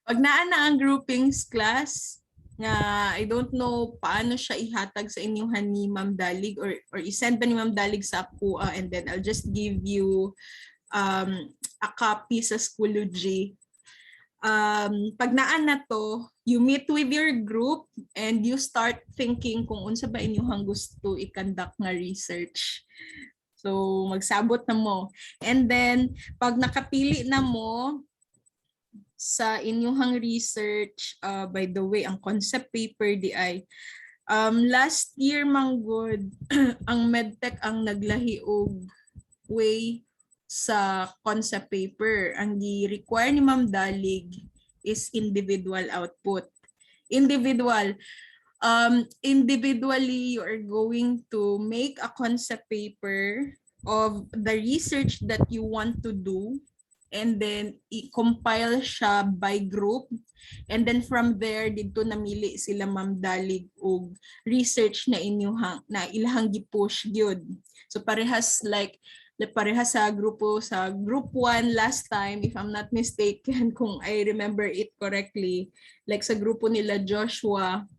Pag naa na ang groupings class, nga I don't know paano siya ihatag sa inyong ni Ma'am Dalig or i-send ba ni Ma'am Dalig sa ako and then I'll just give you a copy sa Schoology. Pag naan na to, you meet with your group and you start thinking kung unsa ba inyong gusto i-conduct nga research. So magsabot na mo. And then pag nakapili na mo sa inyong research, by the way, ang concept paper di ay last year manggod ang medtech ang naglahi og way sa concept paper. Ang gi-require ni Ma'am Dalig is individual output. Individually, you are going to make a concept paper of the research that you want to do and then i-compile siya by group. And then from there, dito namili sila Ma'am Dalig og research na inyong na ilahang gi-push gyud. So parehas sa grupo sa group 1 last time, if I'm not mistaken, kung I remember it correctly, like sa grupo nila Joshua,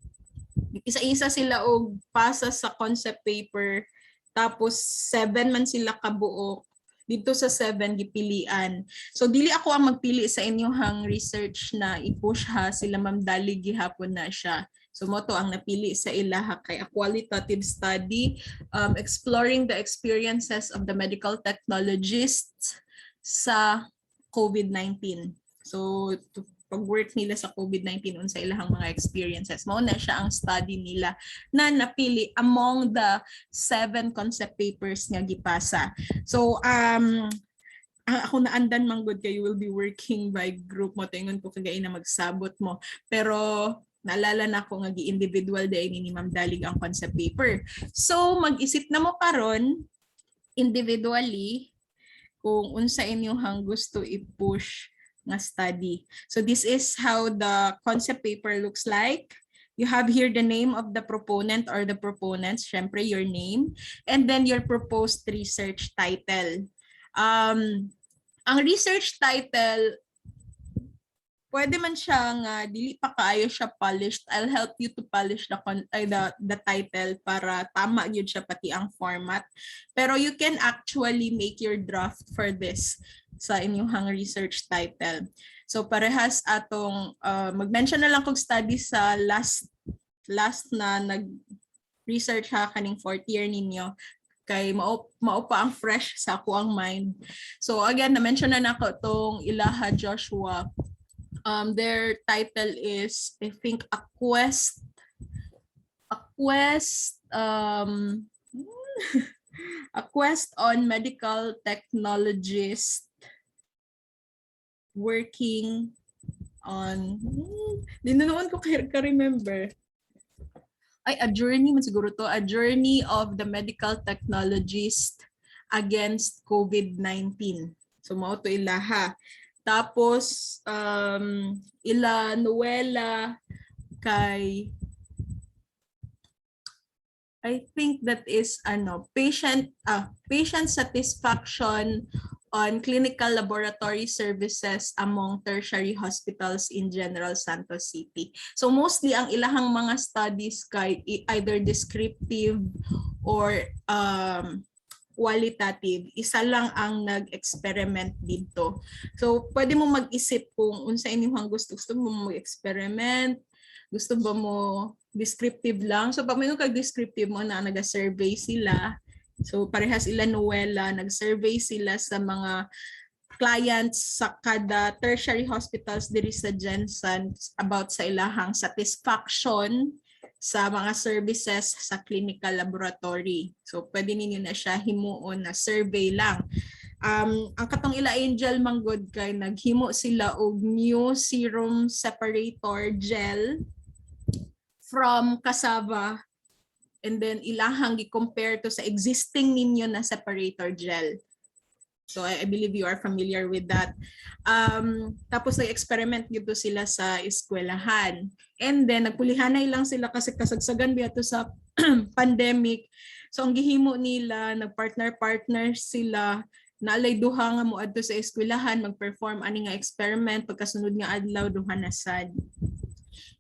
isa-isa sila og pasa sa concept paper, tapos 7 man sila kabuok. Dito sa 7 gipilian. So dili ako ang magpili sa inyong research na i-push ha, sila Ma'am Dalig gihapon na siya. So moto ang napili sa ilaha kay a qualitative study exploring the experiences of the medical technologists sa COVID-19. So pag-work nila sa COVID-19 sa ilahang mga experiences. Mao na siya ang study nila na napili among the 7 concept papers nga gipasa. So ako na andan manggod kay you will be working by group mo, tingon ko kagay na magsabot mo. Pero naalala na ko nga gi-individual day ni Ma'am Dalig ang concept paper. So mag-isip na mo karon individually kung unsa inyong gusto i-push nga study. So this is how the concept paper looks like. You have here the name of the proponent or the proponents, syempre your name, and then your proposed research title. Ang research title, pwede man siya nga dili pa kaayo siya polished. I'll help you to polish the title para tama gyud siya pati ang format. Pero you can actually make your draft for this sa inyong research title. So parehas atong mag-mention na lang kog study sa last na nag-research ha kaning 4th year ninyo kay mao pa ang fresh sa ako ang mind. So again, na-mention na nako tong ilaha Joshua. Their title is I think a quest a quest on medical technologists working on noon ko ka-remember. Ay, a journey man siguro to, a journey of the medical technologist against COVID-19. So mao to ilaha. Tapos ila Noela kay I think that is patient satisfaction on clinical laboratory services among tertiary hospitals in General Santos City. So mostly ang ilahang mga studies kay either descriptive or qualitative. Isa lang ang nag-experiment dito. So pwede mo mag-isip kung unsa inyong gusto. Gusto mo mag-experiment? Gusto ba mo descriptive lang? So pag may kag-descriptive mo na nag-survey sila, so parehas ila Noela, nag-survey sila sa mga clients sa kada tertiary hospitals diri sa Jensen about sa ilahang satisfaction sa mga services sa clinical laboratory. So pwede ninyo na siya himuon na survey lang. Ang katong ila Angel manggod kay naghimo sila og new serum separator gel from cassava. And then ilahang i-compare to sa existing ninyo na separator gel. So I believe you are familiar with that. Tapos nag-experiment dito sila sa eskwelahan. And then nagpulihanay lang sila kasi kasagsagan biyato sa pandemic. So ang gihimo nila, nagpartner-partner sila naalay duha nga mo adto sa eskwelahan mag-perform ani nga experiment pagkasunod nga adlaw duha na sad.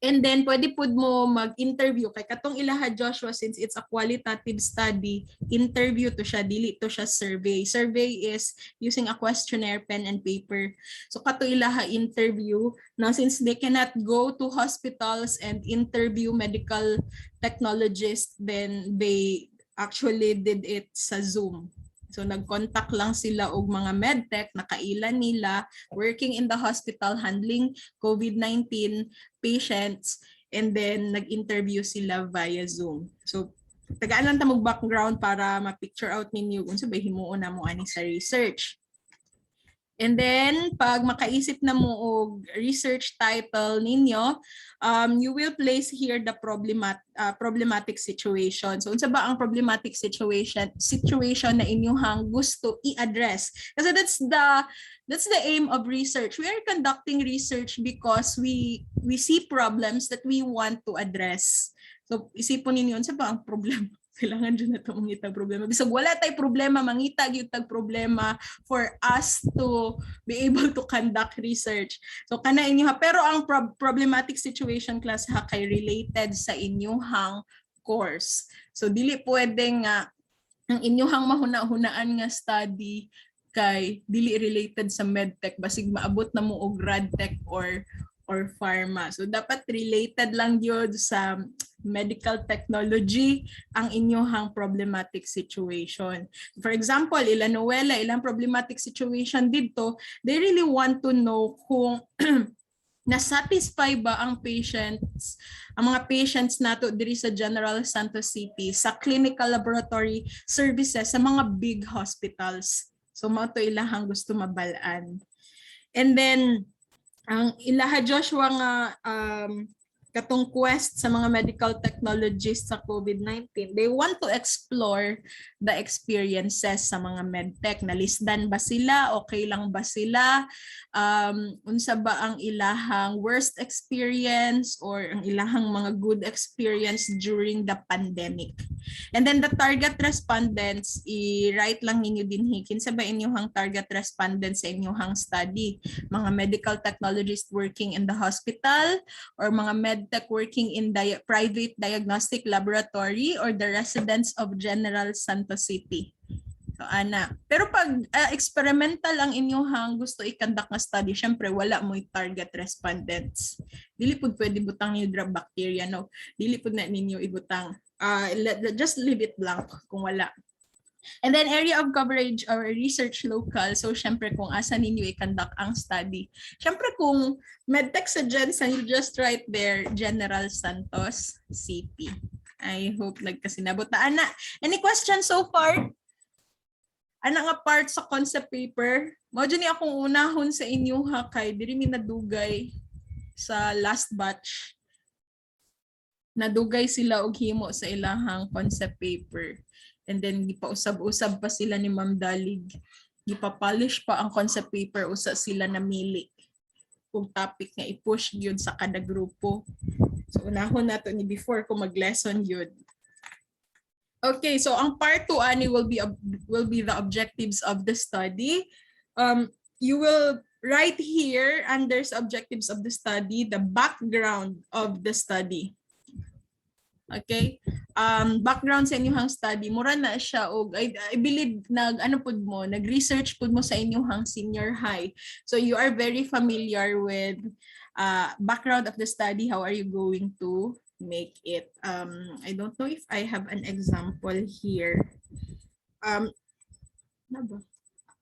And then pwede pud mo mag-interview kay katong ilaha Joshua, since it's a qualitative study, interview to siya, dili to siya survey. Survey is using a questionnaire, pen and paper. So kato ilaha interview. Now since they cannot go to hospitals and interview medical technologists, then they actually did it sa Zoom. So nag-contact lang sila og mga medtech na kailan nila working in the hospital handling COVID-19 patients, and then nag-interview sila via Zoom. So tagaan lang ta mo background para ma-picture out ninyo kung sabay himuon na mo ani sa research. And then, pag makaisip na mo og research title ninyo, you will place here the problematic situation. So, unsa ba ang problematic situation na inyong gusto i-address? Kasi that's the aim of research. We are conducting research because we see problems that we want to address. So, isipon ninyo, unsa ba ang problema? Kailangan dyan na ito mangitag problema. Bisag wala tayo problema, mangitag yung tag problema for us to be able to conduct research. So kana inyo pero ang problematic situation class ha kay related sa inyong course. So dili pwede nga ang inyong mahuna-hunaan nga study kay dili related sa medtech basig maabot na mo og radtech or pharma. So dapat related lang yun sa medical technology ang inyong problematic situation. For example, ilang problematic situation dito, they really want to know kung na-satisfy ba ang mga patients nato diri sa General Santos City sa clinical laboratory services sa mga big hospitals. So mao to ilahang gusto mabalaan. And then ang ilaha Joshua nga katong quest sa mga medical technologists sa COVID-19, they want to explore the experiences sa mga medtech. Nalisdan ba sila? Okay lang ba sila? Unsa ba ang ilahang worst experience or ang ilahang mga good experience during the pandemic? And then the target respondents, i-write lang ninyo dinhi kinsa ba inyong target respondents sa inyong study? Mga medical technologists working in the hospital or mga medtech working in private diagnostic laboratory or the residents of General Santos City? So, ana. Pero pag experimental ang inyong gusto i-conduct na study, syempre wala mo target respondents. Dili pud pwede butang niyo drug bacteria, no? Dili pud na ninyo ibutang. Just leave it blank kung wala. And then area of coverage or research local. So syempre kung asa ninyo i-conduct ang study. Syempre kung medtech sa Jensen, you just write there General Santos City. I hope nagkasinabot na. Ana, any questions so far? Ana nga part sa concept paper. Mao dyan akong unahon sa inyo kay diri mi nadugay sa last batch. Nadugay sila og himo sa ilahang concept paper. And then gipausab-usab pa sila ni Ma'am Dalig. Gipapolish pa ang concept paper usa sila namili og topic nga i-push gyud sa kada grupo. So unahon nato ni before ko mag-lesson gyud. Okay, so ang part 2 ani will be the objectives of the study. You will write here under objectives of the study the background of the study. Okay? Background sa inyong study, mura na siya og I believe nag-research pud mo sa inyong senior high. So you are very familiar with background of the study. How are you going to make it? I don't know if I have an example here.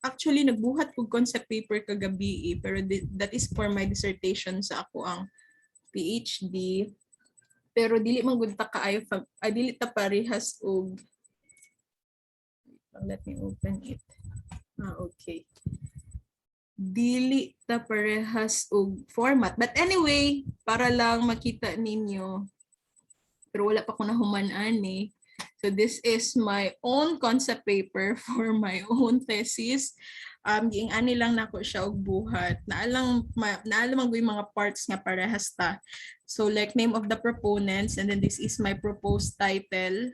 Actually nagbuhat ko concept paper kagabi pero that is for my dissertation sa ako ang PhD. Pero dili man gud ta kaayo dili ta parehas og let me open it. Okay. Dili ta parehas og format. But anyway, para lang makita ninyo. Pero wala pa ko nahuman ani. So this is my own concept paper for my own thesis. Giing ani lang nako siya og buhat. Naalang ang mga parts nga parehas ta. So like name of the proponents, and then this is my proposed title.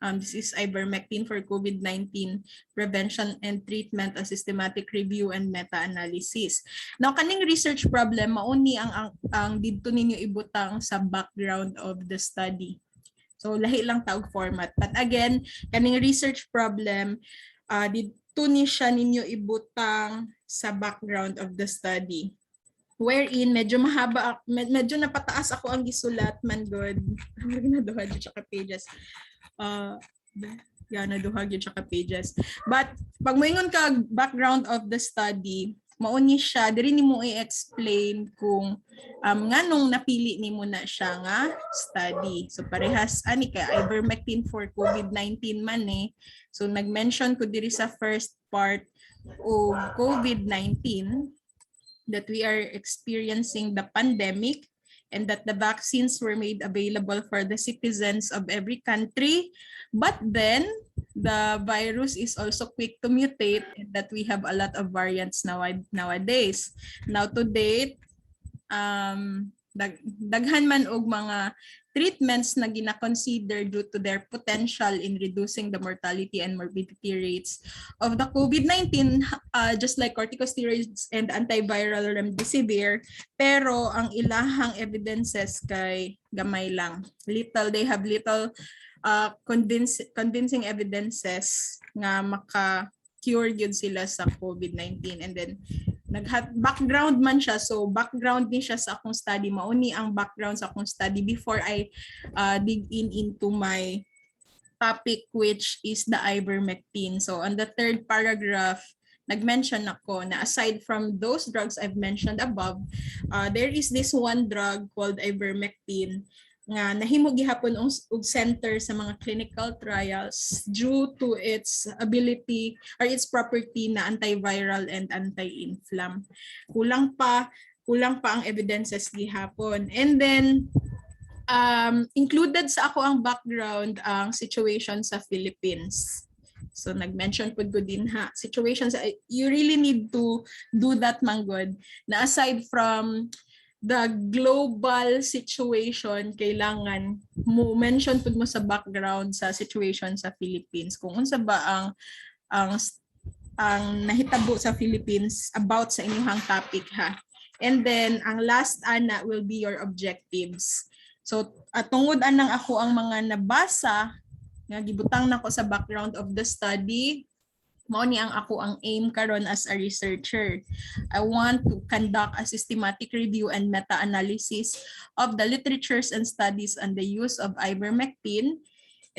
This is ivermectin for COVID-19 prevention and treatment, a systematic review and meta-analysis. Now, kaning research problem, mauni ang dito ninyo ibutang sa background of the study. So, lahi lang tawag format. But again, kaning research problem, dito ni siya ninyo ibutang sa background of the study. Wherein, medyo mahaba, medyo napataas ako ang gisulat, man good. Naduha dyan siya ka pages. Naduha dyan siya ka pages. But, pag moingon ka background of the study, mauni siya, diri nimo i-explain kung nganong napili nimo na siya nga study. So parehas ani kay ivermectin for COVID-19 man eh. So nag-mention ko diri sa first part of COVID-19 that we are experiencing the pandemic and that the vaccines were made available for the citizens of every country. But then, the virus is also quick to mutate and that we have a lot of variants nowadays. Now to date, daghan man og mga treatments na gina-consider due to their potential in reducing the mortality and morbidity rates of the COVID-19, just like corticosteroids and antiviral remdesivir, pero ang ilahang evidences kay gamay lang. They have little convincing evidences nga maka-cure yun sila sa COVID-19. And then, background man siya. So, background din siya sa akong study. Mauni ang background sa akong study before I dig into my topic, which is the ivermectin. So, on the third paragraph, nag-mention ako na aside from those drugs I've mentioned above, there is this one drug called ivermectin nga nahimo gihapon og center sa mga clinical trials due to its ability or its property na antiviral and anti-inflam. Kulang pa ang evidences gihapon. And then included sa ako ang background ang situation sa Philippines. So nag-mention po ko din situations, you really need to do that manggod na aside from the global situation, kailangan mo mention pud mo sa background sa situation sa Philippines. Kung unsa ba ang nahitabo sa Philippines about sa inyong topic ha. And then ang last ana will be your objectives. So tungod anang ako ang mga nabasa nga gibutang nako sa background of the study, mao ni ang ako ang aim karon as a researcher. I want to conduct a systematic review and meta-analysis of the literatures and studies on the use of ivermectin.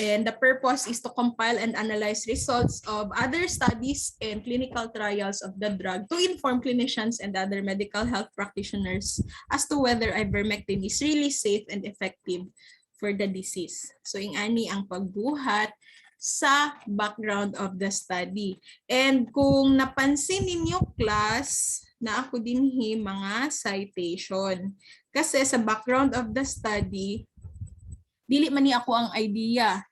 And the purpose is to compile and analyze results of other studies and clinical trials of the drug to inform clinicians and other medical health practitioners as to whether ivermectin is really safe and effective for the disease. So ingani ang pagbuhat sa background of the study. And kung napansin ninyo class, na ako dinhi mga citation. Kasi sa background of the study, dili man ni ako ang idea.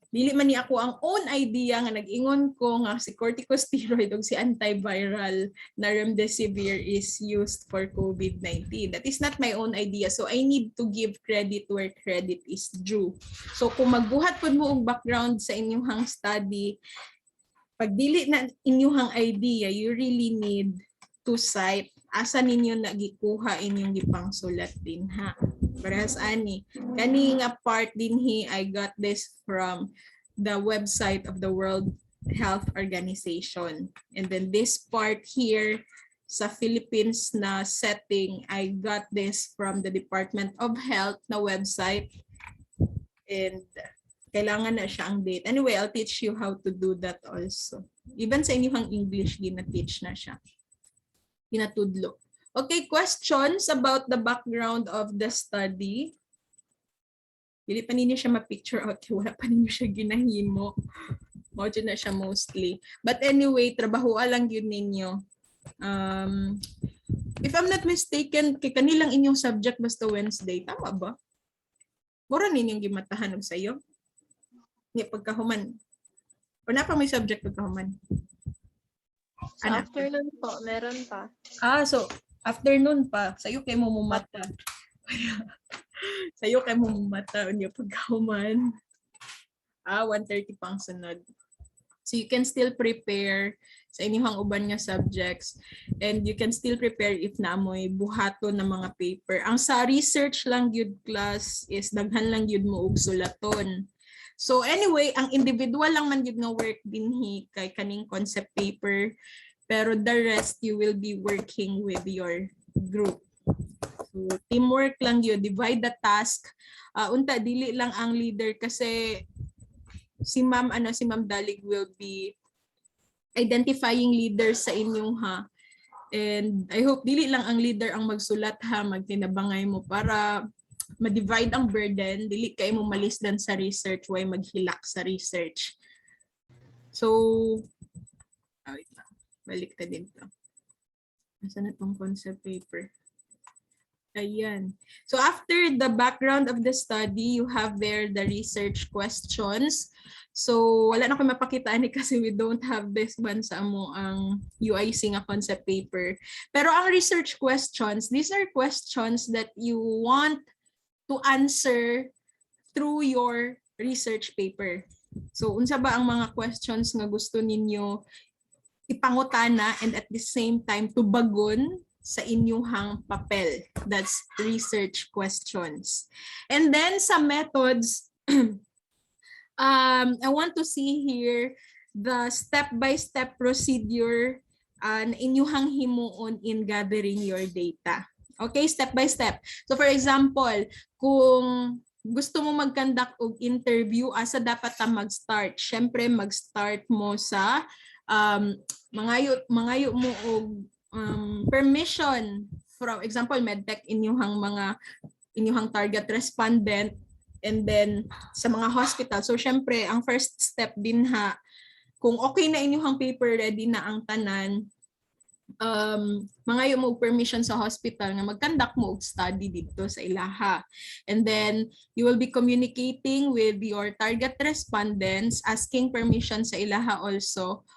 Dili man ni ako ang own idea nga nag-ingon ko nga si corticosteroid o si antiviral na remdesivir is used for COVID-19. That is not my own idea. So I need to give credit where credit is due. So kung magbuhat po mo og background sa inyong study, pag dili na inyong idea, you really need to cite asa ninyo nagikuha inyong gipangsulat din ha. Parehas ani. Kani nga part din I got this from the website of the World Health Organization. And then this part here sa Philippines na setting, I got this from the Department of Health na website. And kailangan na siya ang date. Anyway, I'll teach you how to do that also. Even sa inyong English, gina-teach na siya. Ginatudlo. Okay, questions about the background of the study? Dili pa ninyo siya ma-picture out. Wala pa ninyo siya ginahimo. Mojo na siya mostly. But anyway, trabaho lang yun ninyo. If I'm not mistaken, kay kanilang inyong subject basta Wednesday. Tama ba? Mura ninyong gimatahan og sayo? Ni pagkahuman. O na pa may subject pagkahuman? So afternoon po, meron pa. So afternoon pa, sayo kay mo mumata. Sayo kay mo mumata unya pagkahuman. 1:30 pang sunod. So you can still prepare sa inyong uban nga subjects, and you can still prepare if naamoy buhato ng mga paper. Ang sa research lang yun class is daghan lang yun mo og sulaton. So anyway, ang individual lang man yun nga work dinhi kay kaning concept paper, pero the rest you will be working with your group. So teamwork lang yun, divide the task. Unta dili lang ang leader kasi si Ma'am Dalig will be identifying leaders sa inyong and I hope dili lang ang leader ang magsulat magtinabangay mo para ma-divide ang burden, dili kay mo malisdan sa research, why maghilak sa research. So wait lang, balik ta din to. Nasaan na tong concept paper? Ayan. So after the background of the study, you have there the research questions. So wala na ko mapakita ni kasi we don't have this one sa amo ang UIC nga concept paper. Pero ang research questions, these are questions that you want to answer through your research paper. So unsa ba ang mga questions nga gusto ninyo ipangutana and at the same time tubagon sa inyong papel? That's research questions. And then sa methods, I want to see here the step-by-step procedure na inyong himuon in gathering your data. Okay, step-by-step. So for example, kung gusto mo mag-conduct og interview, asa dapat ta mag-start? Syempre mag-start mo sa mangayo mo og permission, for example medtech inyong target respondent, and then sa mga hospital. So syempre ang first step din kung okay na inyong paper, ready na ang tanan, mangayo mo permission sa hospital nga mag-conduct mo og study dito sa ilaha. And then you will be communicating with your target respondents, asking permission sa ilaha also,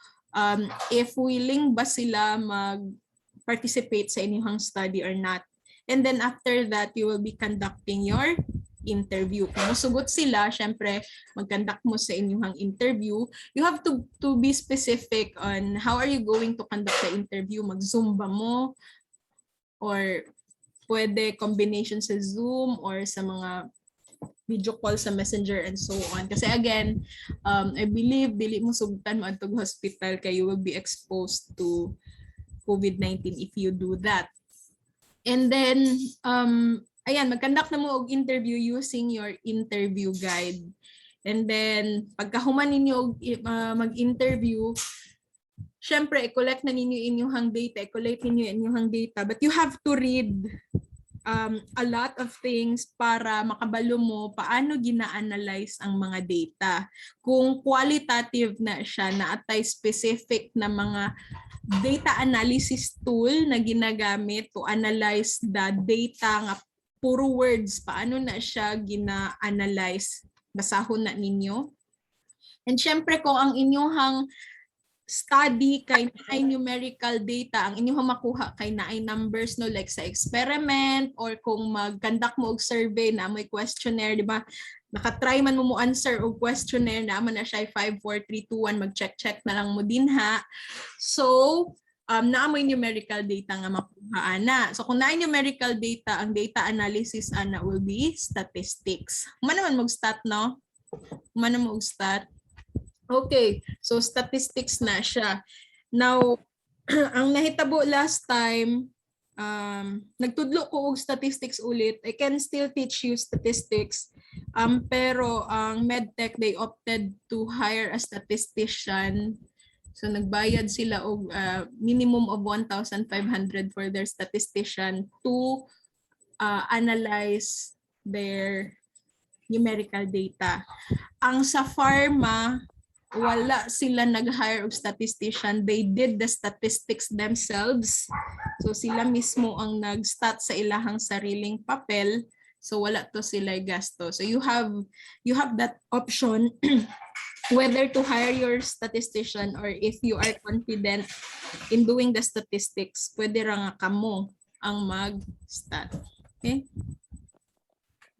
if willing ba sila mag-participate sa inyong study or not. And then after that, you will be conducting your interview. Kung sugot sila, syempre, mag-conduct mo sa inyong interview. You have to be specific on how are you going to conduct the interview. Mag-Zoom ba mo? Or pwede combination sa Zoom or sa mga video call sa Messenger and so on. Kasi again, I believe dili mo sugtan mo atog hospital kay you will be exposed to COVID-19 if you do that. And then ayan, mag-conduct na mo og interview using your interview guide. And then pagkahuman ninyo mag-interview, syempre i-collect na ninyo inyong data, but you have to read a lot of things para makabalo mo paano gina-analyze ang mga data. Kung qualitative na siya, na atay specific na mga data analysis tool na ginagamit to analyze the data nga puro words, paano na siya gina-analyze, basahon na ninyo. And syempre kung ang inyong study kay naay numerical data, ang inyong makuha kay naay numbers no, like sa experiment, or kung mag-conduct mo og survey na may questionnaire, di ba? Nakatry man mo answer og questionnaire, naman na siya 5, 4, 3, 2, 1, mag-check na lang mo din So naamoy numerical data nga makuha ana. So kung naay numerical data, ang data analysis ana will be statistics. Man naman mag-stat, no? Man naman mag-stat. Okay, so statistics na siya. Now, ang nahitabo last time, nagtudlo ko og statistics ulit. I can still teach you statistics. Pero ang medtech, they opted to hire a statistician. So nagbayad sila og minimum of 1,500 for their statistician to analyze their numerical data. Ang sa pharma, wala sila nag-hire of statistician. They did the statistics themselves. So sila mismo ang nag-stat sa ilahang sariling papel. So wala to sila gasto. So you have that option whether to hire your statistician, or if you are confident in doing the statistics, pwede ra nga kamo ang mag-stat. Okay?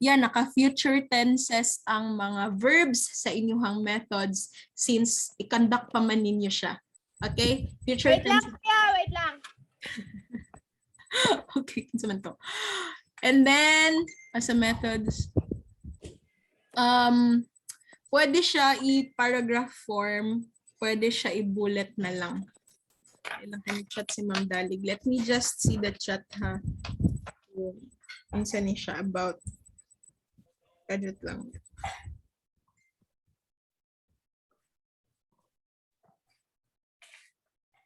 yan, naka-future tenses ang mga verbs sa inyong methods since i-conduct pa man ninyo siya. Okay? Future tense. Wait lang. Okay, kinsa man to. And then, as a methods, pwede siya i-paragraph form, pwede siya i-bullet na lang. Ilang chat si Ma'am Dalig. Let me just see the chat ha. Minsan siya about. Kadot lang.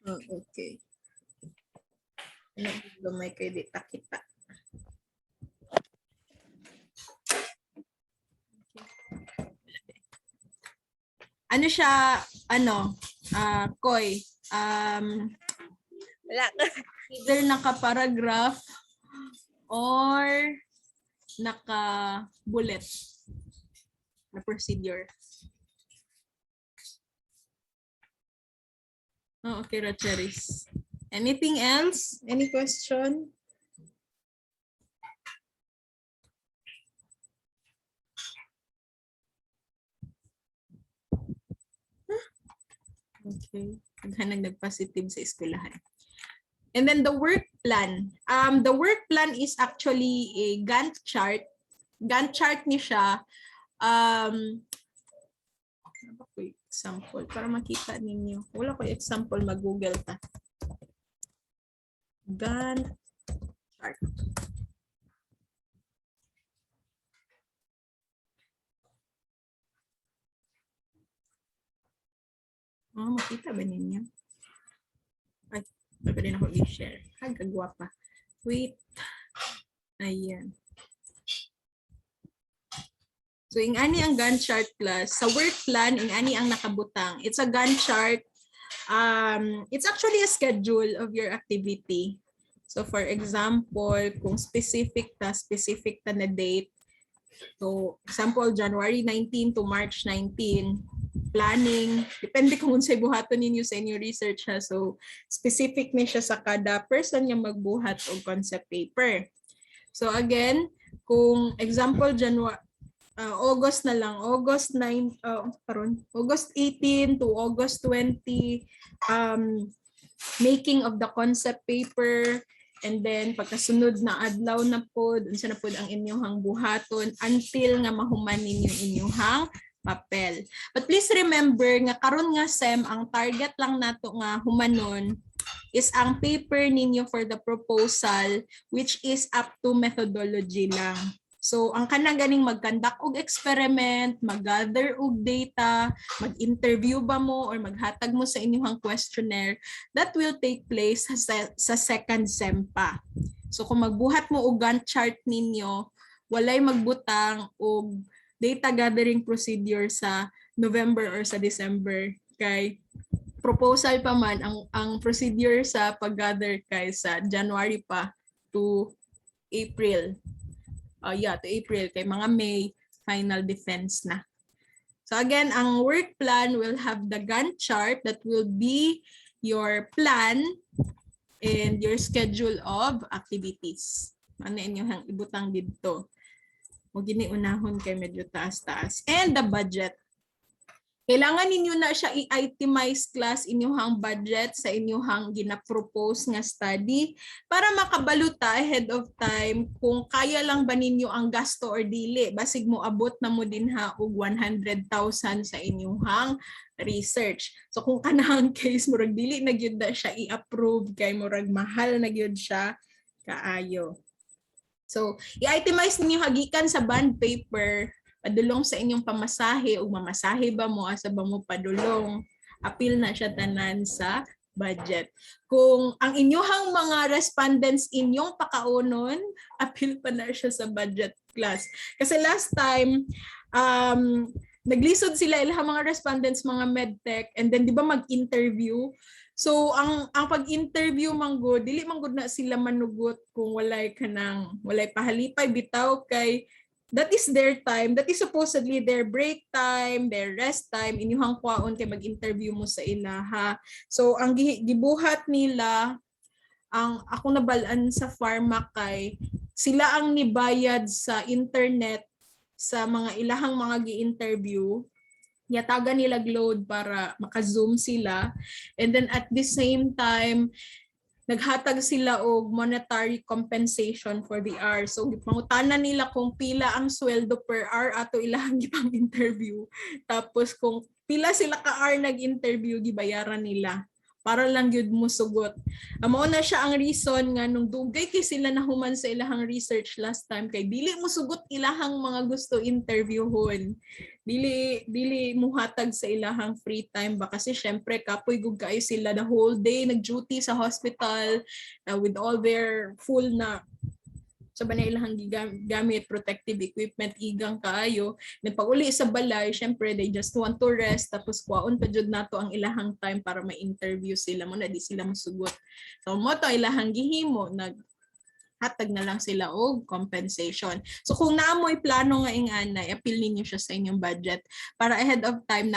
Oh, okay. May kay dita kita. Ano siya, Koy, Wala. either naka-paragraph or naka-bullet na procedure. Oh, okay, Racheris. Anything else? Any question? Okay. Nagpositive sa eskwelahan. And then the work plan. The work plan is actually a Gantt chart. Gantt chart ni siya. Example para makita ninyo. Wala ko example, mag-google ta. Gantt chart. Makita ba ninyo? Ay, pwede rin ako i-share. Kagagwapa. Wait. Ayan. So, ingani ang Gantt chart class. Sa work plan, ingani ang nakabutang. It's a Gantt chart. It's actually a schedule of your activity. So, for example, kung specific ta na date. So, example, January 19 to March 19, planning. Depende kung unsay buhaton ninyo sa inyong research ha. So, specific na siya sa kada person nga magbuhat og concept paper. So, again, kung example, August na lang, August 18 to August 20, making of the concept paper. And then pagkasunod na adlaw na pod, unsa na pod ang inyong buhaton until nga mahuman ninyo inyong papel. But please remember nga karon nga SEM ang target lang nato nga humanon is ang paper ninyo for the proposal, which is up to methodology lang. So ang kanang ganing mag-conduct og experiment, mag-gather og data, mag-interview ba mo or maghatag mo sa inyong questionnaire, that will take place sa second SEM pa. So kung magbuhat mo og Gantt chart ninyo, walay magbutang og data gathering procedure sa November or sa December, kay proposal pa man ang procedure sa pag-gather kay sa January pa to April. To April, kay mga May, final defense na. So again, ang work plan will have the Gantt chart that will be your plan and your schedule of activities. Ano inyong ibutang dito? O giniunahon kay medyo taas-taas. And the budget. Kailangan ninyo na siya i-itemize class inyong budget sa inyong gina-propose nga study para makabaluta ahead of time kung kaya lang ba ninyo ang gasto or dili. Basig mo abot na mo din og 100,000 sa inyong research. So kung kanang case murag dili na gyud na siya i-approve kay murag mahal na gyud siya kaayo. So i-itemize ninyo hagikan sa bond paper, padulong sa inyong pamasahe o mamasahe ba mo, asa ba mo padulong, apil na siya tanan sa budget. Kung ang inyong mga respondents inyong pakaunon, apil pa na siya sa budget class. Kasi last time, naglisod sila ilang mga respondents, mga medtech, and then di ba mag-interview. So ang pag-interview manggod, dili manggod na sila manugot kung walay pahalipay bitaw kay that is their time. That is supposedly their break time, their rest time. Inyuhang kwaon kay mag-interview mo sa ila ha. So ang gibuhat nila, ang ako nabalaan sa pharma kay sila ang nibayad sa internet sa mga ilahang mga gi-interview, yatagan nila load para maka-zoom sila, and then at the same time naghatag sila og monetary compensation for the hour. So pangutanan nila kung pila ang sweldo per hour ato ilahang gipang interview. Tapos kung pila sila ka hour nag-interview gibayaran nila para lang gyud mo sugot. Amo na siya ang reason nga nung dugay kay sila nahuman sa ilahang research last time kay dili mo sugot ilahang mga gusto interviewhon. Dili muhatag sa ilahang free time ba kasi syempre kapoy gug kaayo sila the whole day nag-duty sa hospital with all their full na sa banay ilahang gamit protective equipment igang kaayo then pag uli sa balay syempre they just want to rest tapos kuwaon pa jud nato ang ilahang time para ma-interview sila mo na di sila masugot. So mo to ilahang gihimo hatag na lang sila og compensation. So kung naamoy plano nga ingana, i-appeal ninyo siya sa inyong budget para ahead of time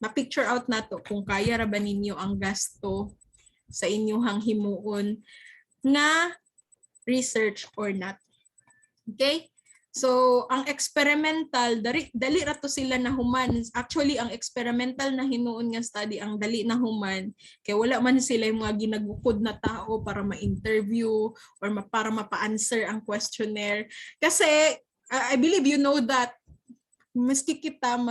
ma-picture out nato kung kaya ra ba ninyo ang gasto sa inyong himuon nga research or not. Okay? So, ang experimental, dali ra to sila na human. Actually, ang experimental na hinuon nga study, ang dali na human. Kaya wala man sila yung mga ginagukod na tao para ma-interview or para mapa-answer ang questionnaire. Kasi, I believe you know that maski kita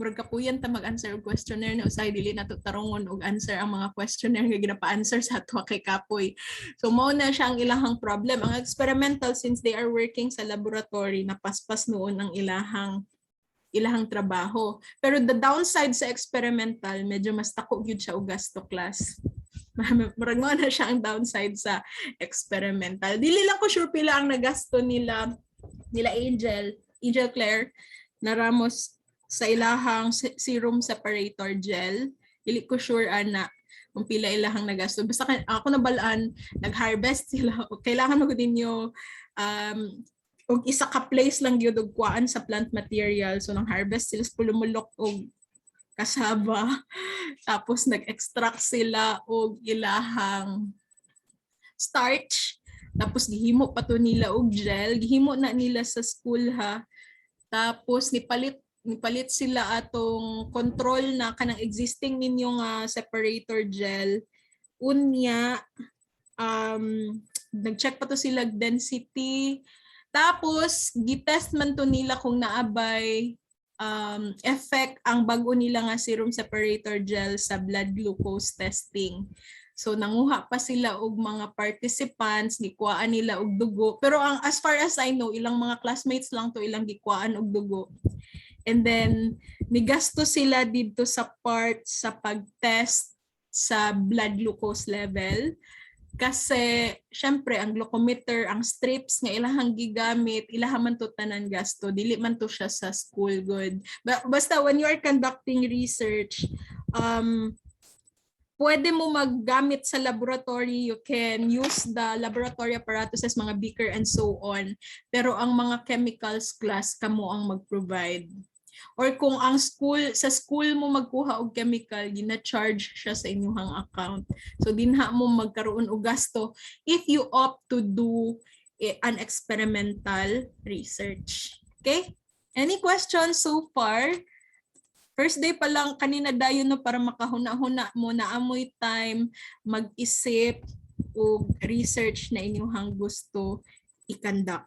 murag kapuyan ta mag-answer og questionnaire na usay dili nato tarongon og answer ang mga questionnaire nga ginapa-answer sa ato kay kapoy. So mao na siya ang ilahang problem. Ang experimental since they are working sa laboratory napaspas noon ang ilahang trabaho. Pero the downside sa experimental medyo mas tako gyud siya og gasto class. Murag mo na siya ang downside sa experimental. Dili lang ko sure pila ang nagasto nila Angel Claire na Ramos sa ilahang serum separator gel. Dili ko sure ana kung pila ilahang nagasto. Basta ako nabalaan, nag-harvest sila. Kailangan mo ninyo og isa ka place lang gyud og kuan sa plant material. So nang harvest sila pulumulok og kasaba. Tapos nag-extract sila og ilahang starch. Tapos gihimo pa to nila og gel. Gihimo na nila sa school ha. Tapos nipalit sila atong control na kanang existing ninyong separator gel. Unya, nag-check pa to sila density. Tapos, gitest man to nila kung naabay effect ang bago nila nga serum separator gel sa blood glucose testing. So nanguha pa sila og mga participants, gikuhaan nila og dugo. Pero as far as I know, ilang mga classmates lang to ilang gikuhaan og dugo. And then nigasto sila dito sa part sa pag-test sa blood glucose level. Kasi syempre ang glucometer, ang strips nga ilahang gigamit, ilahan man to tanan gasto, dili man to siya sa school good. Basta when you are conducting research, pwede mo maggamit sa laboratory, you can use the laboratory apparatuses, mga beaker and so on. Pero ang mga chemicals class kamo ang mag-provide. Or kung ang sa school mo magkuha og chemical, gina-charge siya sa inyong account. So dinha mo magkaroon og gasto if you opt to do an experimental research. Okay? Any questions so far? First day pa lang kanina dayon no para makahuna-huna mo na amoy time mag-isip o research na inyong gusto i-conduct.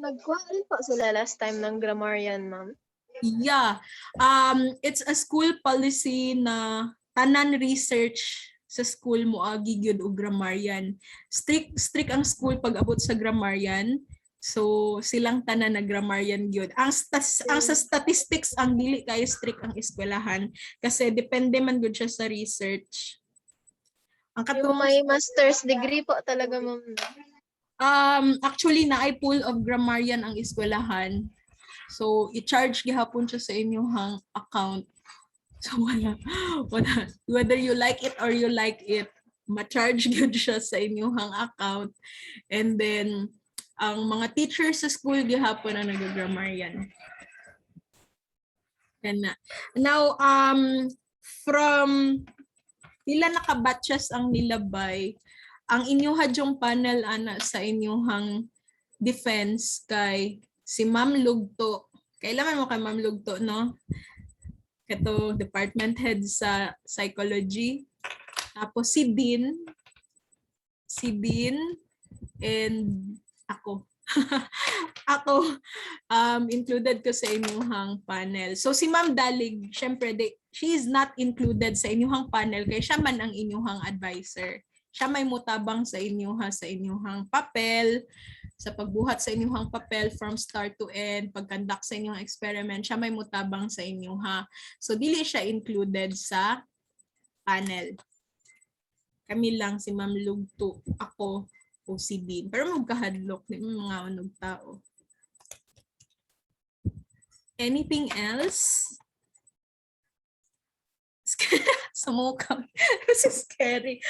Nagkuha rin po sila last time ng grammarian, ma'am. Yeah. It's a school policy na tanan research sa school mo gyud og grammarian. Strict ang school pag abot sa grammarian. So silang tanan na grammarian gyud. Ang sa statistics ang dili kay strict ang eskwelahan kasi depende man gud siya sa research. Ang yung may master's degree po talaga, ma'am. Actually na ay pool of grammarian ang eskwelahan. So i-charge gihapon siya sa inyong account. So wala. Whether you like it or you like it, ma-charge gyud siya sa inyong account. And then ang mga teachers sa school gihapon ang nag-grammarian. Now from pila naka-batches ang nilabay. ang inyong hadyong panel ana sa inyong defense kay si Ma'am Lugto. Kailangan mo kay Ma'am Lugto, no? Ito, department head sa psychology. Tapos si Dean, and ako. Ako, included ko sa inyong panel. So si Ma'am Dalig, syempre, she is not included sa inyong panel kaya siya man ang inyong advisor. Siya may mutabang sa inyong papel, sa pagbuhat sa inyong papel from start to end, pag-conduct sa inyong experiment, siya may mutabang sa inyong. So dili siya included sa panel. Kami lang, si Ma'am Lugto, ako, o si Dean. Pero magkahadlok ni mga unog tao. Anything else? Sa mukha. This is scary.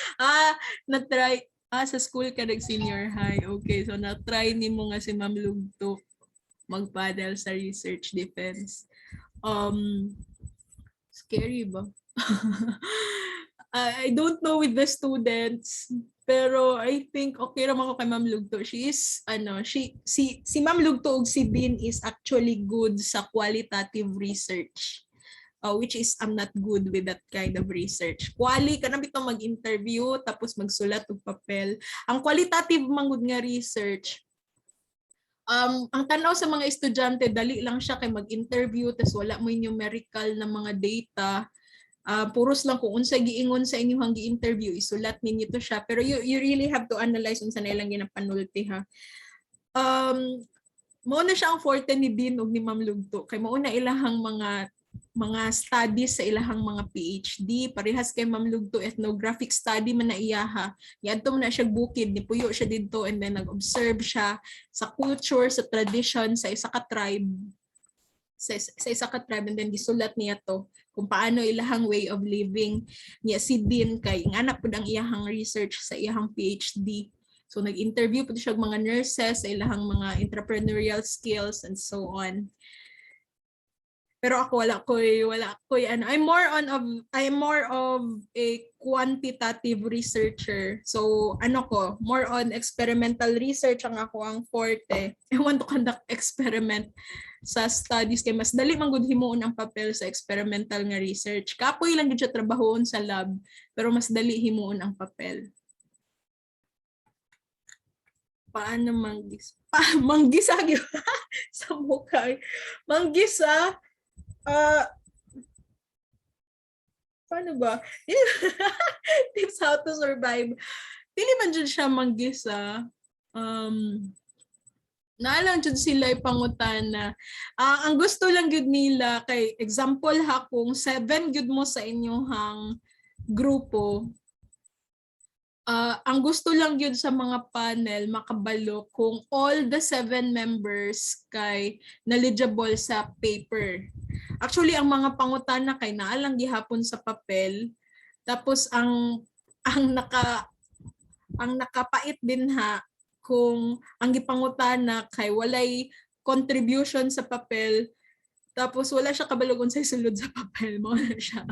Na-try. Sa school ka nag-senior high. Okay, so na-try ni mo nga si Ma'am Lugto mag-paddle sa research defense. Scary ba? I don't know with the students, pero I think okay naman ako kay Ma'am Lugto. She is si Ma'am Lugto ug si Dean is actually good sa qualitative research. Which is I'm not good with that kind of research. Kanang bitaw mag-interview tapos magsulat og papel. Ang qualitative mangud nga research, ang tanaw sa mga estudyante, dali lang siya kay mag-interview tapos wala mo numerical na mga data. Puros lang kung unsa giingon sa inyong gi-interview, isulat ninyo to siya. Pero you really have to analyze unsa na ilang ginapanulti ha. Mao na siya ang forte ni Dean ug ni Ma'am Lugto. Kay mao na ilahang mga studies sa ilahang mga PhD. Parehas kay Ma'am Lugto, ethnographic study man na iyaha. Niadto man na siya bukid, nipuyo siya didto and then nag-observe siya sa culture, sa tradition sa isa ka tribe. Sa isa ka tribe and then gisulat niya to kung paano ilahang way of living niya. Si Dean kay ingana pud ang iyahang research sa iyahang PhD. So nag-interview pud siya mga nurses sa ilahang mga entrepreneurial skills and so on. Pero ako wala koy I'm more of a quantitative researcher. So more on experimental research ang ako ang forte. I want to conduct experiment sa studies kay mas dali man gud himuon ang papel sa experimental nga research. Kapoy lang gid siya trabahoon sa lab, pero mas dali himuon ang papel. Paano manggisa sa mukha. Manggisa. Paano ba? Tips how to survive. Dili man dyan siya manggisa. Naalang dyan sila ipangutana. Ang gusto lang yun nila, kay example ha, kung 7 yun mo sa inyong grupo, ang gusto lang yun sa mga panel, makabalo kung all the 7 members kay knowledgeable sa paper. Actually, ang mga pangutana kay naalang gihapon sa papel, tapos ang nakapait din ha, kung ang gipangutana kay walay contribution sa papel, tapos wala siya kabalogon sa sulod sa papel mo na siya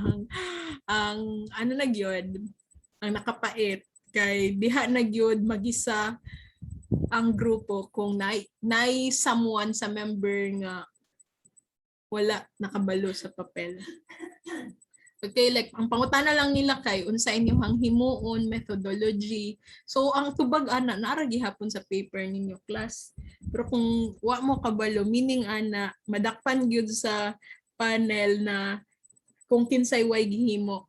ang nagyod, ang nakapait kay diha nagyod magisa ang grupo kung nay someone sa member nga wala nakabalo sa papel. Okay, like ang pangutana lang nila kay unsa inyong himuon methodology. So ang tubag ana naara gihapon sa paper ninyo class. Pero kung wa mo kabalo, meaning ana madakpan gyud sa panel na kung kinsay way gihimo.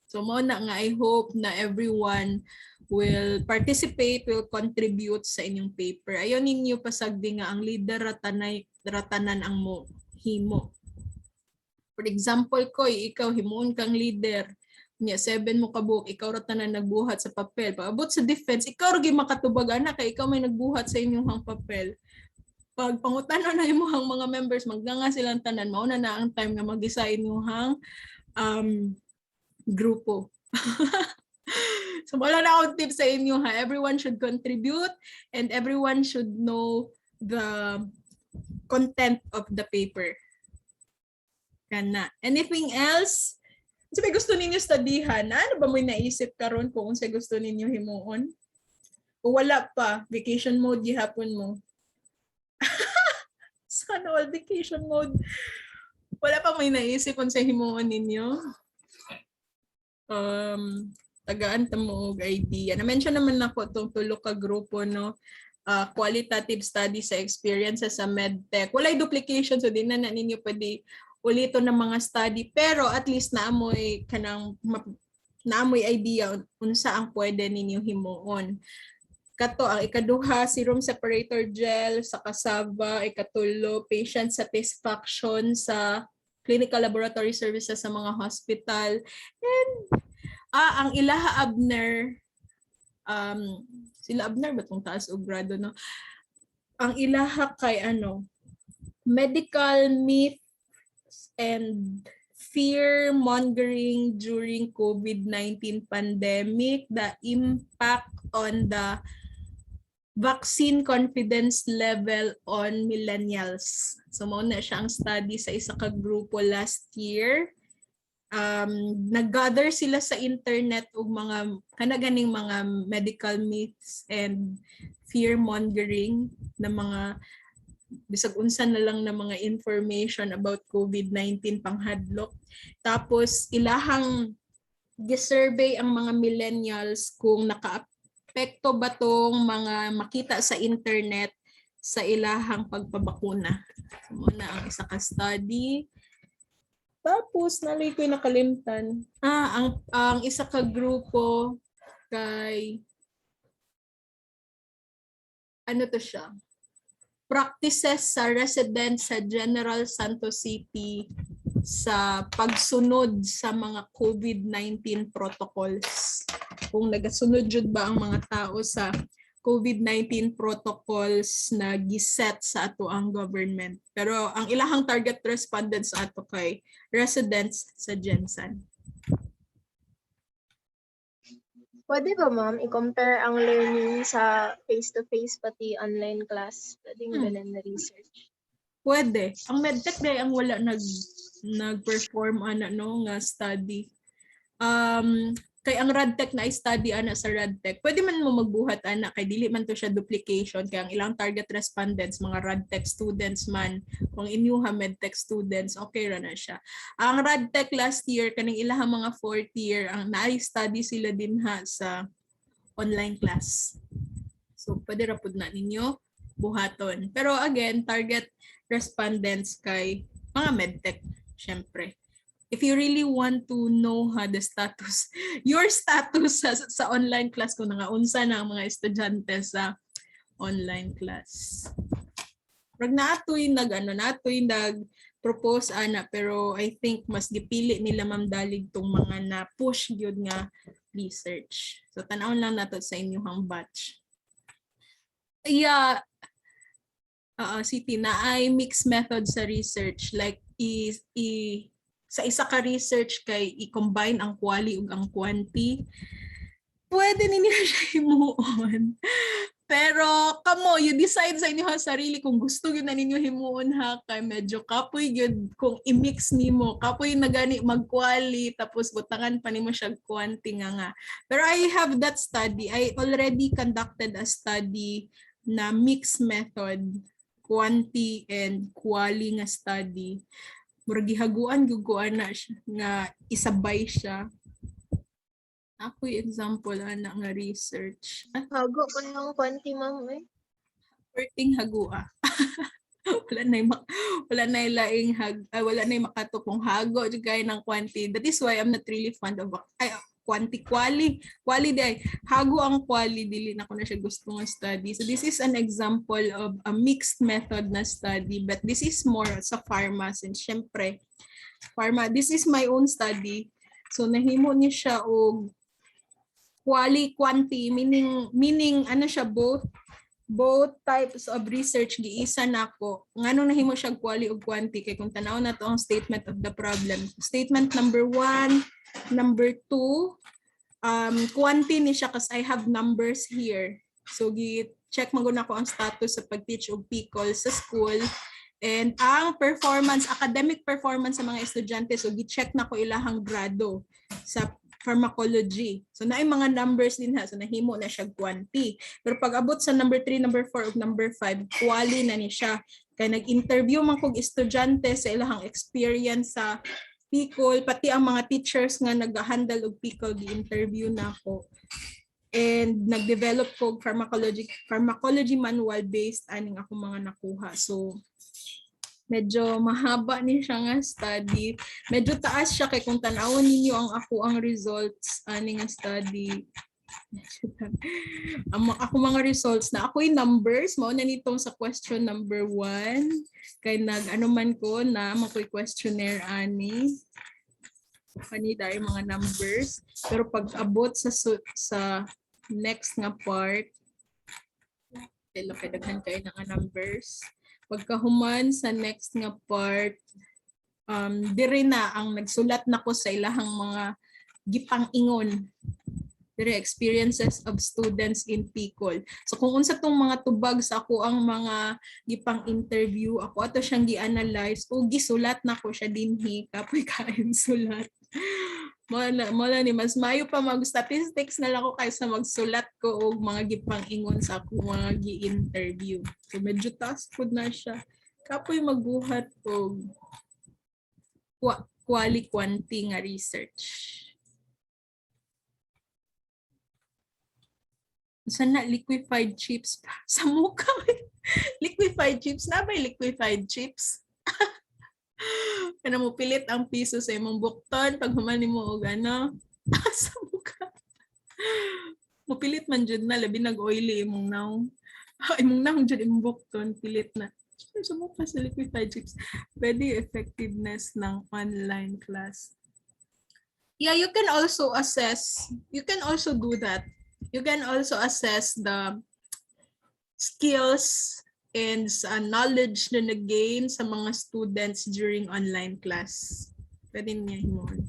So mao na nga, I hope na everyone will participate, will contribute sa inyong paper. Ayaw ninyo pasagdi nga ang leader ratanan ang mo himo. For example, ikaw himuon kang leader. Nya 7 mo kabuk, ikaw ra tanan nagbuhat sa papel. Paabot sa defense, ikaw ra gyud makatubag ana kay ikaw may nagbuhat sa inyong papel. Pag pangutana na imong mga members, magdanga silang tanan, mao na ang time nga mag-decide inyong grupo. So wala na akong tips sa inyo ha. Everyone should contribute and everyone should know the content of the paper. Kana. Anything else? Sabi gusto ninyo studyhan? Ano ba mo naisip karon kung unsay gusto ninyo himuon? O wala pa, vacation mode gihapon mo. Sana all vacation mode. Wala pa may naisip kung sa himuon ninyo. Tagaan ta mo og idea. Na-mention naman nako itong tulo ka grupo, no? Qualitative study sa experience sa medtech. Walay duplication, so di na ninyo pwede ulito ng mga study, pero at least naamoy idea unsa ang pwede ninyo himuon. Kato ang ikaduha, serum separator gel sa cassava, ikatulo, patient satisfaction sa clinical laboratory services sa mga hospital, and ang ilaha Abner, sila Abner ba itong taas o grado, no? Ang ilaha kay medical myths and fear mongering during COVID-19 pandemic, the impact on the vaccine confidence level on millennials. So muna siya ang study sa isa ka grupo last year. Nag-gather sila sa internet og mga kanaganing mga medical myths and fear mongering na mga bisag unsa na lang na mga information about COVID-19 panghadlok. Tapos ilahang gi-survey ang mga millennials kung naka-apekto ba tong mga makita sa internet sa ilahang pagpabakuna. So muna ang isa ka study. Tapos nalay ko'y nakalimtan. Ang isa ka grupo kay ano to siya? Practices sa residents sa General Santos City sa pagsunod sa mga COVID-19 protocols. Kung nagasunod jud ba ang mga tao sa COVID-19 protocols na giset sa ato ang government. Pero ang ilahang target respondents sa ato kay residents sa Gensan. Pwede ba, ma'am, i-compare ang learning sa face-to-face pati online class? Pwede ganan na research? Pwede. Ang medtech day ang wala nag-perform nga study. Kay ang radtech na i-study sa radtech, pwede man mo magbuhat kay dili man to siya duplication, kay ang ilang target respondents mga radtech students man, kung inyuha medtech students, okay ra na siya. Ang radtech last year kaning ilahang mga fourth year ang na-study sila dinha sa online class. So pwede ra pud na ninyo buhaton. Pero again, target respondents kay mga medtech syempre. If you really want to know the status, your status sa online class, kung nangaunsa na ang mga estudyante sa online class. Pag naatoy nag-propose pero I think mas gipili nila Ma'am Dalig tong mga na-push gyud nga research. So tan-awon lang nato sa inyong batch. Yeah, City na ay mixed method sa research, like sa isa ka research kay i-combine ang quali ug ang quanti. Pwede ninyo siya himuon. Pero kamo, you decide sa inyo sarili kung gusto yun na ninyo himuon kay medyo kapoy yun kung i-mix nimo. Kapoy na gani mag-quali tapos butangan pa nimo siya quanti nga. Pero I have that study. I already conducted a study na mixed method, quanti and quali nga study. Murag gihaguan guguan na siya nga isabay siya. Ako yung example nga research. Hago ko yung quanti, ma'am eh. Perting hagua. wala na laing wala na makatupong hago gaya ng quanti. That is why I'm not really fond of quanti quali day. Hago ang quali, dili na ko na siya gusto nga study. So this is an example of a mixed method na study, but this is more sa pharma, since syempre pharma, this is my own study. So nahimo ni siya og quali quanti, meaning ano siya, both types of research giisa nako. Ngano nahimo siya quali ug quanti kay kung tanaw na to ang statement of the problem. Statement number 1, number 2, quanti ni siya kasi I have numbers here. So gi-check maguna ko ang status sa pag-teach og PCOL sa school, and ang academic performance sa mga estudyante, so gi-check na ko ilahang grado sa pharmacology. So naay mga numbers din ha. So nahimo na siya quanti. Pero pag abot sa number 3, number 4 ug number 5, quali na ni siya. Kaya nag-interview man kog estudyante sa ilang experience sa PICOL, pati ang mga teachers nga nag-handle og PICOL gi-interview na ako. And nag-develop ko pharmacology manual based aning ako mga nakuha. So medyo mahaba ni siya nga study. Medyo taas siya kay kung tanawon ninyo ang ako ang results ani nga study. Ako mga results na ako'y numbers mao na nitong sa question number 1 kay nag-ano man ko na makoy questionnaire ani kanida yung mga numbers, pero pag abot sa next nga part daghan kayo ng numbers. Pagkahuman sa next nga part, dire na ang nagsulat nako sa ilahang mga gipang-ingon. Dire experiences of students in PICOL. So kung unsa tong mga tubag sa ako ang mga gipang-interview, ako ato siyang gi-analyze o gisulat nako siya dinhi kapoy kaayong sulat. Mala ni mas mayo pa mag statistics na lang ko kaysa magsulat ko og mga gipang-ingon sa ako mga gi-interview. So medyo task food na siya. Kapoy magbuhat og quali-quanti nga research. Sana liquefied chips sa mukha. Liquefied chips na ba liquefied chips? Kana mo pilit ang piso sa imong bukton pag humani mo og ano sa mukha. Mupilit man jud na labi nag-oily imong naw. Imong naw jud imong bukton pilit na. Sa mukha sa liquefied chips. Pwede effectiveness ng online class. Yeah, you can also assess. You can also do that. You can also assess the skills and knowledge na nag-gain sa mga students during online class. Pwede niya himon.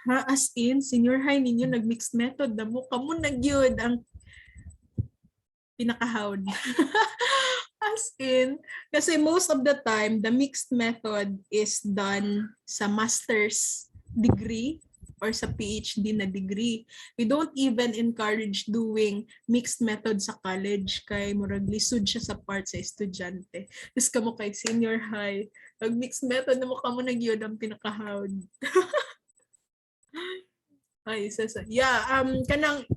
Ha, as in, senior high ninyo nag-mixed method na mo. Kamu nagyod ang pinakahawd. As in, kasi most of the time, the mixed method is done sa master's degree or sa PhD na degree. We don't even encourage doing mixed method sa college kay murag lisod siya sa part sa estudyante. Tapos kamo kay senior high, pag mixed method na mo kamo nagyod ang pinakahawd. Ay, isa sa. Yeah, kanang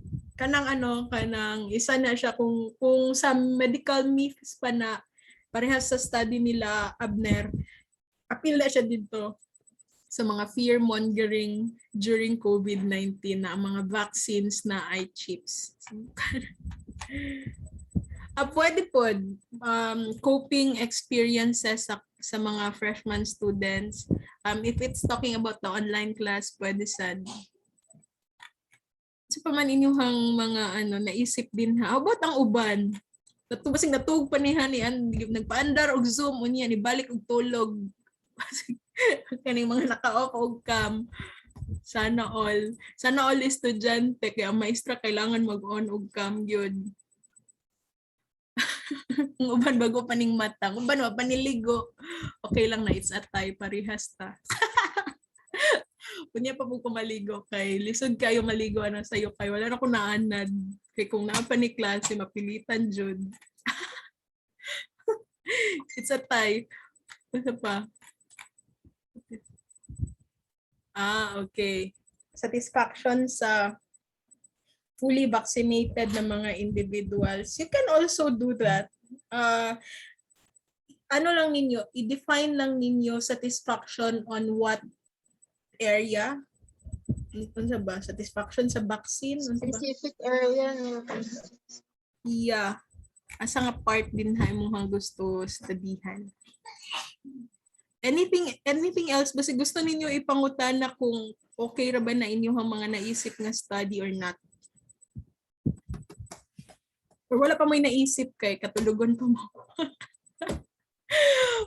isa na siya kung sa medical myths pa na parehas sa study nila Abner, apil na siya dito sa mga fear-mongering during COVID-19 na ang mga vaccines na ay chips. Pwede po, coping experiences sa mga freshman students. If it's talking about the online class, pwede sad. So pa man inyong mga naisip din ha. How about ang uban? Basing natug pa niya ni nagpaandar og Zoom unya ni balik og tulog. Kaning mga naka-off og cam. Sana all estudyante kay ang maestra kailangan mag-on og cam gyud. Ang uban bago pa ning mata, ang uban wa pa niligo. Okay lang na it's a tie parehas ta. Kunya pa po maligo kay lisod kayo maligo sayo kay wala na ko naanad kay kung naa pa ni klase mapilitan jud. It's a tie. Basta pa. Okay. Satisfaction sa fully vaccinated na mga individuals. You can also do that. I-define lang ninyo satisfaction on what area. Ano ba? Satisfaction sa vaccine? Specific area. Yeah. Asa nga part din ha imong gusto studyhan. Anything else? Basta gusto ninyo ipangutana kung okay ra ba na inyong mga naisip nga study or not? Or wala pa may naisip kay katulugon pa mo.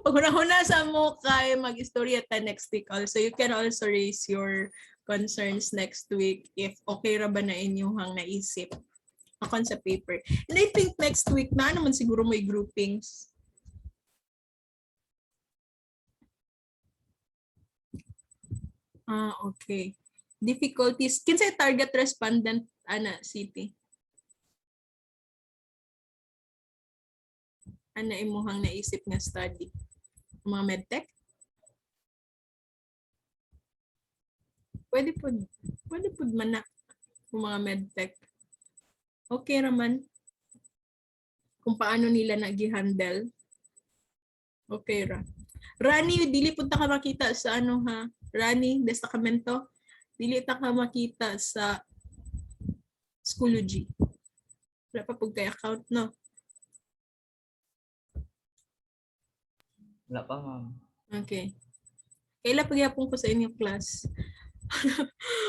Pag huna sa mo kay mag-istorya ta next week also. You can also raise your concerns next week if okay ra ba na inyong naisip akon sa paper. And I think next week na naman siguro may groupings. Okay. difficulties. Kinsay target respondent ana city? Ana imuhang naisip nga study? Mga medtech? Pwede po man na mga medtech. Okay raman kung paano nila nag-handle. Okay ra. Rani, dili punta ka makita sa ano ha? Rani, destacamento. Dili ta ka makita sa Schoology. Wala pa po kay account, no? Wala pa, ma'am. Okay. Kaila pagyapon ko sa inyong class.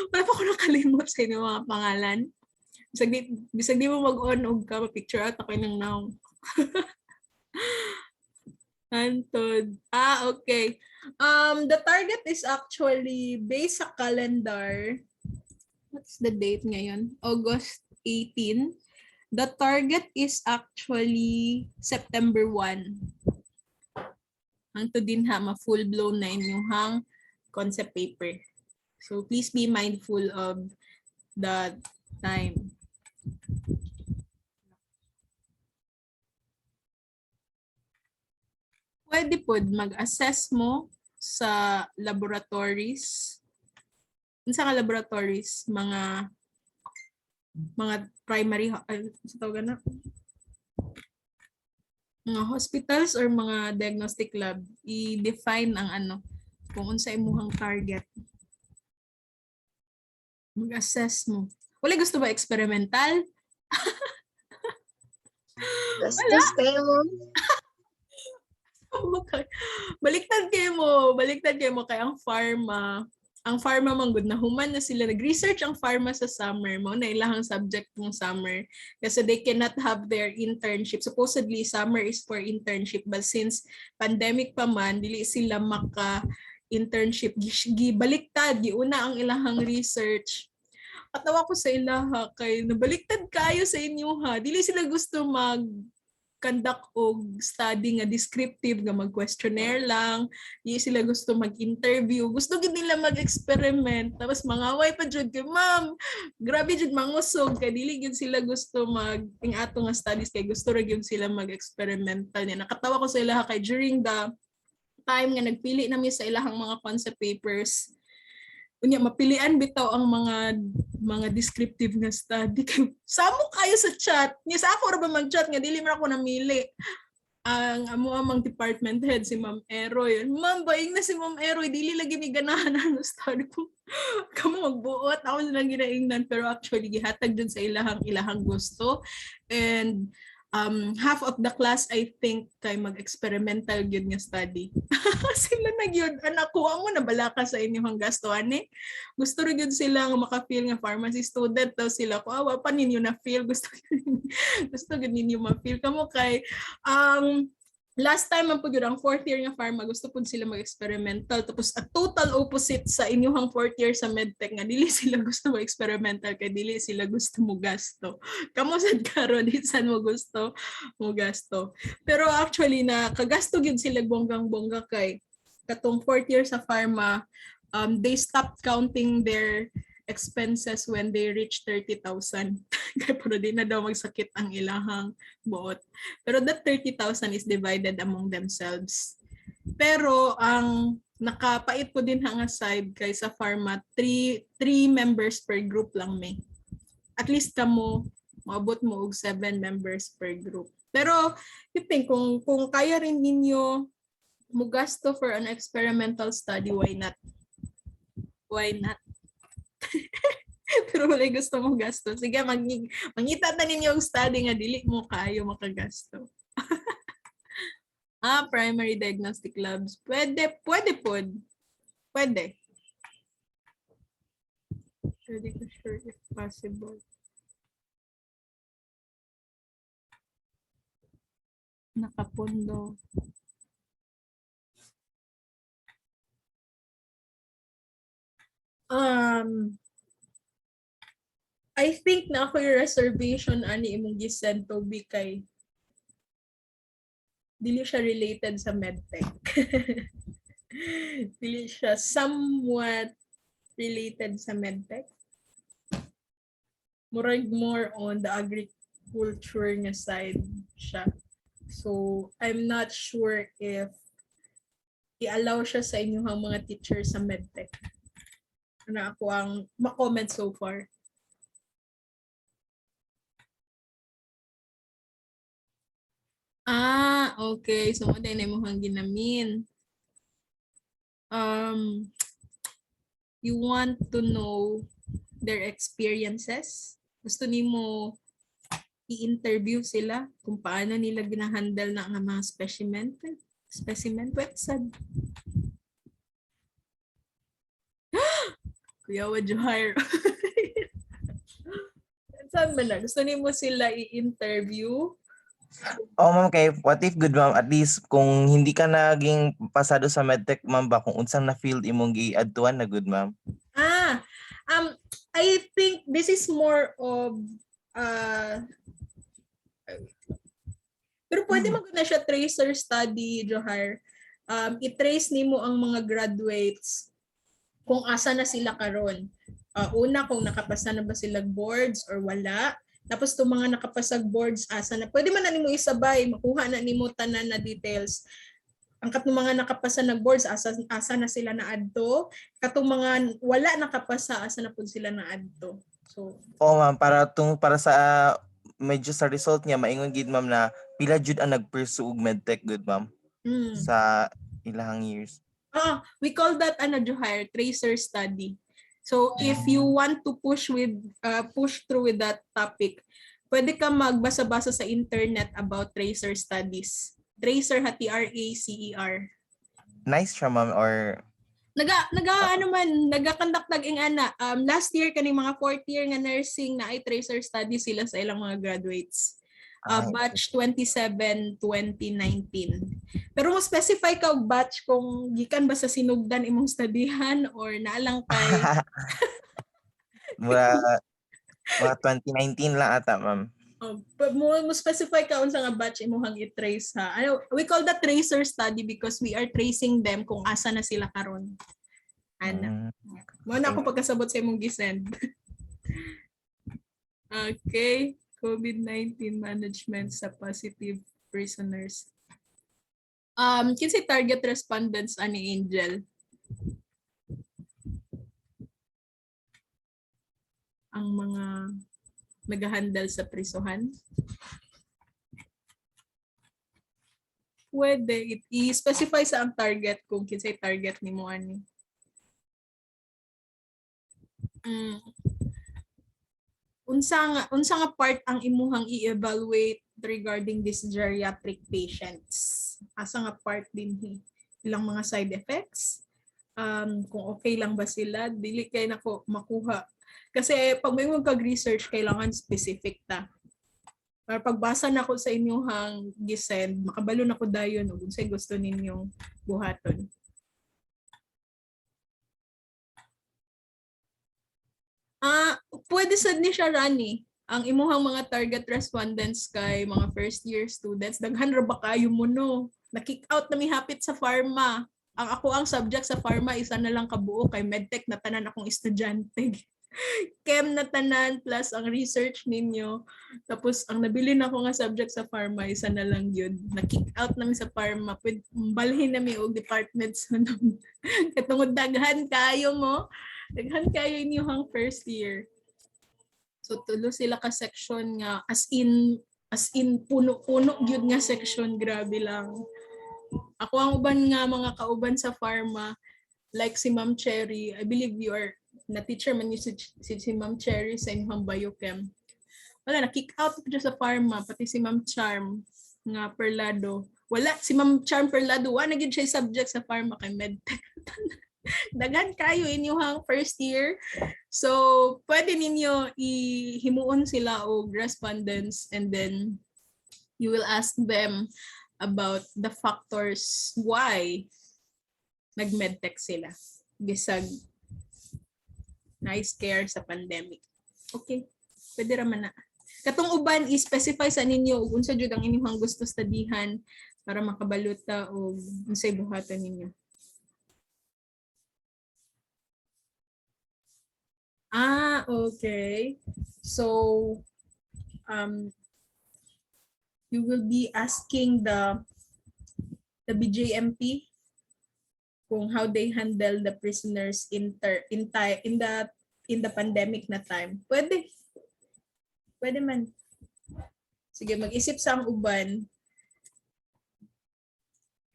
Wala pa ko nakalimot sa inyong mga pangalan. Bisag di mo mag-on og ka, picture out ako ng now. Antod. Okay. The target is actually based sa calendar. What's the date ngayon? August 18. The target is actually September 1. Hangtod din ha, ma-full-blown na inyong hang concept paper. So please be mindful of the time. Pwede po mag-assess mo sa laboratories. Sa laboratories, mga primary, sa tawag na, mga hospitals or mga diagnostic lab, i-define ang ano, kung unsa imuhang target. Mag-assess mo. Wala gusto ba experimental? Gastos kayo, ma'am. Baliktad kayo mo kay ang pharma man good na human na sila nag-research ang pharma sa summer mo na ilahang subject ng summer kasi they cannot have their internship. Supposedly summer is for internship but since pandemic pa man dili sila maka internship gibaliktad giuna ang ilahang research. Katawa ko sa ilaha kay nabaliktad kayo sa inyo ha. Dili sila gusto conduct og study nga descriptive nga mag-questionnaire lang, di sila gusto mag-interview, gusto gid nila mag-experiment, tapos mangaway pa jud kay ma'am, grabe jud mangusog kay dili gid sila gusto ing ato nga studies kay gusto ra gyud sila mag-experimental niya. Nakatawa ko sa ilaha kay during the time nga nagpili nami sa ilahang mga concept papers, unya mapilian bitaw ang mga descriptive nga study. Samo kayo sa chat. Nya sa ako ra ba mag-chat nga dili man ako namili. Ang among department head si Ma'am Eroy. Ma'am, baing na si Ma'am Eroy, dili lagi mi ganahan ang study ko. Kamo magbuot ako lang ginaingnan pero actually gihatag dun sa ilahang gusto. And half of the class I think kay mag-experimental gyud nga study. Sila na gyud anak ko mo na bala ka sa inyong gasto ani. Gusto ra gyud sila nga maka-feel nga pharmacy student daw sila ko awa pa ninyo na feel gusto gyud ninyo ma-feel kamo kay last time man po yun, ang fourth year nga pharma, gusto po sila mag-experimental. Tapos a total opposite sa inyong fourth year sa medtech nga, dili sila gusto mag-experimental kay dili sila gusto mo gasto. Kamo sad karon di saan mo gusto mo gasto. Pero actually na kagasto gyud sila bonggang-bongga kay katong fourth year sa pharma, they stopped counting their expenses when they reach 30,000. Kaya pero di na daw magsakit ang ilahang buot. Pero that 30,000 is divided among themselves. Pero ang nakapait po din hang aside kay sa pharma, three members per group lang may. At least kamo maabot mo og 7 members per group. Pero you think kung kaya rin ninyo mugasto for an experimental study, why not? Why not? Pero wala gusto mo gasto. Sige, mangita na ninyo ang study nga dili mo kayo makagasto. Primary diagnostic labs. Pwede po. Pwede. Hindi ko sure if possible. Nakapundo. I think na ako yung reservation ani imong gisend to be kay dili siya related sa medtech. Dili siya somewhat related sa medtech. More on the agriculture nga side siya. So, I'm not sure if i-allow siya sa inyong mga teacher sa medtech. Ano ako ang ma-comment so far. Okay. So, mo din mo hang ginamin. You want to know their experiences? Gusto nimo i-interview sila kung paano nila ginahandle na ang mga specimen website. Kuya, would you hire? Saan ba na? Gusto nimo sila i-interview? Oh, ma'am, kay what if good, ma'am, at least kung hindi ka naging pasado sa medtech, ma'am, ba kung unsang na field imong gi-adtuan na good, ma'am? I think this is more of pero pwede man na siya tracer study, Johar. I-trace nimo ang mga graduates kung asa na sila karon. Una, kung nakapasa na ba sila boards or wala. Tapos itong mga nakapasag boards, asa na. Pwede man na nimo isabay, makuha na nimo tanan na details. Ang katong mga nakapasa na boards, asa na sila na adto. Katong mga wala nakapasa, asa na pud sila na adto. So, ma'am, para sa medyo sa result niya, maingon gid, ma'am, na pila jud ang nag-pursue og medtech, good, ma'am, sa ilang years. We call that Johar, tracer study. So if you want to push through with that topic, pwede ka magbasa-basa sa internet about tracer studies. Tracer ha, TRACER. Nice siya, ma'am, or nagakandak ing ana. Last year kaning mga 4th year nga nursing na ay tracer study sila sa ilang mga graduates. Batch 27 2019. Pero mo specify ka og batch kung gikan ba sa sinugdan imong studyhan or naalang kay mga 2019 lang ata, ma'am. Mo specify ka unsa nga batch imong i-trace ha. We call that tracer study because we are tracing them kung asa na sila karon. Ana. Mo na ako pagkasabot sa imong gisend. Okay. COVID-19 management sa positive prisoners. Kinsay target respondents ani Angel? Ang mga nag-handle sa prisuhan? Pwede i-specify sa ang target kung kinsay target nimo ani. Unsa nga part ang imuhang i-evaluate regarding these geriatric patients? Asa nga part din ilang mga side effects? Kung okay lang ba sila, dili kay nako makuha. Kasi pag may mga research kailangan specific ta. Para pagbasa na ko sa inyong gisend, makabalo na ko dayon ug unsay gusto ninyong buhaton. Pwede sad ni siya rani. Ang imuhang mga target respondents kay mga first year students, daghan ra ba kayo mo no? Na-kick out na mi hapit sa pharma. Ang subject sa pharma isa na lang kabuo kay medtech na tanan akong estudyante. Chem na tanan plus ang research ninyo. Tapos ang nabili na ko nga subject sa pharma isa na lang yun. Na-kick out namin sa pharma. Balhin namin og departments katungod daghan kayo mo. Daghan kayo inyong first year. So tulo sila ka section nga as in puno-puno gyud nga section, grabe lang. Ako ang uban nga mga kauban sa pharma like si Ma'am Cherry, I believe you are na teacher man si Ma'am Cherry sa inyong biochem. Wala na kick out dito sa pharma pati si Ma'am Charm nga Perlado. Wala si Ma'am Charm Perlado wa na gyud siya subject sa pharma kay medtech. Daghan kayo inyong first year. So, pwede ninyo himuon sila og respondents and then you will ask them about the factors why nag-medtech sila. Bisag na-scare sa pandemic. Okay. Pwede raman na. Katong uban i-specify sa ninyo unsa jud ang inyong gusto studyhan para makabaluta og unsay buhaton ninyo. Okay. So, you will be asking the BJMP kung how they handle the prisoners in the pandemic na time. Pwede man. Sige, mag-isip sa ang uban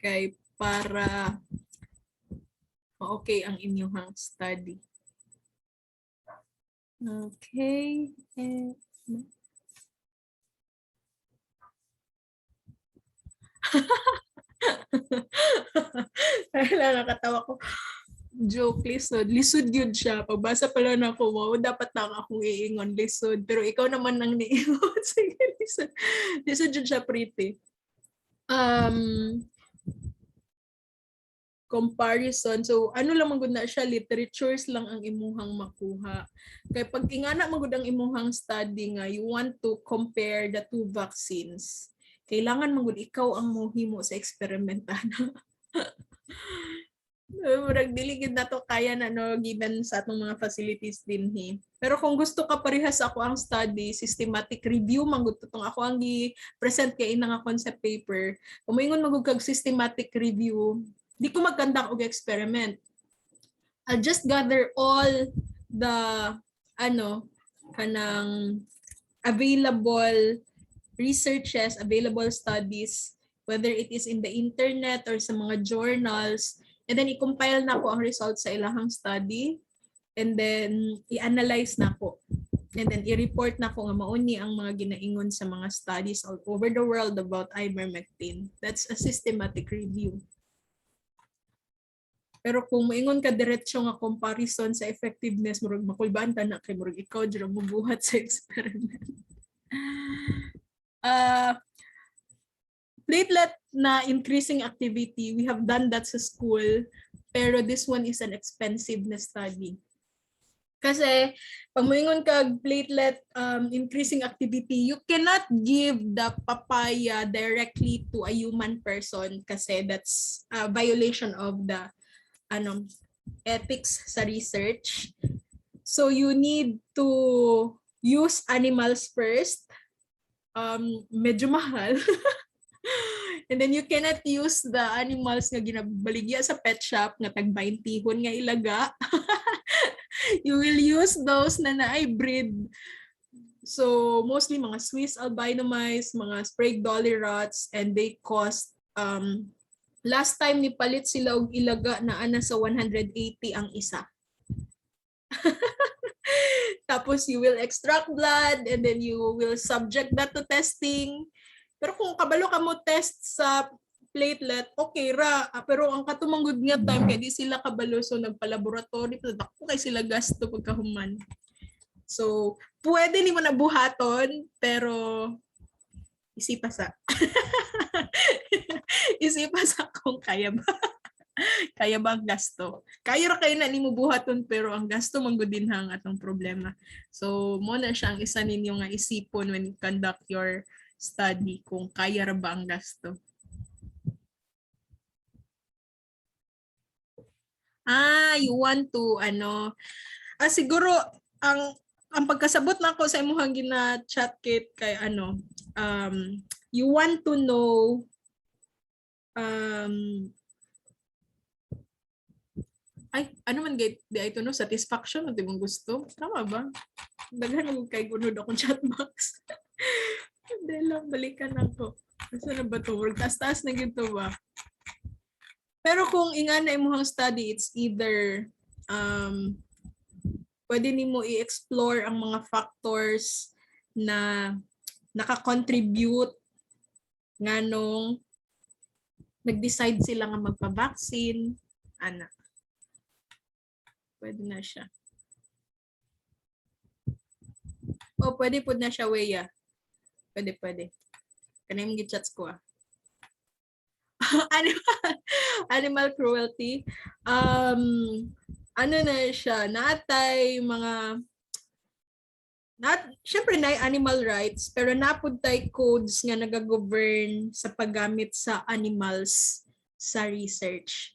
kay para okay ang inyong study. Okay. Nakakatawa ko. Joke, lisod. Lisod yun siya. Pagbasa pala na ako, wow, dapat na akong iingon, lisod. Pero ikaw naman nang niingon. Sige, lisod. Lisod yun siya, pretty. Comparison. So, ano lang magud na siya, literatures lang ang imuhang makuha. Kaya pag ingana magud ang imuhang study nga, you want to compare the two vaccines. Kailangan magud ikaw ang mohimo sa eksperimentana. Murag dili gid nato kaya na no given sa atong mga facilities dinhi. Pero kung gusto ka parehas ako ang study, systematic review manggud tong ako ang gi-present kay ina nga concept paper. Kung moingon magud kag systematic review, di ko magkandak og experiment. I'll just gather all the kanang available researches, available studies, whether it is in the internet or sa mga journals, and then i-compile na ko ang results sa ilahang study, and then i-analyze na ko. And then i-report na ko nga mauni ang mga ginaingon sa mga studies all over the world about ivermectin. That's a systematic review. Pero kung maingon ka diretso nga comparison sa effectiveness, murag makulbaan ta na kay murag ikaw dira mo buhat sa experiment. Platelet na increasing activity, we have done that sa school, pero this one is an expensive na study. Kasi pag moingon kag platelet increasing activity, you cannot give the papaya directly to a human person kasi that's a violation of the ethics sa research. So you need to use animals first. Medyo mahal. And then you cannot use the animals nga ginabaligya sa pet shop nga tag 20 nga ilaga. You will use those na na-breed. So mostly mga Swiss albino mice, mga Sprague dolly rats, and they cost last time ni palit sila og ilaga na ana sa 180 ang isa. Tapos you will extract blood and then you will subject that to testing. Pero kung kabalo ka mo test sa platelet, okay ra. Pero ang katumanggod nga time kay di sila kabalo, so nagpa-laboratory, dako kay sila gasto pagkahuman. So pwede ni mo na buhaton, pero isipa sa isipa sa kung kaya ba. Kaya ba ang gasto? Kaya ra kayo na nimo buhaton, pero ang gasto manggod din hang atong problema. So mo na siya ang isa ninyo nga isipon when you conduct your study kung kaya ra ba ang gasto. You want to siguro ang pagkasabot na ako sa imong gina-chat kit kay you want to know ano man di ay no satisfaction o di mong gusto, tama ba? Daghan mo kay gunod akong chat box. Hindi lang, balikan ako. Kasi na ba ito? Taas-taas na gito ba? Pero kung ingana imong study, it's either pwede nimo i-explore ang mga factors na naka-contribute nga nung nag-decide sila nga magpa-vaccine. Pwede na siya. Pwede po na siya, Weya. Pwede. Kanay mong gi-chats ko Animal cruelty. Na siya, natay mga syempre na animal rights, pero napud tay codes nga nagagovern sa paggamit sa animals sa research.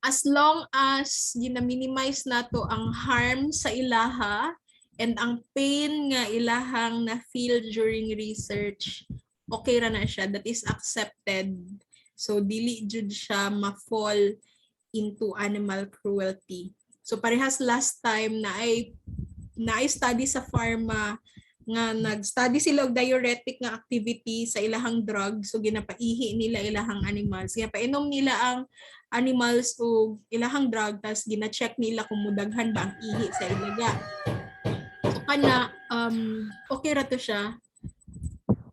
as long as gina-minimize nato ang harm sa ilaha and ang pain nga ilahang na feel during research, okay ra na siya, that is accepted. So dili jud siya ma-fall into animal cruelty. So parehas last time na ay study sa pharma nga nag-study sila og diuretic nga activity sa ilahang drug, so ginapaihi nila ilahang animals, ginapainom nila ang animals og ilahang drug, tas gina-check nila kung mudaghan ba ang ihi sa ilaga. So kana okay ra to siya,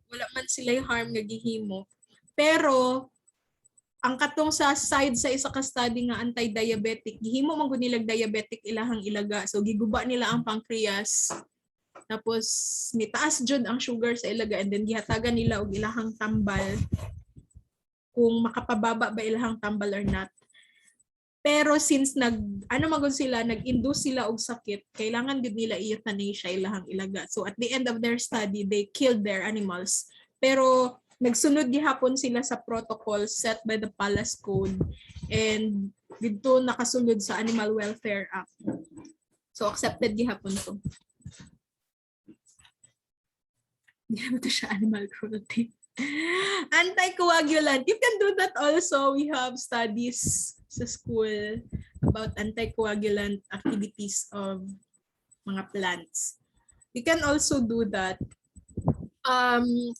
wala man sila yung harm nga gihimo, pero ang katong sa side sa isa ka study nga anti-diabetic, gihimo man gud nilag diabetic ilahang ilaga, so giguba nila ang pancreas. Tapos nitaas jud ang sugar sa ilaga, and then gihatagan nila og ilahang tambal kung makapababa ba ilahang tambal or not. Pero since nag-induce sila og sakit, kailangan gud nila i-euthanasia ilahang ilaga. So at the end of their study, they killed their animals. Pero nagsunod gihapon sila sa protocol set by the Palace Code, and dito nakasunod sa Animal Welfare Act. So accepted gihapon to. Hindi ito siya animal cruelty. Anticoagulant. You can do that also. We have studies sa school about anticoagulant activities of mga plants. You can also do that.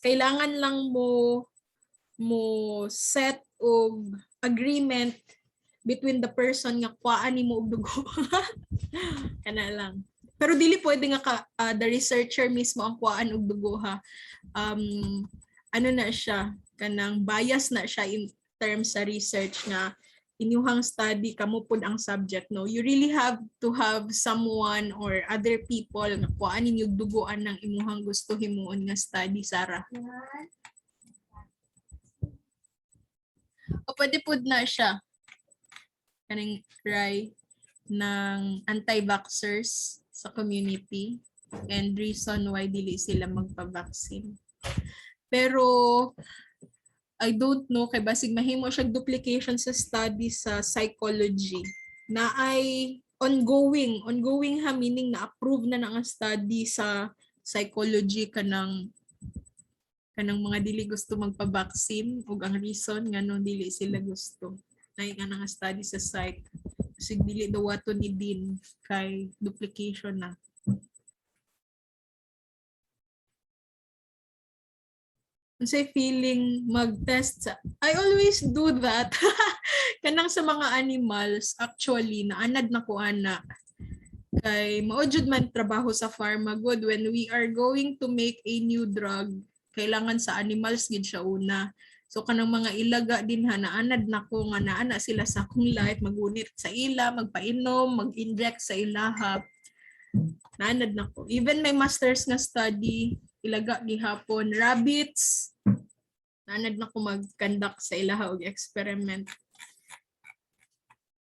Kailangan lang mo set og agreement between the person nga kuhaan nimo og dugo. Kana lang. Pero dili pwede nga the researcher mismo ang kuhaan og dugo ha. Ano na siya, kanang bias na siya in terms sa research nga inyuhang study kamo pud ang subject, no. You really have to have someone or other people nga kuhaan ninyo dugoan ng imuhang gusto himuon nga study, Sarah. O pwede pud na siya kaning try ng anti-vaxxers sa community and reason why dili sila magpa-vaccine. Pero I don't know kay basig mahimo siya duplication sa study sa psychology na ay ongoing ha, meaning na approve na ang study sa psychology kanang mga dili gusto magpa-vaccine ug ang reason nganong dili sila gusto. Nay nga nga study sa psych. Sig dili daw wato ni din kay duplication na. Unsay feeling mag-test sa, I always do that. Kanang sa mga animals, actually naanad na ko ana. Kay mao jud man trabaho sa pharma good, when we are going to make a new drug, kailangan sa animals gid siya una. So kanang mga ilaga din ha, naanad na ko nga naana sila sa akong life, magunit sa ila, magpainom, mag-inject sa ilaha. Naanad na ko. Even may masters nga study, ilaga gihapon, rabbits. Naanad na ko mag-conduct sa ilaha og experiment.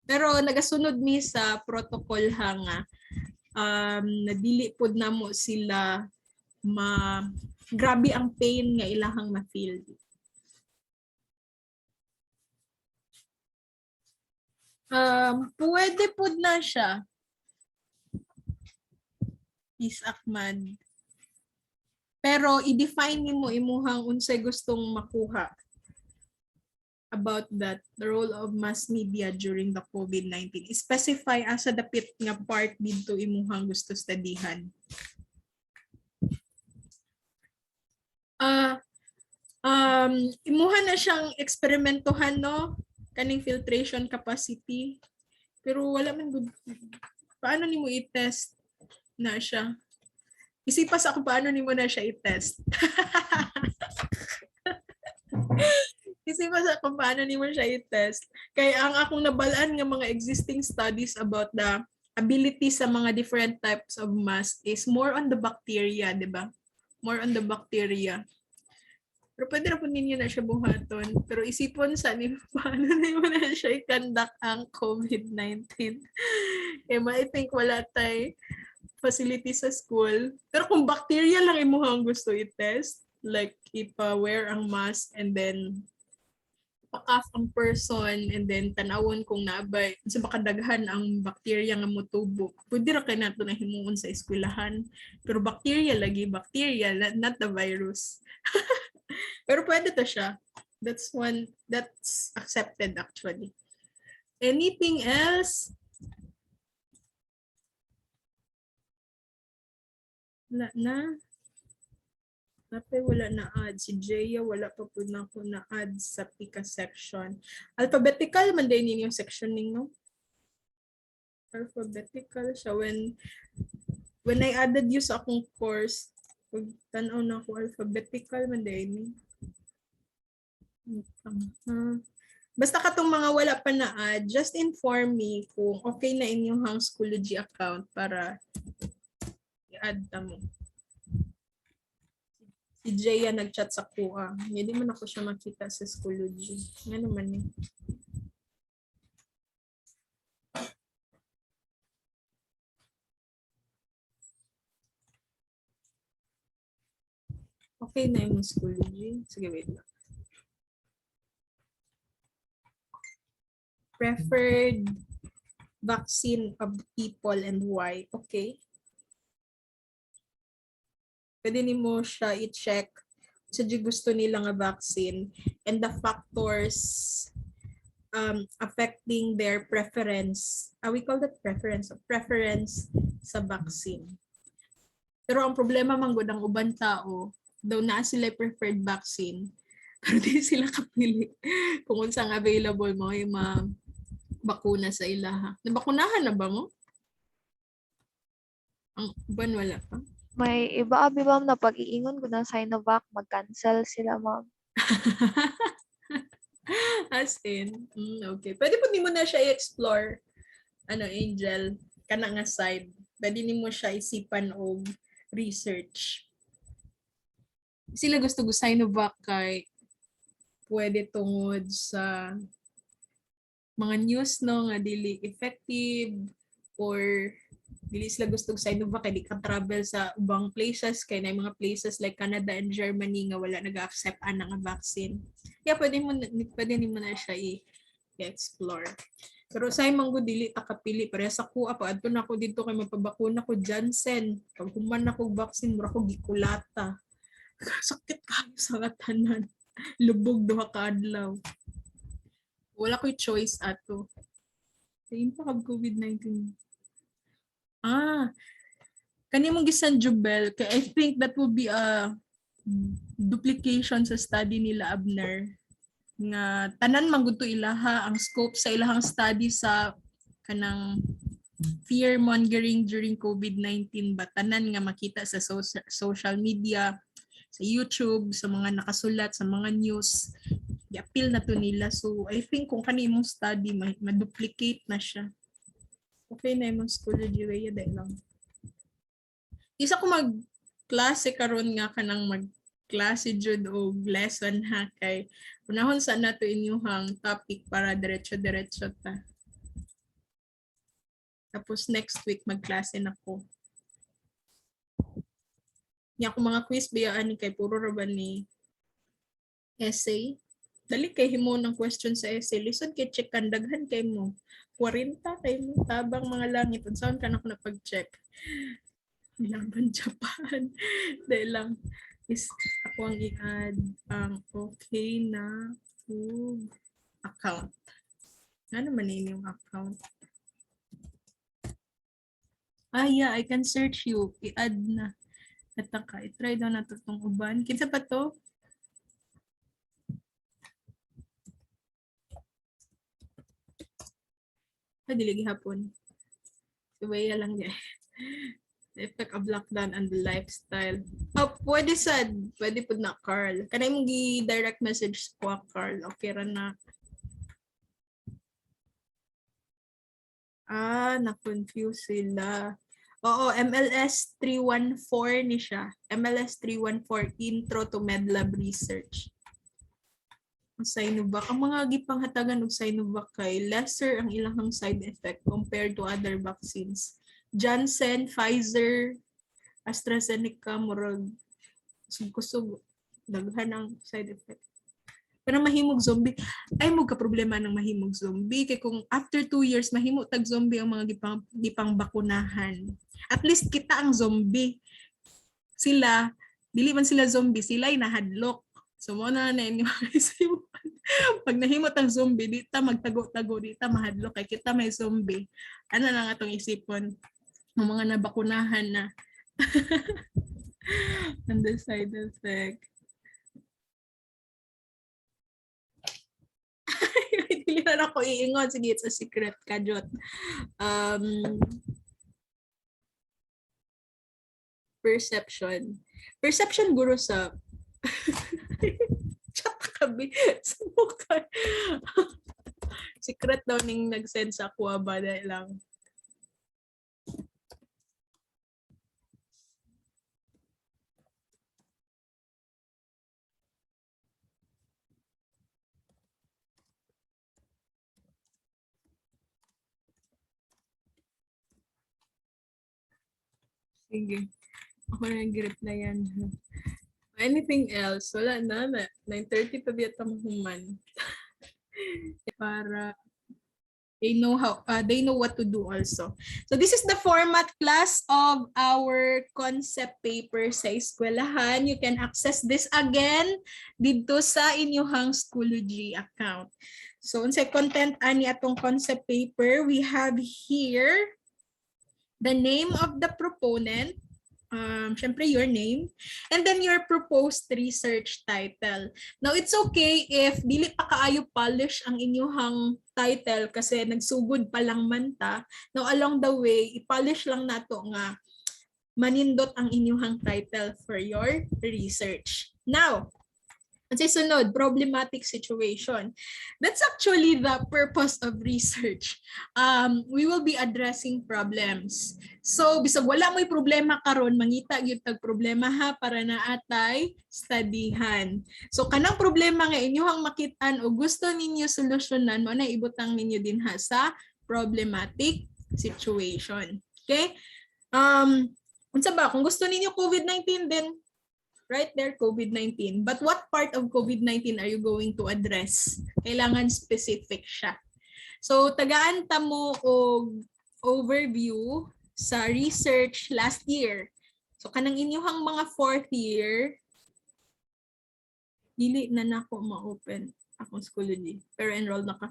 Pero nagasunod mi sa protocol ha nga, nadili pod namo sila grabe ang pain nga ilahang ma-feel. Pwede pod na siya. Is Ahmad. Pero i-define nimo imuhang unsay gustong makuha about that, the role of mass media during the COVID-19. Specify asa dapit nga part dito imuhang gusto studyhan. Imuha na siyang eksperimentohan, no? Kaning filtration capacity. Pero wala man good. Paano nimo i-test na siya? Isipas ako paano nimo na siya i-test. Isipas ako paano nimo siya i-test. Kaya ang akong nabalaan nga mga existing studies about the ability sa mga different types of mass is more on the bacteria, di ba? More on the bacteria. Pero pwede na po ninyo na siya buhaton. Pero isipon sa ni paano nimo na siya i-conduct ang COVID-19. Kaya I think wala tayo facility sa school. Pero kung bacteria lang imuhang gusto i-test, like ipa-wear ang mask and then pakaf ang person and then tanawon kung naabay sa makadaghan ang bacteria nga motubo. Pwede ra kay nato na himuon sa eskwelahan. Pero bacteria lagi, bacteria, not the virus. Pero pwede to siya. That's accepted actually. Anything else? Na. Napay wala na add. Si Jaya wala pa po na ako na add sa pika section. Alphabetical man din yung section ninyo. Alphabetical siya. When I added you sa akong course, pag tanaw na ako alphabetical man din. Basta katong mga wala pa na add, just inform me kung okay na inyong hang Schoology account para i-add ta mo. Si Jaya nag-chat sa kuha. Hindi man ako siya makita sa Schoology. Nga naman eh. Okay na yung Schoology. Sige, wait lang. Preferred vaccine of people and why. Okay. Pwede nimo siya i-check sa gusto nila nga vaccine and the factors affecting their preference. We call that preference sa vaccine. Pero ang problema man gud ang uban tao, daw naa sila preferred vaccine, pero di sila kapili kung unsang available mo yung mga bakuna sa ilaha. Nabakunahan na ba mo? Ang uban wala pa. May iba abi ma'am na pag-iingon ko ng Sinovac, mag-cancel sila ma'am. As in, okay. Pwede po mo na siya i-explore, Angel, kana nga side. Pwede mo siya isipan og research. Sila gusto Sinovac kay pwede tungod sa mga news no nga dili effective or dili sila gusto Sinovac kay di ka travel sa ubang places kay na mga places like Canada and Germany nga wala nag-accept ana nga vaccine. Yeah, pwede mo na siya i-explore. Pero sa imong go dili ta kapili pare sa kuha pa adto na ako dito kay mapabakuna ko Janssen. Pag human ako vaccine mura ko gikulata. Sakit kayo sa katanan. Lubog duha ka adlaw. Wala ko'y choice ato. Sa impact of COVID-19. Kani mong gisan Jubel, kay I think that will be a duplication sa study nila Abner nga tanan man gud to ilaha ang scope sa ilahang study sa kanang fear mongering during COVID-19 ba tanan nga makita sa social media, sa YouTube, sa mga nakasulat, sa mga news, i-appeal na to nila. So I think kung kani imong study ma-duplicate na siya. Okay na imong Schoology way dai lang. Isa ko mag-klase karon nga kanang mag-klase jud og lesson ha kay unahon sa nato inyong topic para diretso-diretso ta. Tapos next week mag-klase na ko. Nya ko mga quiz biyaan kay puro ra ba ni essay. Dali kay himo ng question sa essay. Lisod kay check kan daghan kay mo. 40 kay mo tabang mga langit unsaon ka na ko napag-check. Nilaban Japan. Dahil lang is ako ang i-add ang okay na account. Ano man yung account? Yeah, I can search you. I-add na. Nataka, i-try daw na itong uban. Kinsa pa to? Diligi hapon. Iwaya lang niya. The effect of lockdown and the lifestyle. Pwede sad. Pwede po na, Carl. Kanay mong direct message ko, Carl. Okay ra na. Na-confuse sila. Oo, MLS314 ni siya. MLS314 Intro to MedLab Research. Ang Sinovac, ang mga gipanghatagan og Sinovac kay lesser ang ilang side effect compared to other vaccines. Janssen, Pfizer, AstraZeneca, murag kusog daghan ang side effect. Para mahimog zombie, ay mo ka problema ng mahimog zombie kay kung after 2 years mahimo tag zombie ang mga gipang bakunahan. At least kita ang zombie. Sila dili man sila zombie, sila ay nahadlok. So mo na inyo pag nahimot ang zombie, di ta magtago-tago, di ta mahadlok kay kita may zombie. Ano lang atong isipon ng mga nabakunahan na. And the side effect. Hindi na ako iingon. Sige, it's a secret, Kajot. Perception. Perception guro sa chat kabi sa mukha. Secret daw ning nag-send sa kuha ba lang. Sige. Ako na nag-reply yan. Anything else? Wala na. 9:30 pa biyat ang human. Para they know what to do also. So this is the format class of our concept paper sa eskwelahan. You can access this again dito sa inyong Schoology account. So unsay content ani atong concept paper, we have here the name of the proponent, syempre your name, and then your proposed research title. Now, it's okay if dili pa kaayo polish ang inyong title kasi nagsugod pa lang man ta. Now, along the way, i-polish lang nato nga manindot ang inyong title for your research. Now, kasi sunod, problematic situation. That's actually the purpose of research. We will be addressing problems. So, bisag wala mo'y problema karon, mangita gyud tag problema ha para naatay studyhan. So, kanang problema nga inyong makitaan o gusto ninyo solusyonan, mo na ibutang ninyo din ha sa problematic situation. Okay? Unsa ba kung gusto ninyo COVID-19 din, right there, COVID-19. But what part of COVID-19 are you going to address? Kailangan specific siya. So, tagaan ta mo og overview sa research last year. So, kanang inyong mga 4th year, dili na nako ma-open akong Schoology. Pero enrolled na ka.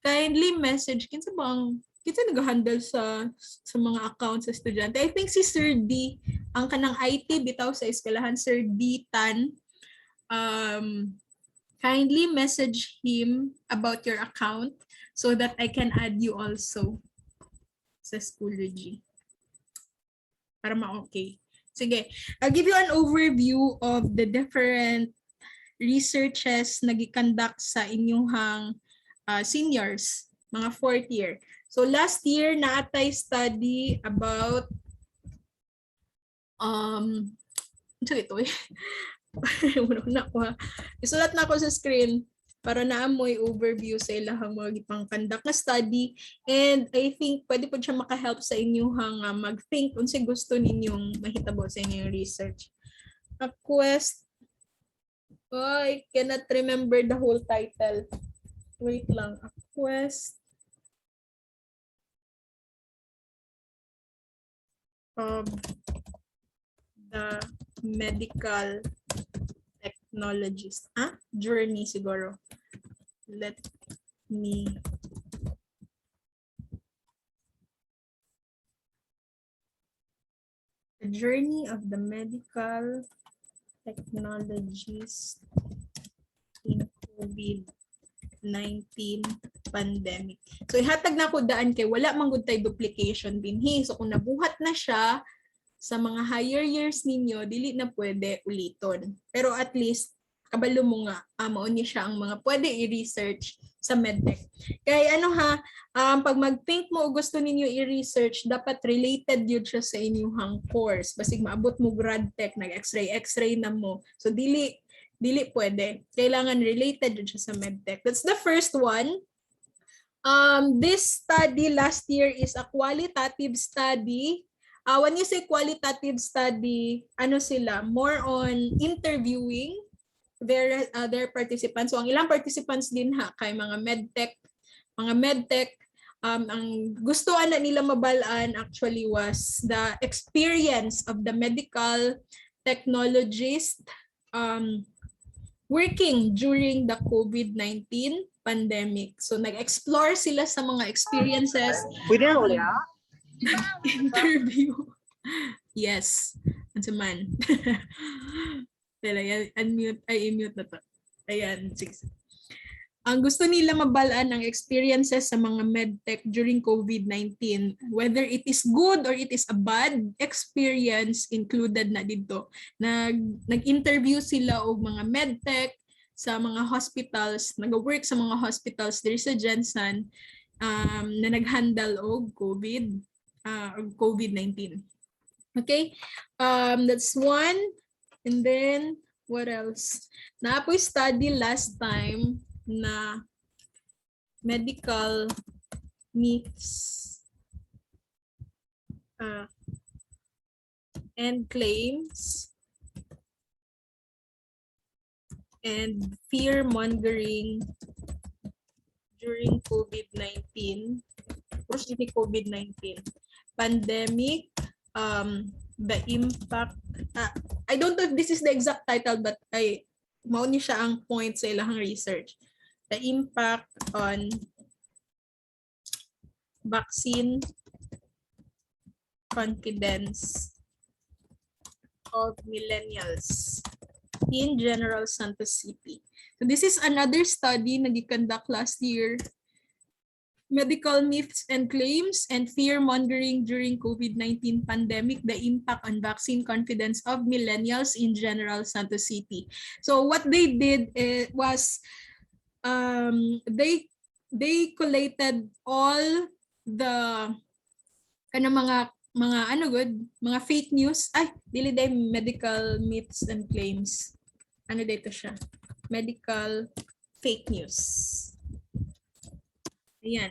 Kindly message. Kinsa bang kita nag-handle sa mga accounts sa estudyante. I think si Sir D, ang kanang IT bitaw sa eskwelahan, Sir D Tan, kindly message him about your account so that I can add you also sa Schoology. Para ma-okay. Sige, I'll give you an overview of the different researches na gi-conduct sa inyong seniors, mga 4th year. So last year naatay study about ito isulat na ako sa screen para naamoy overview sa ilahang mga gipang-conduct na study, and I think pwede po siya maka-help sa inyong mag-think kung gusto ninyong mahitabo sa inyong research. I cannot remember the whole title. Wait lang. A quest of the medical technologist. Journey siguro. Let me the journey of the medical technologist in COVID-19 pandemic. So ihatag na ko daan kay wala man gud tay duplication dinhi. So kung nabuhat na siya sa mga higher years ninyo, dili na pwede uliton. Pero at least kabalo mo nga mao ni siya ang mga pwede i-research sa medtech. Kay pag mag-think mo o gusto ninyo i-research, dapat related yun siya sa inyong course. Basig maabot mo grad tech, nag-x-ray na mo. So dili pwede. Kailangan related yun siya sa medtech. That's the first one. This study last year is a qualitative study. When you say qualitative study, sila? More on interviewing. their participants. So ang ilang participants din kay mga medtech, ang gustuan na nila mabalaan actually was the experience of the medical technologist working during the COVID-19 pandemic. So nag-explore sila sa mga experiences. Pwede na uli Interview. Yes. Ano man. Unmute. I-mute na to. Ayan. Ang gusto nila mabalaan ng experiences sa mga medtech during COVID-19, whether it is good or it is a bad experience, included na dito. Nag-interview sila og mga medtech sa mga hospitals, nag-work sa mga hospitals diri sa Jensen na nag-handle og COVID-19. Okay? That's one. And then, what else? Naapoy study last time na medical myths and claims and fear-mongering during COVID-19. What's the COVID-19? Pandemic, the impact. I don't know if this is the exact title, but mao ni siya ang point sa ilang research. The impact on vaccine confidence of millennials in General Santos City. So this is another study na gi-conduct last year. Medical myths and claims and fear-mongering during COVID-19 pandemic, the impact on vaccine confidence of millennials in General Santos City. So what they did was they collated all the mga fake news. Dili day medical myths and claims. Dito siya? Medical fake news. Ayan.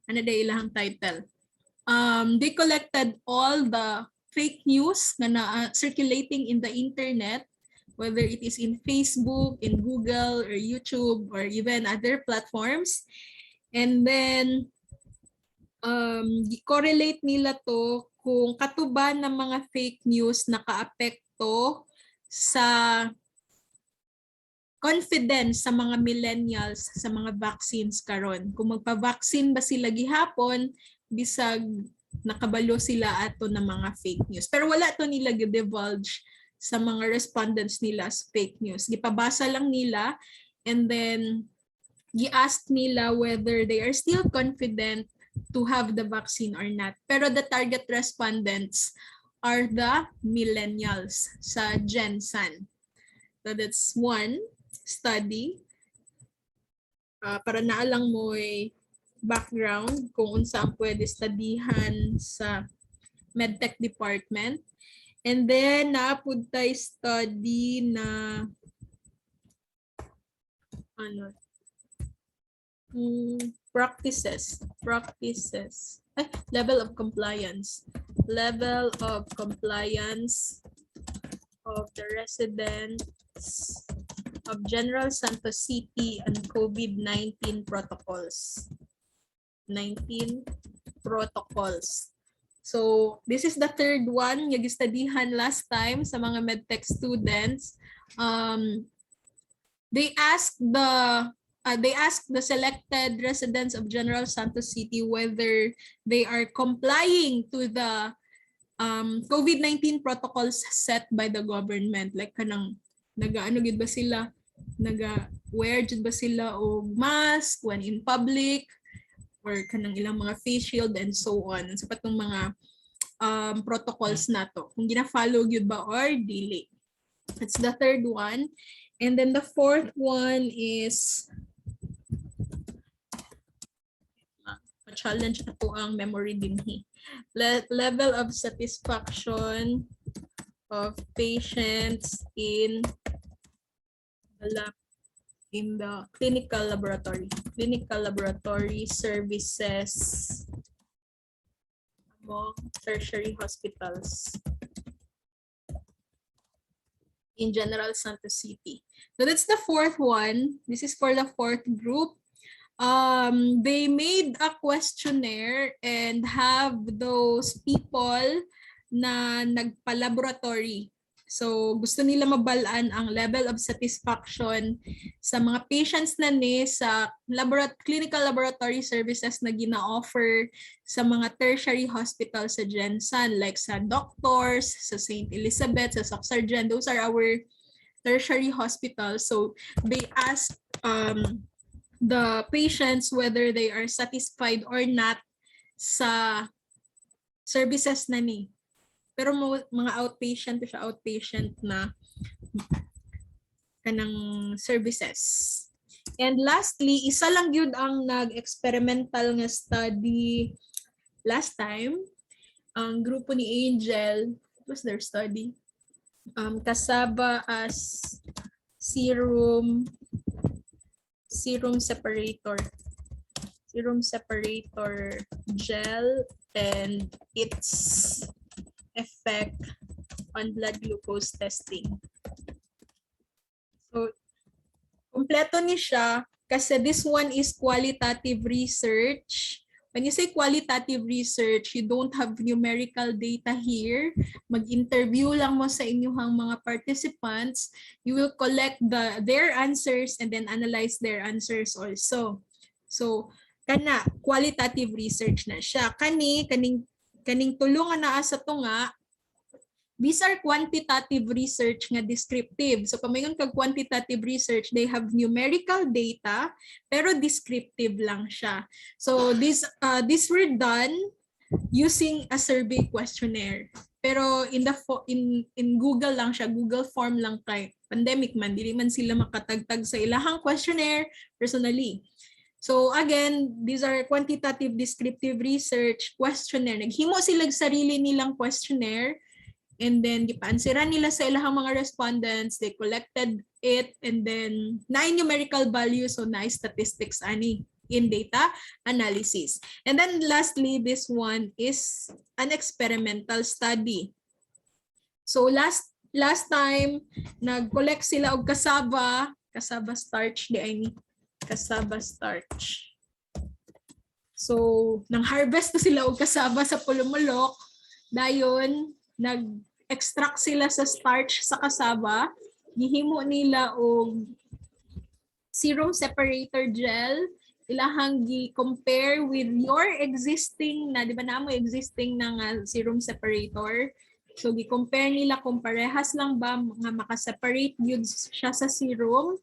Day ilang title. They collected all the fake news na circulating in the internet, whether it is in Facebook, in Google, or YouTube, or even other platforms. And then, correlate nila to kung katuban ng mga fake news nakaapekto sa confidence sa mga millennials sa mga vaccines karon. Kung magpa-vaccine ba sila gihapon, bisag nakabalo sila ato ng mga fake news. Pero wala to nila gi-divulge sa mga respondents nila as fake news. Gipabasa lang nila and then gi-ask nila whether they are still confident to have the vaccine or not. Pero the target respondents are the millennials sa Jensen. So that's one study. Para naalang mo background kung unsa ang pwede studyhan sa medtech department. And then naapud tay study na practices. Level of compliance of the residents of General Santos City and COVID-19 protocols. So this is the third one yung gistudihan last time sa mga medtech students. They asked the selected residents of General Santos City whether they are complying to the COVID-19 protocols set by the government. Like kanang gid ba sila? Wear jud ba sila og mask when in public? Or kanang ilang mga face shield and so on. Sa patong mga protocols nato. Kung gina-follow gyud ba or dili. That's the third one. And then the fourth one is challenge na po ang memory dinhi. Level of satisfaction of patients in the clinical laboratory services among tertiary hospitals in General Santos City. So that's the fourth one. This is for the fourth group. They made a questionnaire and have those people na nagpa-laboratory. So gusto nila mabalaan ang level of satisfaction sa mga patients na ni sa clinical laboratory services na gina-offer sa mga tertiary hospitals sa Gensan, like sa doctors, sa St. Elizabeth, sa Soxargen. Those are our tertiary hospitals. So they ask the patients whether they are satisfied or not sa services na ni. Pero mga outpatient na kanang services. And lastly, isa lang yun ang nag-experimental nga study last time. Ang grupo ni Angel, what was their study? Kasaba as serum separator gel and its effect on blood glucose testing. So, kompleto ni siya kasi this one is qualitative research. When you say qualitative research, you don't have numerical data here. Mag-interview lang mo sa inyong mga participants. You will collect their answers and then analyze their answers also. So, kana qualitative research na siya. Kaning tulungan na sa to nga, these are quantitative research nga descriptive. So pamayon kag quantitative research, they have numerical data pero descriptive lang siya. So these were done using a survey questionnaire. Pero in Google lang siya, Google form lang kay pandemic man, dili man sila makatagtag sa ilahang questionnaire personally. So again, these are quantitative descriptive research questionnaire. Naghimo sila sarili nilang questionnaire and then gipaansiran nila sa ilahang mga respondents, they collected it and then nine numerical values, so nine statistics ani in data analysis. And then lastly, this one is an experimental study. So last time nag-collect sila og cassava starch di ay ni cassava starch. So nang harvest na sila og cassava sa Pulumulok, dayon nag-extract sila sa starch sa cassava, gihimo nila og serum separator gel, ilahang gi-compare with your existing na, di ba na mo existing na serum separator. So gi-compare nila kung parehas lang ba nga maka-separate yun siya sa serum.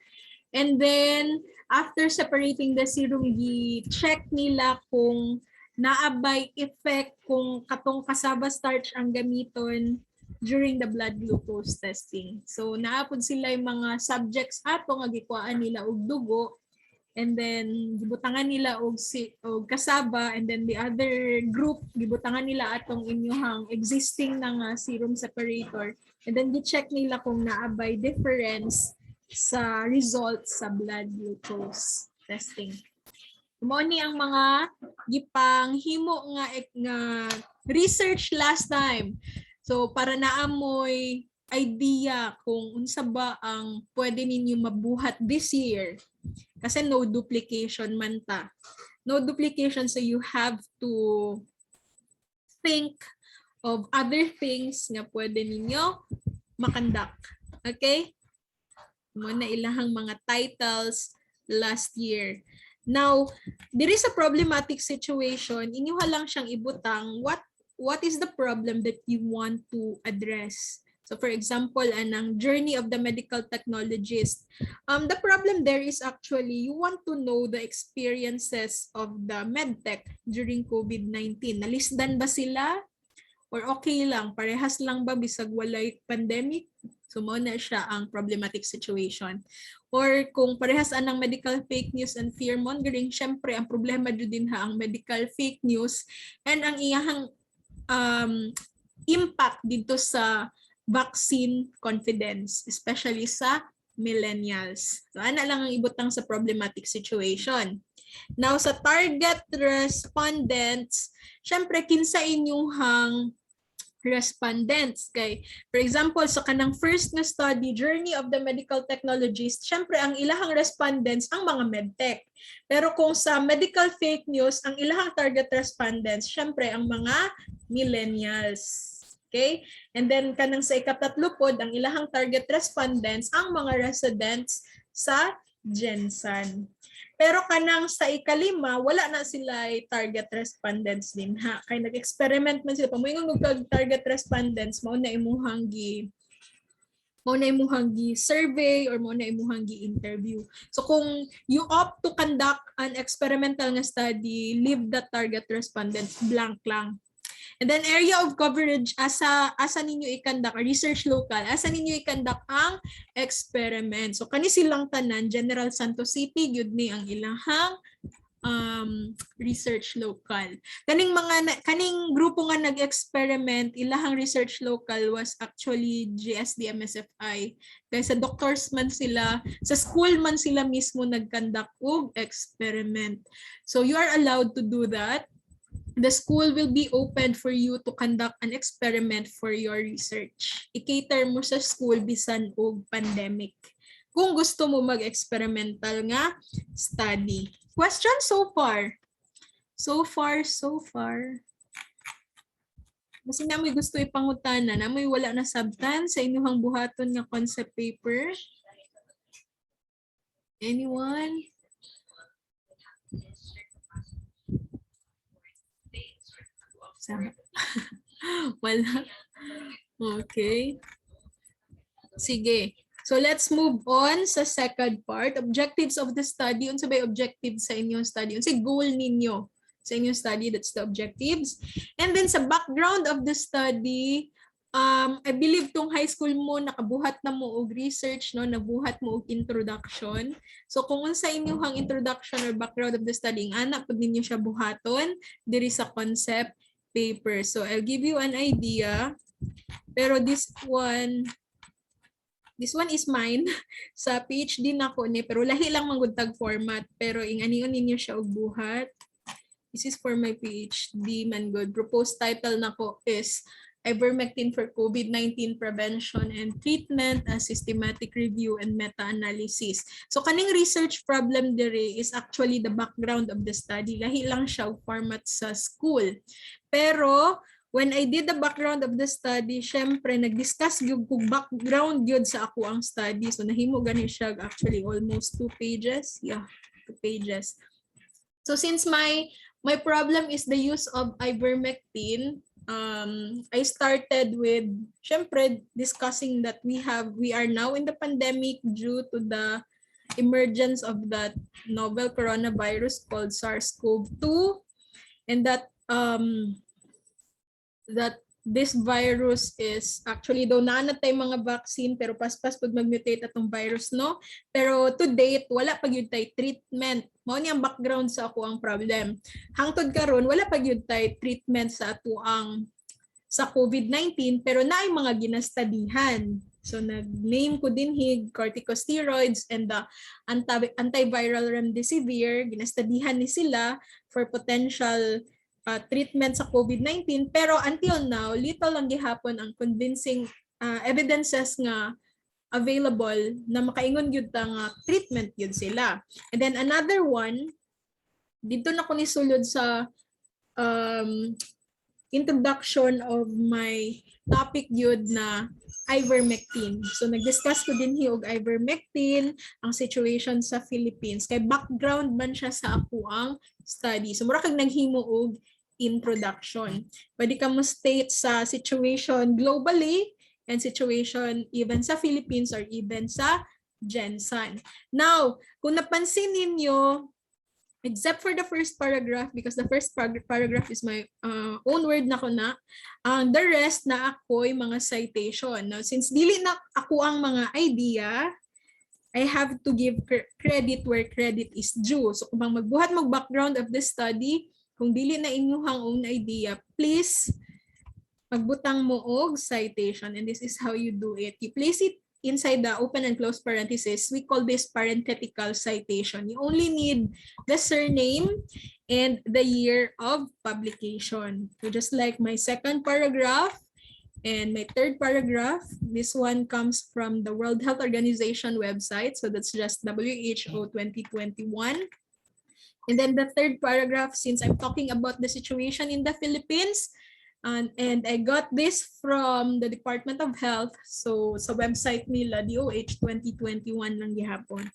And then after separating the serum, gi-check nila kung naabay effect kung katong cassava starch ang gamiton during the blood glucose testing. So naapod sila yung mga subjects ato nga gikuhaan nila og dugo and then gibutangan nila og cassava and then the other group gibutangan nila atong inyong existing nga serum separator and then gi-check nila kung naabay difference sa results sa blood glucose testing. Mo ni ang mga gipanghimo nga research last time. So para naamoy idea kung unsa ba ang pwede ninyo mabuhat this year. Kasi no duplication man ta. No duplication, so you have to think of other things nga pwede ninyo makandak. Okay? Muna ilahang mga titles last year. Now, there is a problematic situation. Inyuha lang siyang ibutang. What is the problem that you want to address? So for example, anang journey of the medical technologist. The problem there is actually you want to know the experiences of the medtech during COVID-19. Nalisdan ba sila? Or okay lang? Parehas lang ba bisag walay pandemic? So mao na siya ang problematic situation. Or kung parehas anang medical fake news and fear mongering, syempre ang problema jud din ang medical fake news and ang iyahang impact dito sa vaccine confidence, especially sa millennials. So ana lang ang ibutang sa problematic situation. Now sa target respondents, syempre kinsa inyong respondents. Kay, for example, sa kanang first na study, Journey of the Medical Technologist, syempre ang ilahang respondents ang mga medtech. Pero kung sa medical fake news, ang ilahang target respondents, syempre ang mga millennials. Okay? And then kanang sa ikatatlo pod, ang ilahang target respondents ang mga residents sa Gensan. Pero kanang sa ikalima, wala na sila target respondents din ha. Kay nag-experiment man sila. Pamoingon mo kag target respondents, mao na imuhang gi survey or mao na imuhang gi interview. So kung you opt to conduct an experimental nga study, leave the target respondents blank lang. And then area of coverage, asa ninyo i-conduct, research local, asa ninyo i-conduct ang experiment. So kani silang tanan, General Santos City, yun ni ang ilahang research local. Kaning grupo nga nag-experiment, ilahang research local was actually GSD MSFI. Kaya sa doctors man sila, sa school man sila mismo nag-conduct og experiment. So you are allowed to do that. The school will be open for you to conduct an experiment for your research. I-cater mo sa school bisan og pandemic. Kung gusto mo mag-experimental nga study. Question so far? So far. Kasi namoy gusto ipangutana, namoy wala na sabtan sa inyong buhaton nga concept paper. Anyone? Wala. Okay. Sige. So let's move on sa second part. Objectives of the study. Unsa bay objectives sa inyong study? Unsa goal ninyo sa inyong study? That's the objectives. And then sa background of the study, I believe tong high school mo nakabuhat na mo og research, no, nabuhat mo og introduction. So kung unsa inyong introduction or background of the study, ana pud ninyo siya buhaton diri sa concept paper. So I'll give you an idea. Pero this one is mine. Sa PhD nako ni, pero lahi lang manggutag format, pero ingani ninyo siya og buhat. This is for my PhD man good. Proposed title nako is Ivermectin for COVID-19 Prevention and Treatment, a Systematic Review and Meta-Analysis. So kaning research problem dere is actually the background of the study. Lahi lang siya og format sa school. Pero when I did the background of the study, syempre nag-discuss gyud kog background gyud sa ako ang study. So nahimo gani siya actually almost 2 pages. Yeah, 2 pages. So since my problem is the use of ivermectin, I started with syempre discussing that we are now in the pandemic due to the emergence of that novel coronavirus called SARS-CoV-2, and that this virus is actually daw naanatay mga vaccine pero paspas pag mag-mutate atong virus, no? Pero to date wala pa gyud tay treatment. Mao ni ang background sa ako ang problem. Hangtod karon wala pa gyud tay treatment sa ato ang sa COVID-19 pero naay mga ginastadihan. So nag-name ko din hig corticosteroids and the antiviral remdesivir, ginastadihan ni sila for potential treatment sa COVID-19, pero until now little lang gihapon ang convincing evidences nga available na makaingon gyud ta nga treatment gyud sila. And then another one, dito na ko ni sulod sa introduction of my topic gyud na ivermectin. So nag-discuss ko din hiog ivermectin, ang situation sa Philippines. Kay background man siya sa ako ang study. So mura kag naghimo og introduction. Pwede ka mo state sa situation globally and situation even sa Philippines or even sa Gensan. Now, kung napansin ninyo, except for the first paragraph, because the first paragraph is my own word na ko na, the rest na ako'y mga citation. Now, since dili na ako ang mga idea, I have to give credit where credit is due. So kung magbuhat mo background of the study, kung dili na inyong own idea, please magbutang mo og citation, and this is how you do it. You place it inside the open and close parentheses. We call this parenthetical citation. You only need the surname and the year of publication. So just like my second paragraph, And my third paragraph, this one comes from the World Health Organization website. So that's just WHO 2021. And then the third paragraph, since I'm talking about the situation in the Philippines, and I got this from the Department of Health. So sa website nila, DOH 2021 lang gihapon.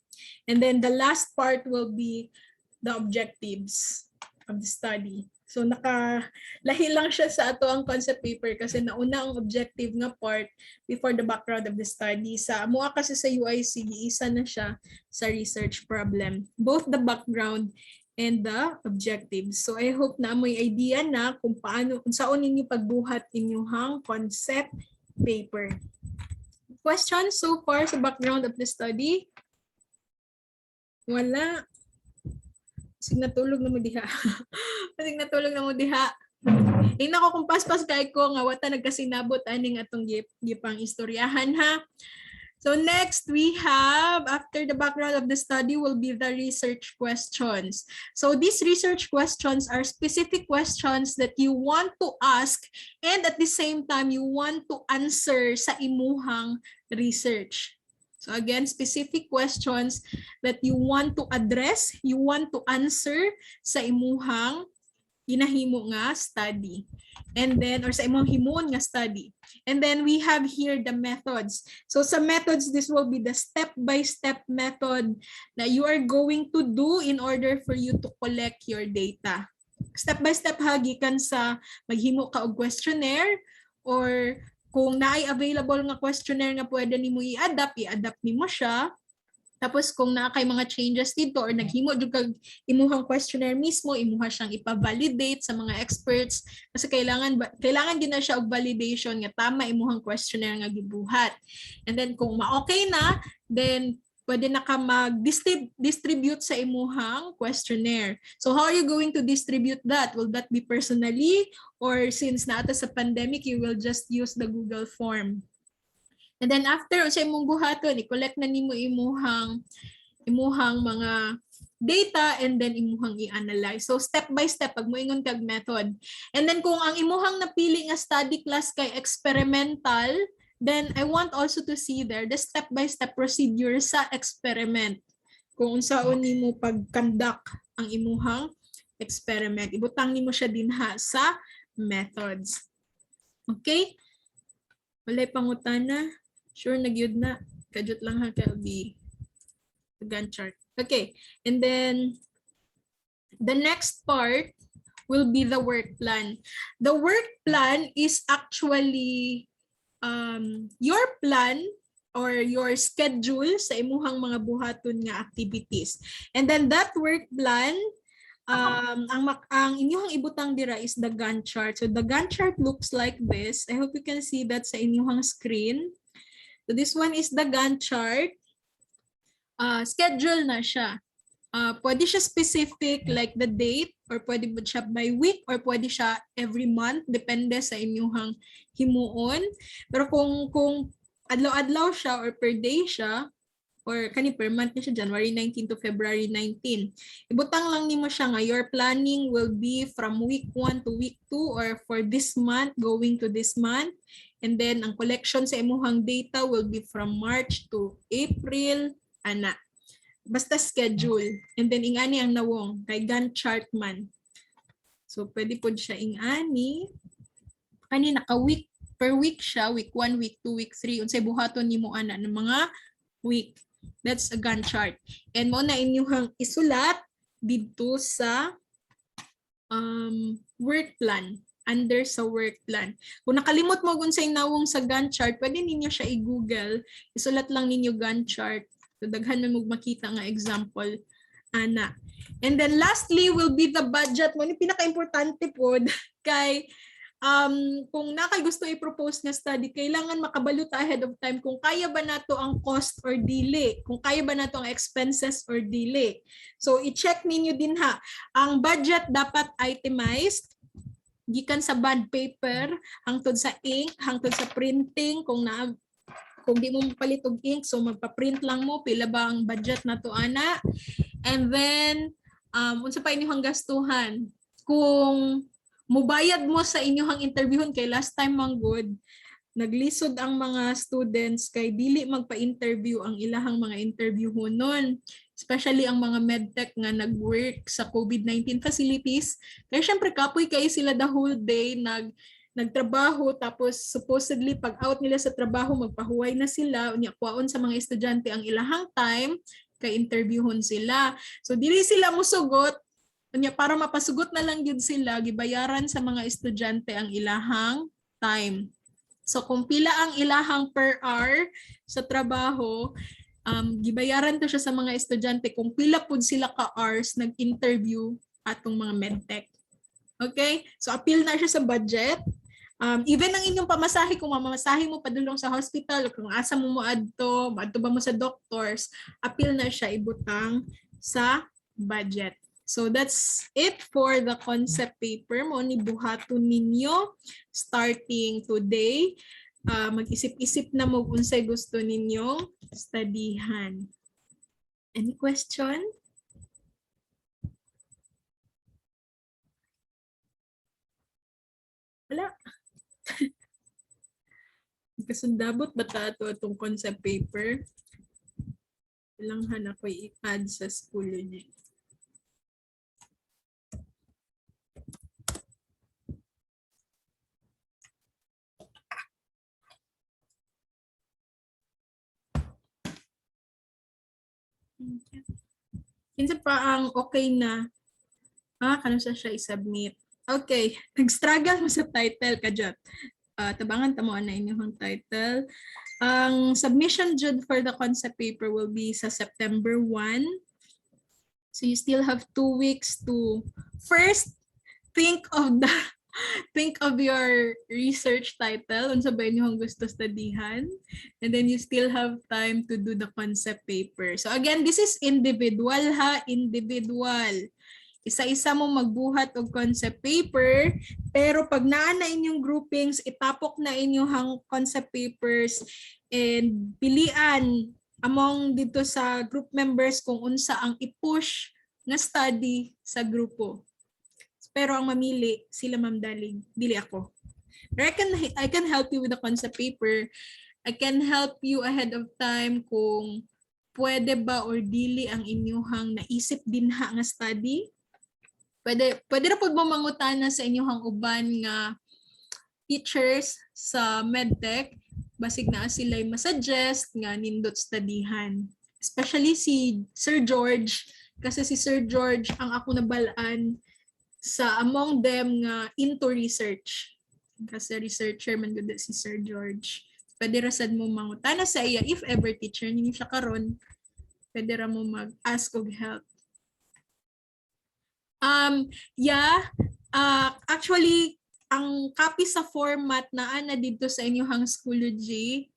And then the last part will be the objectives of the study. So nakalahi lang siya sa ato ang concept paper kasi nauna ang objective nga part before the background of the study. Sa mua kasi sa UIC, isa na siya sa research problem. Both the background and the objectives. So I hope na may idea na kung paano, kung saan ninyo pagbuhat inyong concept paper. Questions so far sa background of the study? Wala. Sig natulog na mo diha. Sig natulog na mo diha. Nako kung paspas kay ko nga wata nagkasinabot aning atong gipang istoryahan ha. So next we have, after the background of the study, will be the research questions. So these research questions are specific questions that you want to ask and at the same time you want to answer sa imuhang research. So again, specific questions that you want to address, you want to answer sa imuhang ginahimo nga study. And then, or sa imong himuon nga study. And then we have here the methods. So sa methods, this will be the step-by-step method that you are going to do in order for you to collect your data. Step-by-step gikan sa maghimo ka og questionnaire, or kung naay available nga questionnaire nga pwede nimo i-adapt nimo siya. Tapos kung naa kay mga changes dito or naghimo jud kag imuhang questionnaire mismo, imuha siyang ipa-validate sa mga experts kasi kailangan gyud na siya og validation nga tama imuhang questionnaire nga gibuhat. And then kung ma-okay na, then pwede na ka mag-distribute sa imuhang questionnaire. So how are you going to distribute that? Will that be personally, or since naata sa pandemic, you will just use the Google form? And then after sa imong buhaton, i-collect na nimo imuhang mga data and then imuhang i-analyze. So step by step pag moingon kag method. And then kung ang imuhang napili nga study class kay experimental, then I want also to see there the step-by-step procedure sa experiment. Kung unsaon nimo pag-conduct ang imuhang experiment. Ibutang nimo siya dinha sa methods. Okay? Walay pangutana. Sure, nagyud na. Kajut lang ha, Kelby. Gantt chart. Okay. And then, the next part will be the work plan. The work plan is actually your plan or your schedule sa imuhang mga buhaton nga activities. And then that work plan, ang inyong ibutang dira is the Gantt chart. So the Gantt chart looks like this. I hope you can see that sa inyong screen. So this one is the Gantt chart. Schedule na siya. Pwede siya specific like the date, or pwede siya by week, or pwede siya every month, depende sa inyong himuon. Pero kung adlaw-adlaw siya or per day siya, or kani per month na siya, January 19 to February 19. Ibutang lang nimo siya nga your planning will be from week 1 to week 2, or for this month going to this month. And then ang collection sa imuhang data will be from March to April, ana. Basta schedule. And then ingani ang nawong kay Gantt chart man. So pwede po siya ingani. Kani naka-week per week siya, week 1, week 2, week 3. Unsay buhaton nimo ana ng mga week. That's a Gantt chart. And mo na inyong isulat dito sa work plan. Under sa work plan. Kung nakalimot mo kung say nawong sa Gantt chart, pwede ninyo siya i-Google. Isulat lang ninyo Gantt chart. So daghan na mo makita nga example ana. And then lastly will be the budget mo. Ni pinaka-importante pod kay kung nakay gusto i-propose nga study, kailangan makabalo ta ahead of time kung kaya ba nato ang cost or dili, kung kaya ba nato ang expenses or dili. So i-check ninyo din ha. Ang budget dapat itemized gikan sa bond paper hangtod sa ink, hangtod sa printing. Kung di mo mapalit og ink, so magpa-print lang mo pila ba ang budget nato ana. And then unsa pa inyong gastuhan? Kung mubayad mo sa inyong interviewon kay last time man good, naglisod ang mga students kay dili magpa-interview ang ilahang mga interview nun. Especially ang mga medtech nga nag-work sa COVID-19 facilities. Kaya syempre kapoy kayo sila the whole day nagtrabaho, tapos supposedly pag out nila sa trabaho magpahuway na sila, unya kuwaon sa mga estudyante ang ilahang time kay interviewon sila. So dili sila musugot, unya para mapasugot na lang yun sila, gibayaran sa mga estudyante ang ilahang time. So kung pila ang ilahang per hour sa trabaho, gibayaran to siya sa mga estudyante kung pila pud sila ka hours nag-interview atong mga medtech. Okay? So appeal na siya sa budget. Even ang inyong pamasahe, kung mamamasahe mo padulong sa hospital, kung asa mo moadto ba mo sa doctors, appeal na siya ibutang sa budget. So that's it for the concept paper mo ni buhaton ninyo starting today. Mag-isip-isip na mo unsay gusto ninyong studyhan. Any question? Wala. Kasundabot ba ito itong concept paper? Kailangan ako i-add sa Schoology. Kinsa pa ang okay na? Kano siya i-submit? Okay, nag-struggle mo sa title ka Jot. Tabangan tamo na inyong title. Ang submission due for the concept paper will be sa September 1. So you still have 2 weeks to first think of your research title, unsa ba inyong gusto studyhan, and then you still have time to do the concept paper. So again, this is individual individual. Isa-isa mo magbuhat og concept paper, pero pag naa na inyong groupings, itapok na inyong concept papers and pilian among dito sa group members kung unsa ang i-push nga study sa grupo. Pero ang mamili sila Ma'am Dalig, dili ako. But I can help you with the concept paper. I can help you ahead of time kung pwede ba or dili ang inyuhang naisip dinha nga study. Pwede ra pud mo mangutana sa inyuhang uban nga teachers sa medtech basig na sila'y masuggest nga nindot studyhan. Especially si Sir George, kasi si Sir George ang ako nabalaan sa among them nga into research. Kasi researcher man gud si Sir George. Pwede ra sad mo mangutana sa iya if ever teacher ninyo siya karon. Pwede ra mo mag-ask og help. Actually, ang copy sa format na ana dito sa inyong Schoology,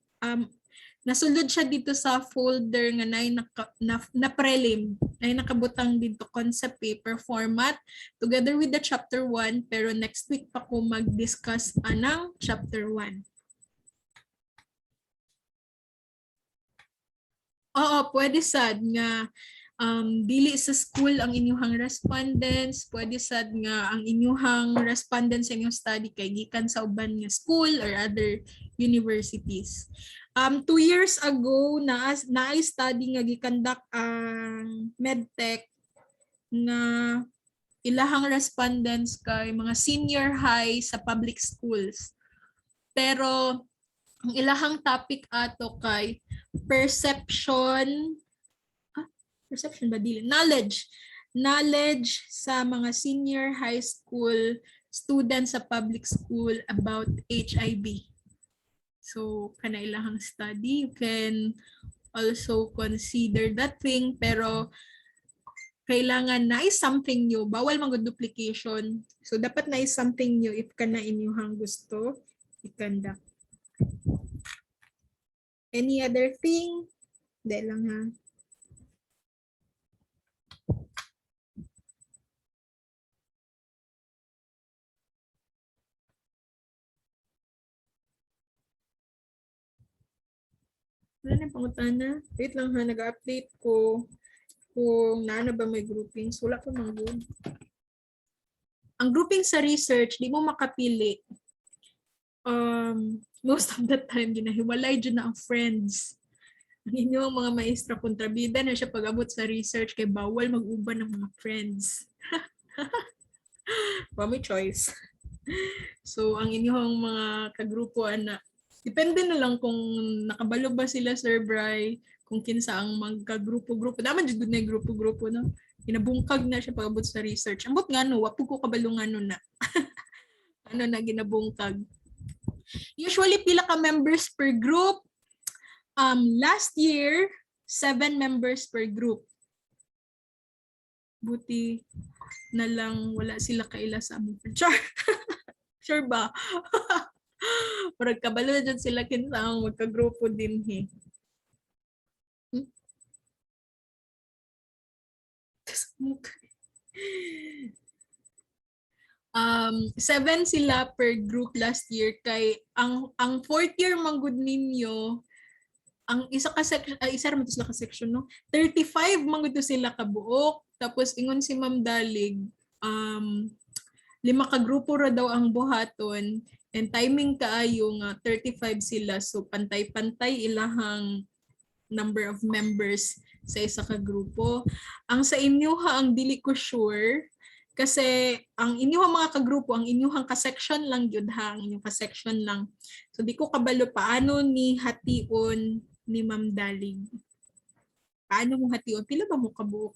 nasulod siya dito sa folder nga na prelim. Ay nakabutang dito concept paper format together with the chapter 1, pero next week pa ko mag-discuss anang chapter 1. Oo, pwede sad nga dili sa school ang inyuhang respondents, pwede sad nga ang inyuhang respondents sa inyong study kay gikan sa uban nga school or other universities. 2 years ago na study nga gikandak ang medtech nga ilahang respondents kay mga senior high sa public schools. Pero ang ilahang topic ato kay perception ba dili? Knowledge sa mga senior high school students sa public school about HIV. So, kana ilahang study, you can also consider that thing, pero kailangan na is something new. Bawal magod duplication. So, dapat na is something new if kana inyuhang gusto i-conduct. Any other thing? Hindi lang ha. Wala na pangutana. Wait lang ha, nag-update ko kung naano ba may groupings. Wala ko mang good. Ang grouping sa research, di mo makapili. Most of the time, ginahiwalay dyan na ang friends. Ang inyong mga maestra kontrabida na siya pag-abot sa research kay bawal mag-uban ng mga friends. May choice. So, ang inyong mga kagrupo, na depende na lang kung nakabalo ba sila, Sir Bry, kung kinsa ang magkagrupo-grupo. Daman jud na grupo-grupo, no? Ginabungkag na siya pag-abot sa research. Ambot nga, no? Wapog ko kabalungan no na. Ano na ginabungkag. Usually, pila ka members per group. Last year, 7 members per group. Buti na lang wala sila kaila sa among char. Sure ba? Parang kabalo dyan sila kinsang magkagrupo din he. Seven sila per group last year kay ang fourth year manggod ninyo ang isa ka section isa ra man sila ka section no 35 manggod sila ka buok tapos ingon si Ma'am Dalig 5 ka grupo ra daw ang buhaton and timing kaayo nga 35 sila so pantay-pantay ilahang number of members sa isa ka grupo. Ang sa inyo ha ang dili ko sure kasi ang inyong mga kagrupo, ang inyong ka-section lang yun ha, ang inyong ka-section lang. So di ko kabalo paano ni hation ni Ma'am Dalig. Paano mo hation? Pila ba mo kabuok?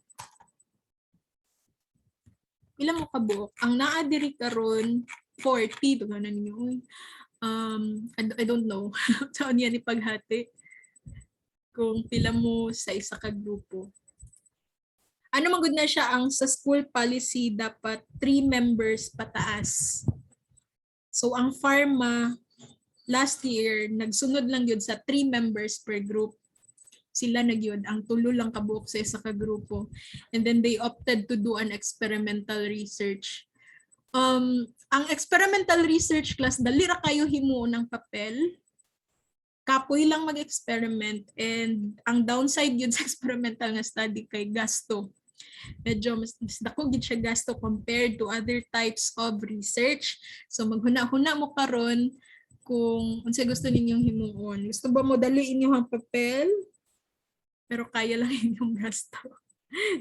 Pila mo kabuok? Ang naa diri karon 40 to ganan ninyo. I don't know. Saan yan ipaghati? Kung pila mo sa isa ka grupo. Ano magud na siya ang sa school policy dapat 3 members pataas. So ang pharma last year nagsunod lang yun sa 3 members per group. Sila nagyud ang tulo lang kabuok sa isa ka grupo. And then they opted to do an experimental research. Ang experimental research class dali ra kayo himuon ng papel. Kapoy lang mag-experiment and ang downside yun sa experimental nga study kay gasto. Medyo mas dako gid siya gasto compared to other types of research. So maghuna-huna mo karon kung unsa gusto ninyong himuon. Gusto ba mo dali inyong papel? Pero kaya lang inyong gasto.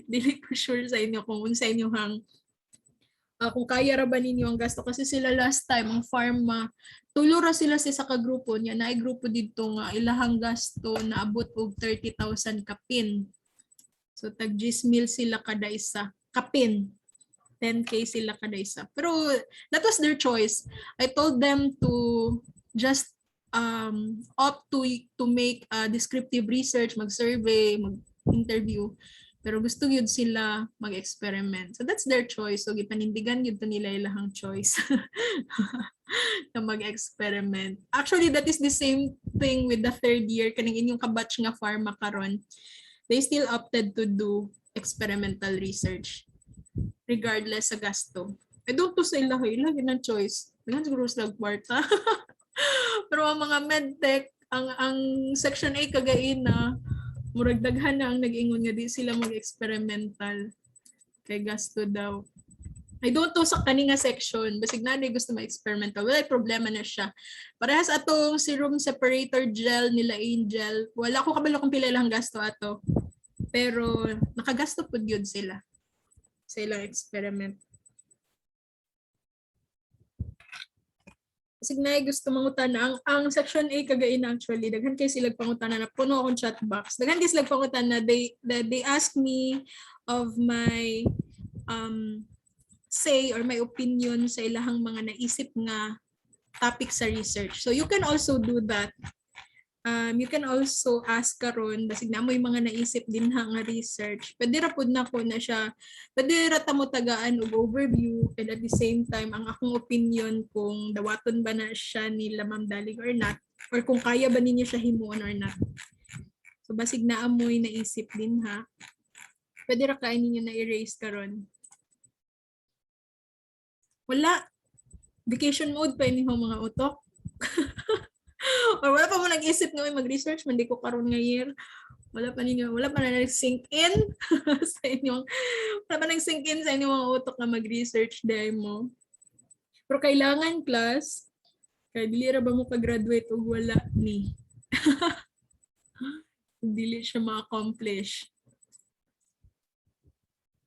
Dili ko sure sa inyo kung unsa inyong kung kaya ra ba ninyo ang gasto kasi sila last time ang pharma tulo ra sila sa ka-grupo niya naay grupo didto nga ilahang gasto na abot og 30,000 kapin. So tag 10,000 sila kada isa kapin. 10K sila kada isa. Pero that was their choice. I told them to just opt to make a descriptive research, mag-survey, mag-interview. Pero gusto yun sila mag-experiment. So that's their choice. So gipanindigan yun to nila ilahang choice na mag-experiment. Actually, that is the same thing with the third year. Kaning inyong kabatch nga pharma karon. They still opted to do experimental research regardless sa gasto. I don't to sa ilahi ng choice. Ganun siguro sa kwarta. Pero ang mga medtech, ang section A kagain na murag daghan na ang nag-ingon nga di sila mag-experimental kay gasto daw. I don't know sa kaninga section, basig na gusto ma-experimental, wala problema na siya. Parehas atong serum separator gel nila Angel, wala ko kabalo kung pila lang gasto ato. Pero nakagasto pud yun sila sa ilang experiment. Basig na gusto mangutana ang section A kagain actually daghan kay sila pangutana na puno akong chat box. Daghan kay sila pangutana they ask me of my say or my opinion sa ilahang mga naisip nga topic sa research. So you can also do that. You can also ask karon basig na mo yung mga naisip din nga research. Pwede ra pud nako na siya. Pwede ra ta mo tagaan og overview and at the same time ang akong opinion kung dawaton ba na siya nila Ma'am Dalig or not or kung kaya ba ninyo siya himuon or not. So basig na amoy naisip din ha. Pwede ra kain ninyo na erase karon. Wala. Vacation mode pa inyong mga utok. Or wala pa mo nag-isip nga mag-research, man di ko karon nga year. Wala pa na nag-sink in sa inyong, wala pa nag-sink in sa inyong mga utok na mag-research dahil mo. Pero kailangan class, Kaya dili ra ba mo ka-graduate og wala ni. Dili siya ma-accomplish.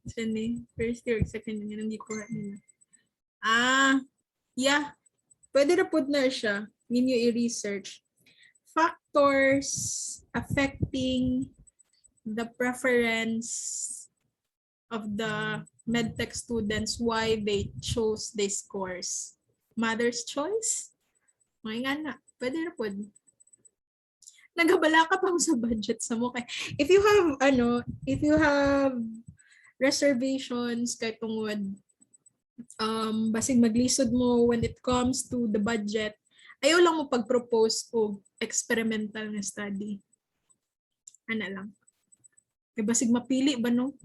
Siya ni, first year, second year, hindi ko nila. Yeah. Pwede na po na siya. Ninyo i-research. Factors affecting the preference of the medtech students, why they chose this course. Mother's choice? Mga nga na. Pwede na po. Nagabala ka pa sa budget sa mo. If you have reservations kay tungod basig maglisod mo when it comes to the budget, ayaw lang mo pag-propose o experimental na study. Ana lang. Kaya basig mapili ba no?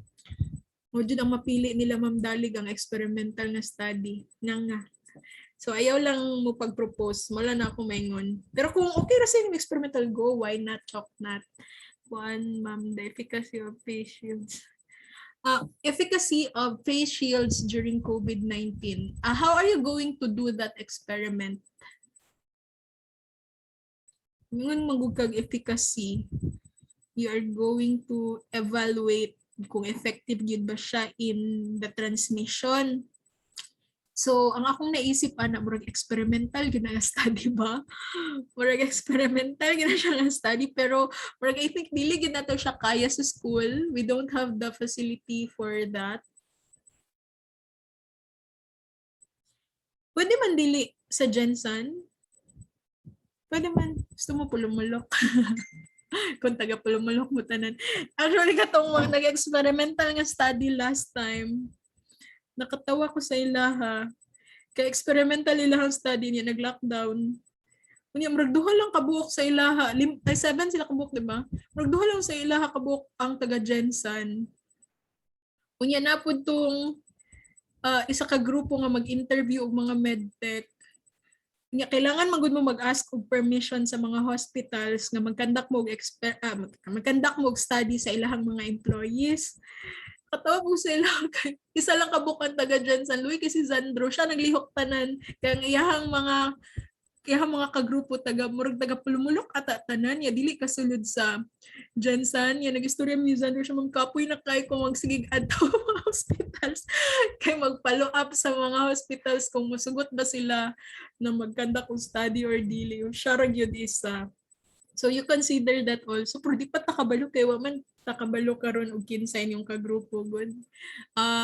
O dyan ang mapili nila Ma'am Dalig ang experimental na study. Nga. So ayaw lang mo pag-propose. Wala na ako maingon. Pero kung okay ra sa yung experimental, go. Why not? Chok not. One, Ma'am, the efficacy of face shields. Efficacy of face shields during COVID-19. How are you going to do that experiment? Ngun magugkag efficacy, you are going to evaluate kung effective yun ba siya in the transmission. So, ang akong naisip, murag experimental, gina study ba? Murag experimental, gina siya nga study, pero murag I think dili gina to siya kaya sa school. We don't have the facility for that. Pwede man dili sa Jensen? Pwede man. Gusto mo pulumulok? Kung taga pulumulok mo tanan. Actually, katong mga nag-experimental nga study last time, nakatawa ko sa ilaha. Kaya experimental ilahang study niya, nag-lockdown. Kunya, muragduha lang kabuok sa ilaha. 7 sila kabuok, di ba? Muragduha lang sa ilaha kabuok ang taga-Jensen. Kunya, napod tong isa ka grupo nga mag-interview og mga medtech. Kunya, kailangan magud mo mag-ask og permission sa mga hospitals nga mag-conduct mo og study sa ilahang mga employees. Katawa po sila. Isa lang kabukan taga dyan San Luis kasi Zandro siya naglihok tanan. Kaya iyahang mga kagrupo taga pulumulok ata tanan ya dili kasulod sa Jensen ya nagistorya mi Zandro siya magkapoy na kay kung magsigig adto mga hospitals kay mag-follow up sa mga hospitals kung masugot ba sila na mag-conduct og study or dili. Siya ra gyud isa. So you consider that also. Pero di pa takabalo kay waman takabalo karon og kinsay yung kagrupo good.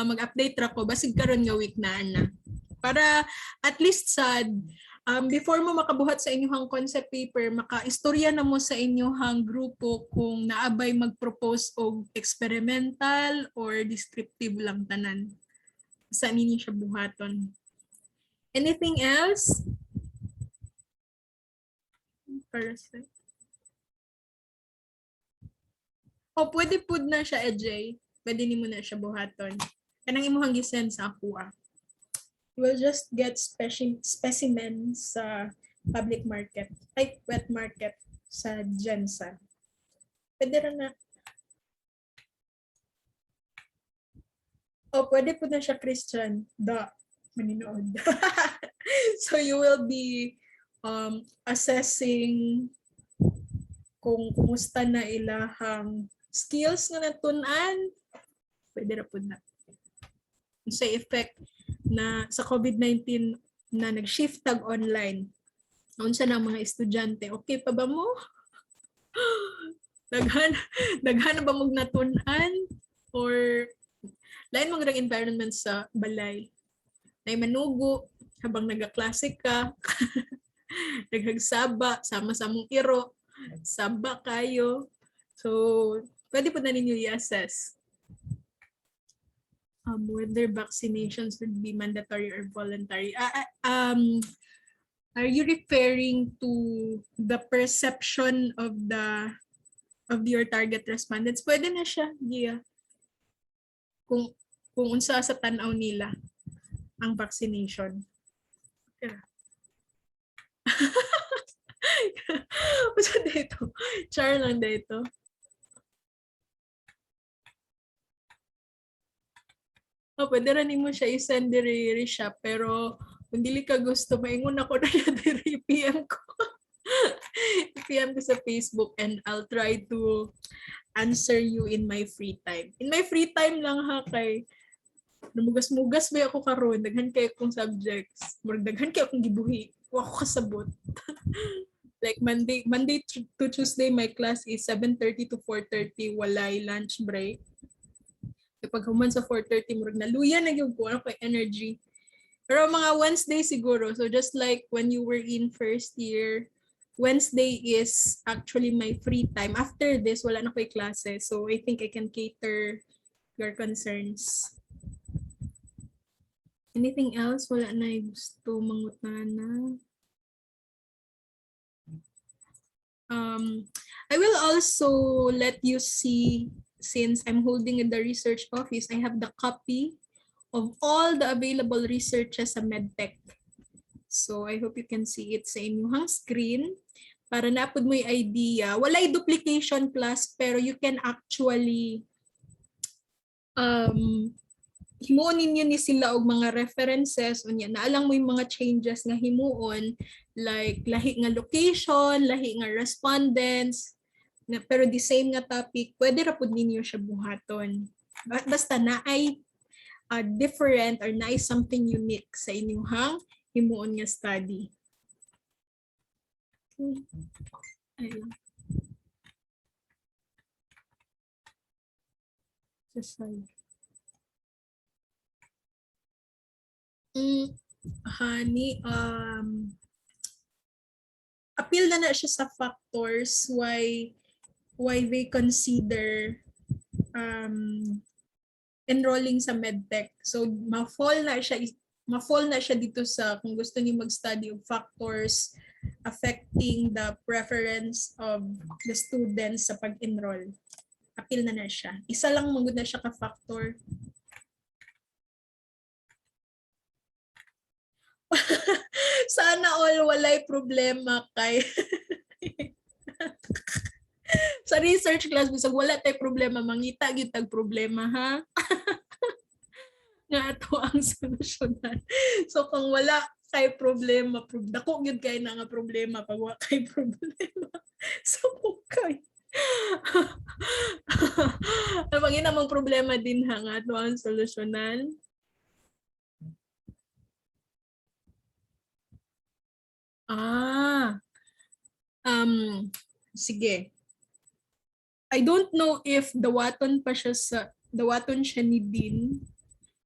Mag-update ra ko basig karon nga week na ana. Para at least sad before mo makabuhat sa inyong concept paper, maka-istorya na mo sa inyong grupo kung naabay mag-propose og experimental or descriptive lang tanan. Sa ninyo siya buhaton. Anything else? Parasite. Pwede po na siya, EJ. Pwede ni mo na siya buhaton. Kanang imuhang gisend sa ako. We'll just get specimens sa public market, like wet market sa Jensen. Pwede rin na. Pwede po na siya, Christian. Maninood. So you will be assessing kung kumusta na ilahang skills nga natunan, pwede ra pud na. Sa effect na sa COVID-19 na nag-shift tag online. Unsa na mga estudyante, okay pa ba mo? Daghan ba mong natunan? Or lain mga environment sa balay. Nay manugo habang nagaklase ka. Naghagsaba, sama-samong iro. Saba kayo. So, pwede po na ninyo i-assess whether vaccinations would be mandatory or voluntary. Are you referring to the perception of your target respondents? Pwede na siya, Gia. Kung unsa sa tanaw nila ang vaccination. Yeah. Basta dito. Char lang dito. Pwede rin mo siya i-send diri siya pero Kung dili ka gusto, maingon ako na diri PM ko. PM ko sa Facebook and I'll try to answer you in my free time. In my free time lang ha, kay numugas-mugas ba ako karon, daghan kay akong subjects, murag daghan kay akong gibuhi, wa ko kasabot. Like Monday to Tuesday my class is 7:30 to 4:30, walay lunch break. Kapag human sa 4:30 murag naluya na gyud ko, ano kay energy. Pero mga Wednesday siguro, so just like when you were in first year, Wednesday is actually my free time. After this, wala na ko'y klase. So I think I can cater your concerns. Anything else? Wala na gusto mangutana. I will also let you see, since I'm holding in the research office, I have the copy of all the available researches sa MedTech. So I hope you can see it sa inyong screen. Para napod mo yung idea. Walay duplication class, pero you can actually himuon ninyo ni sila og mga references unya naalang mo yung mga changes nga himuon, like lahi nga location, lahi nga respondents, pero the same nga topic, pwede ra pud ninyo siya buhaton. Basta na ay different or na is something unique sa inyong himuon nga study. Ayun. Honey, appeal na siya sa factors why they consider enrolling sa medtech. So ma-fall na siya dito sa kung gusto niyo mag-study of factors affecting the preference of the students sa pag-enroll. Appeal na siya. Isa lang magud na siya ka factor. Sana all walay problema kay sa research class bisag wala tay problema, mangita gyud tag problema ha. Nga ato ang solusyonan. So kung wala kay problema, dako gyud kay na nga problema pag wala kay problema. So kay pag namang problema din ha nga ato ang solusyonan. Sige. I don't know if dawaton siya ni Dean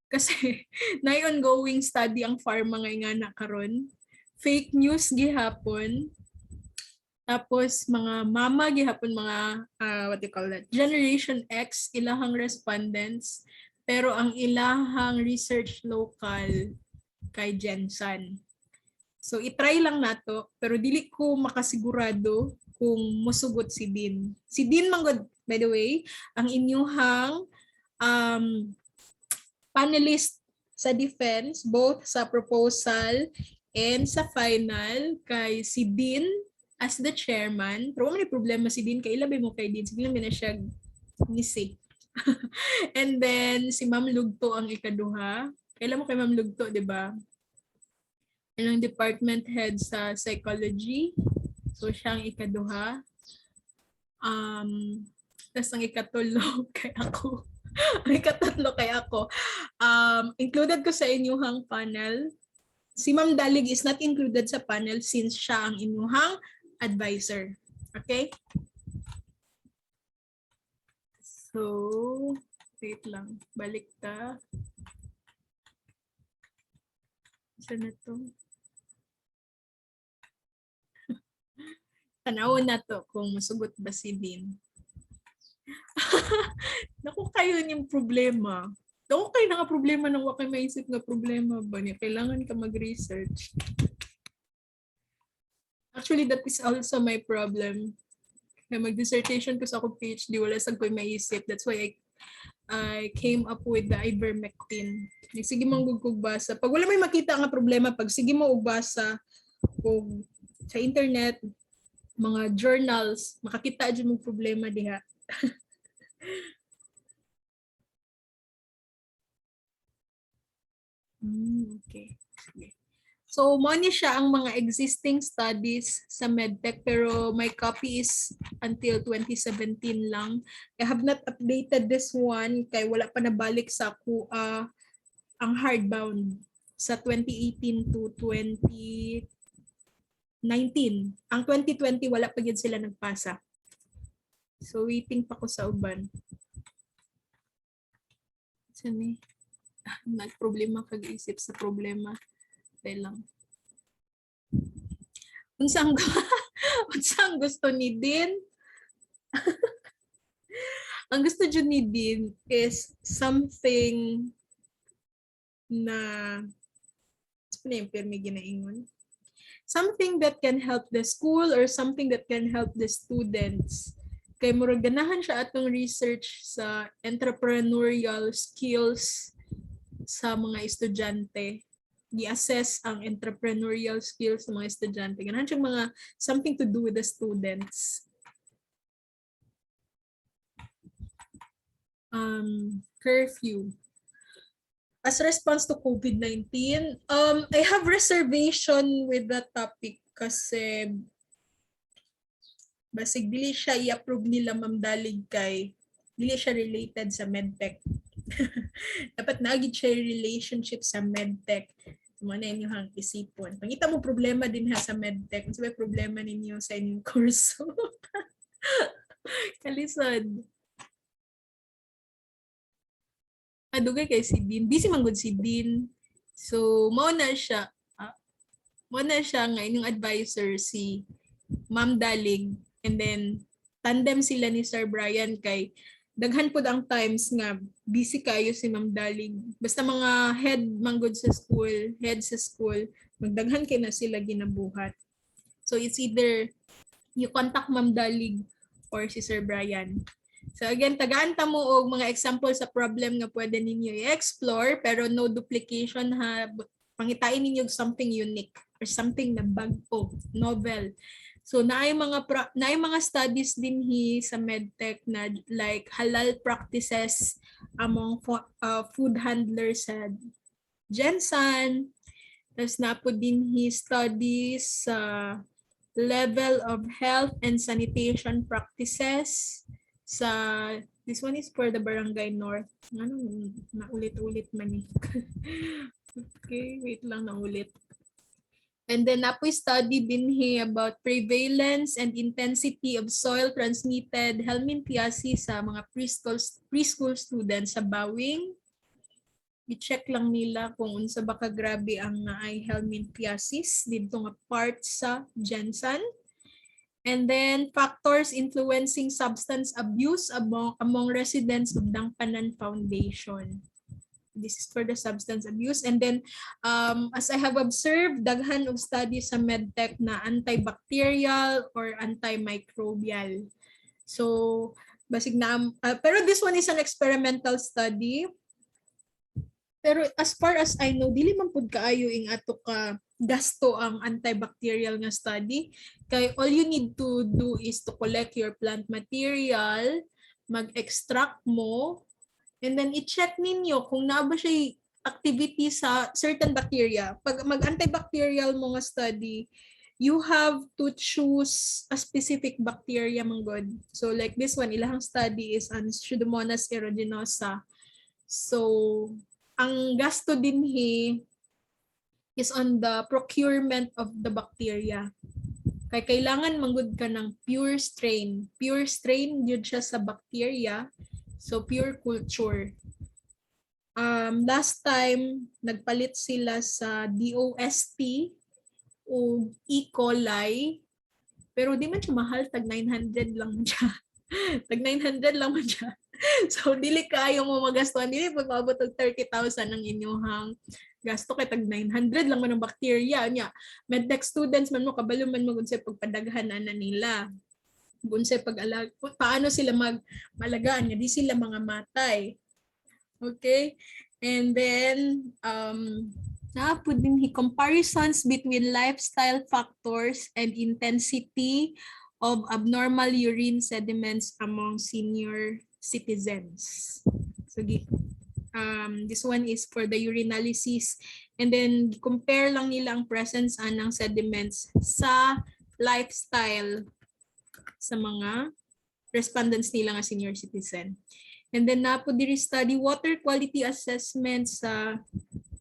kasi na ongoing study ang pharma nga na karon. Fake news gihapon. Tapos mga mama gihapon mga what do you call that? Generation X ilahang respondents, pero ang ilahang research local kay Jensen. So i-try lang nato, pero dili ko makasigurado kung musugot si Dean. Si Dean manggod, by the way, ang inyuhang panelist sa defense, both sa proposal and sa final, kay si Dean as the chairman. Pero may problema si Dean, kay ilabay mo kay Dean, sige lang na siya ngisi. And then si Ma'am Lugto ang ikaduha. Kailan mo kay Ma'am Lugto, di ba? Ang department head sa psychology. So, siya ang ikaduha. Tapos ang ikatulo kay ako. Ang ikatatlo kay ako. Included ko sa inyuhang panel. Si Ma'am Dalig is not included sa panel since siya ang inyuhang advisor. Okay? So, wait lang. Balik ta. Saan na to? Tanawon na to kung masugot ba si Dean. Naku kayo yung problema. Naku kayo na nga problema nang wakay maisip nga problema ba niya. Kailangan ka mag-research. Actually, that is also my problem. Na mag-dissertation ko sa akong PhD, wala saan ko'y maisip. That's why I came up with the ivermectin. Sige mong basa. Pag wala may makita nga problema, pag sige mo ugbasa kung sa internet, mga journals, makakita dyan mong problema diha. Okay. So, mo ni siya ang mga existing studies sa medtech pero my copy is until 2017 lang. I have not updated this one kay wala pa nabalik sa ang hardbound sa 2018 to 2019. Ang 2020 wala pa gid sila nagpasa. So, waiting pa ko sa uban. Sani? Nagproblema kag-isip sa problema. Tay lang. Unsang unsang gusto ni Din? Ang gusto jud ni Din is something na ano yung pirmi ginaingon? Something that can help the school or something that can help the students. Kay murag ganahan siya atong research sa entrepreneurial skills sa mga estudyante. I-assess ang entrepreneurial skills sa mga estudyante. Ganahan siya mga something to do with the students. Curfew. As a response to COVID-19, I have reservation with the topic kasi basig dili siya i-approve nila Ma'am Dalig kay dili siya related sa medtech. Dapat naagid siya relationship sa medtech. Mo na inyong isipon. Pangita mo problema din ha sa medtech. Ano ba problema ninyo sa inyong kurso? Kalisod. Adugay kay si Dean. Busy man gud si Dean. So, mao na siya nga inyong advisor si Ma'am Dalig. And then, tandem sila ni Sir Brian kay daghan pud ang times nga busy kayo si Ma'am Dalig. Basta mga head manggod sa school, magdaghan kay na sila ginabuhat. So, it's either you contact Ma'am Dalig or si Sir Brian. So again, tagaan ta mo og mga example sa problem nga pwede ninyo i-explore pero no duplication ha. Pangitain ninyo something unique or something na bago, novel. So naay mga studies din sa medtech na like halal practices among food handlers sa Jensen. Tapos napo din studies sa level of health and sanitation practices sa this one is for the Barangay North. Ano naulit-ulit man ni. Okay, wait lang naulit. And then napoy study din about prevalence and intensity of soil transmitted helminthiasis sa mga preschool students sa Bawing. I-check lang nila kung unsa ba ka grabe ang naay helminthiasis dito nga part sa Jensen. And then factors influencing substance abuse among residents of Dangpanan Foundation. This is for the substance abuse. And then, as I have observed, daghan of studies sa medtech na antibacterial or antimicrobial. So, basig na, pero this one is an experimental study. Pero as far as I know, dili man pud kaayo ing ato ka gasto ang antibacterial nga study. Kay all you need to do is to collect your plant material, mag-extract mo, and then i-check ninyo kung naa ba siya activity sa certain bacteria. Pag mag-antibacterial mo nga study, you have to choose a specific bacteria manggod. So like this one, ilahang study is on Pseudomonas aeruginosa. So ang gasto din is on the procurement of the bacteria. Kaya kailangan manggod ka ng pure strain. Pure strain yun siya sa bacteria. So, pure culture. Last time, nagpalit sila sa DOST o E. coli. Pero di man siya mahal, tag 900 lang man siya. Tag 900 lang man siya. So, dili kayo mo magastuhan. Dili pag maabot og 30,000 ang inyong gasto kay tag 900 lang man ang bacteria niya. Medtech students man mo, kabalo man mo unsay pagpadaghan na nila. Unsay pag-alag, paano sila malagaan nga di sila mga matay. Okay? And then napud din comparisons between lifestyle factors and intensity of abnormal urine sediments among senior citizens. So This one is for the urinalysis. And then compare lang nila ang presence ng sediments sa lifestyle sa mga respondents nila nga senior citizen. And then na po diri study water quality assessment sa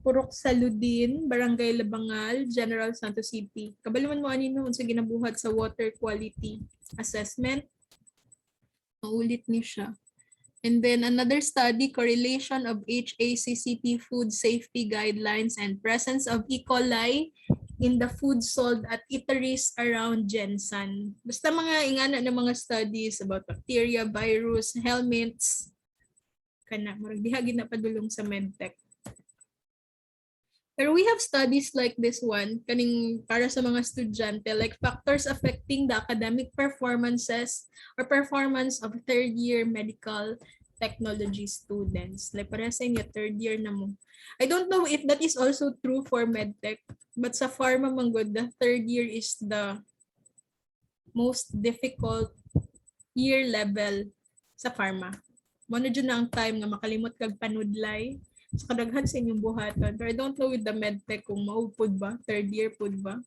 Purok Saludin, Barangay Labangal, General Santos City. Kabaliman mo ani noon sa ginabuhat sa water quality assessment. Maulit ni siya. And then another study, correlation of HACCP food safety guidelines and presence of E. coli in the food sold at eateries around Jensan. Basta mga ingana na mga studies about bacteria, virus, helminths, kana murag diha gid na padulong sa medtech. Pero we have studies like this one, kaning para sa mga estudyante, like factors affecting the academic performances or performance of third-year medical technology students. Like para sa inyo, third year na mo. I don't know if that is also true for medtech, but sa pharma manggod, the third year is the most difficult year level sa pharma. Mano dyan na ang time nga makalimot kag panudlay sa kadaghan sa inyong buhaton. But I don't know with the medtech kung maupod ba, third year pod ba.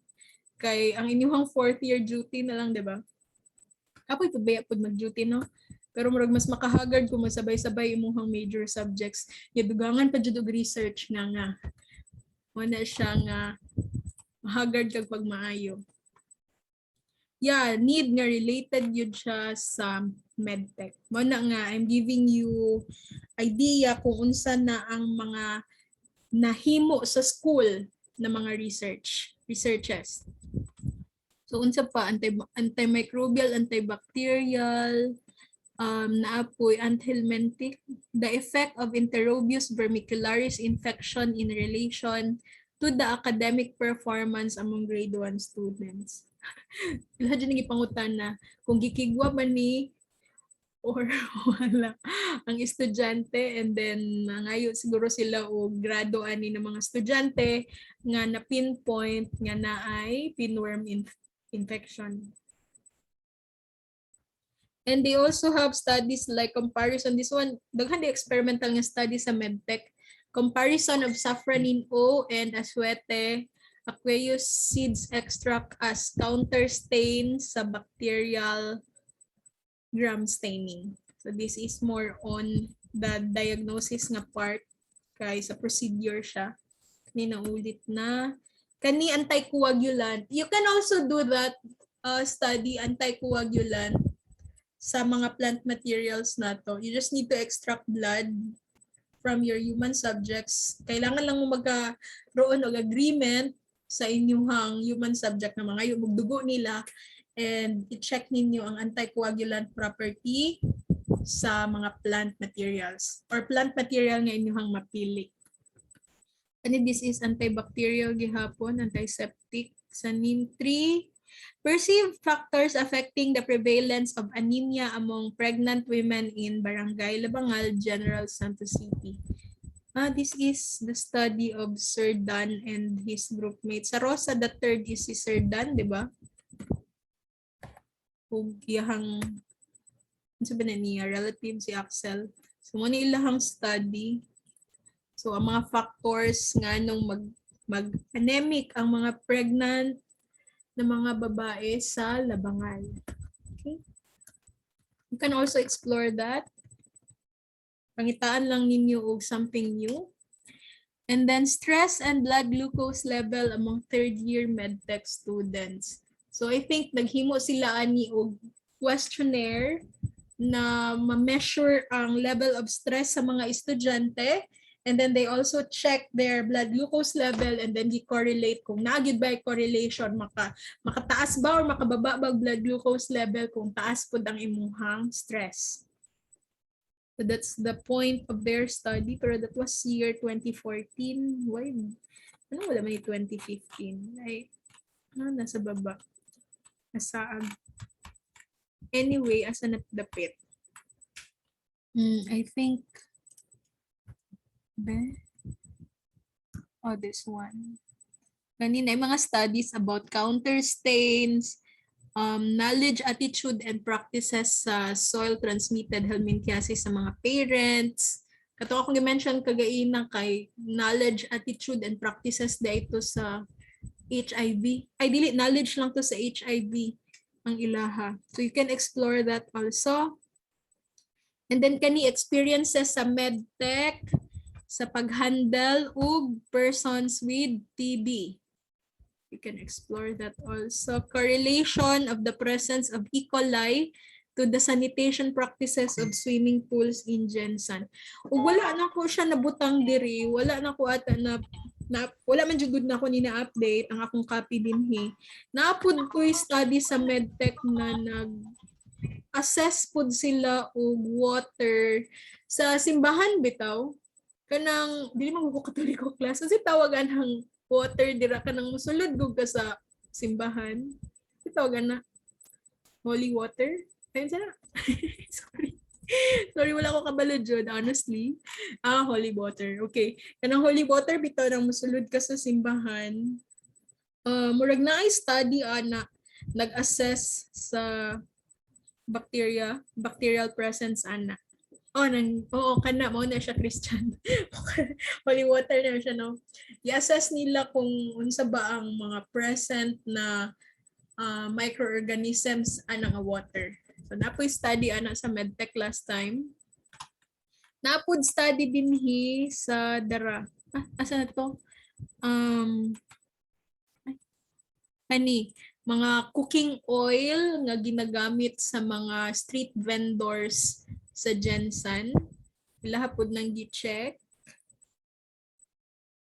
Kay ang inyong fourth year duty na lang, di ba? Apoy po ba pod mag-duty, no? Pero murag mas makahagard kung masabay-sabay imuhang major subjects. Yadugangan pa jud og research nga. Wala siya nga mahagard kag pagmaayo. Yeah, need nga related yun siya sa medtech. Muna nga, I'm giving you idea kung unsa na ang mga nahimo sa school na mga researches. So unsa pa, antimicrobial, antibacterial, naapoy anthelmintic, the effect of Enterobius vermicularis infection in relation to the academic performance among grade 1 students. Lahat dyan ipangutan na kung gikigwa ba ni or wala ang estudyante, and then ngayon siguro sila o grado ani ng mga estudyante nga na pinpoint nga naay pinworm infection. And they also have studies like comparison. This one, daghan di experimental nga study sa medtech. Comparison of safranin O and aswete aqueous seeds extract as counter stain sa bacterial gram staining. So this is more on the diagnosis nga part kay sa procedure siya. Kani naulit na. Kani anticoagulant. You can also do that study anticoagulant sa mga plant materials na to. You just need to extract blood from your human subjects. Kailangan lang mo magkaroon og agreement sa inyong human subject na mga yung dugo nila, and i-check ninyo ang anticoagulant property sa mga plant materials or plant material nga inyong mapili. And this is antibacterial gihapon, antiseptic sa NIM3. Perceived factors affecting the prevalence of anemia among pregnant women in Barangay Labangal, General Santos City. This is the study of Sir Dan and his groupmates. Sa Rosa, the third is si Sir Dan, di ba? Kung iyahang, sabi na niya, relative si Axel. So, muna ilahang study. So, ang mga factors nga nung mag-anemic ang mga pregnant na mga babae sa Labangal. Okay? You can also explore that. Pangitaan lang ninyo og something new. And then stress and blood glucose level among third-year medtech students. So I think naghimo sila ani og questionnaire na ma-measure ang level of stress sa mga estudyante, and then they also check their blood glucose level, and then i-correlate kung naagid ba correlation makataas ba or makababa ba blood glucose level kung taas pud ang imuhang stress. So that's the point of their study, pero that was year 2014. Why? Ano wala may 2015? Ay, nasa baba. Nasaan? Anyway, asa napdapit? I think this one. Kanina, mga studies about counter stains, knowledge, attitude, and practices sa soil-transmitted helminthiasis sa mga parents, Kato akong i-mention kagaina kay knowledge, attitude, and practices dito sa HIV. Ay, dili, knowledge lang to sa HIV ang ilaha. So you can explore that also. And then kani experiences sa medtech, sa pag-handle og persons with TB. You can explore that also. Correlation of the presence of E. coli to the sanitation practices of swimming pools in Jensen. Ug wala na ko siya nabutang diri, wala na ko ata na wala man jud na ako ni na-update ang akong copy dinhi. Naapod ko study sa medtech na nag-assess pud sila og water sa simbahan bitaw. Kanang dili man ko katoliko class kasi tawagan hang water dira kanang musulod gug ka sa simbahan. Tawagan na holy water. Ayun sana. Sorry. Sorry, wala ko kabalo dyan, honestly. Holy water. Okay. Kanang holy water, bitaw nang musulod ka sa simbahan. Murag na study na nag-assess sa bacterial presence ana. Kana mo na siya Christian. Holy water na siya, no? I-assess nila kung unsa ba ang mga present na microorganisms ana nga water. So napoy study ana sa medtech last time. Napod study dinhi sa dara. Asa na to? Mga cooking oil nga ginagamit sa mga street vendors sa Jensen. Lahat pod nang gi-check.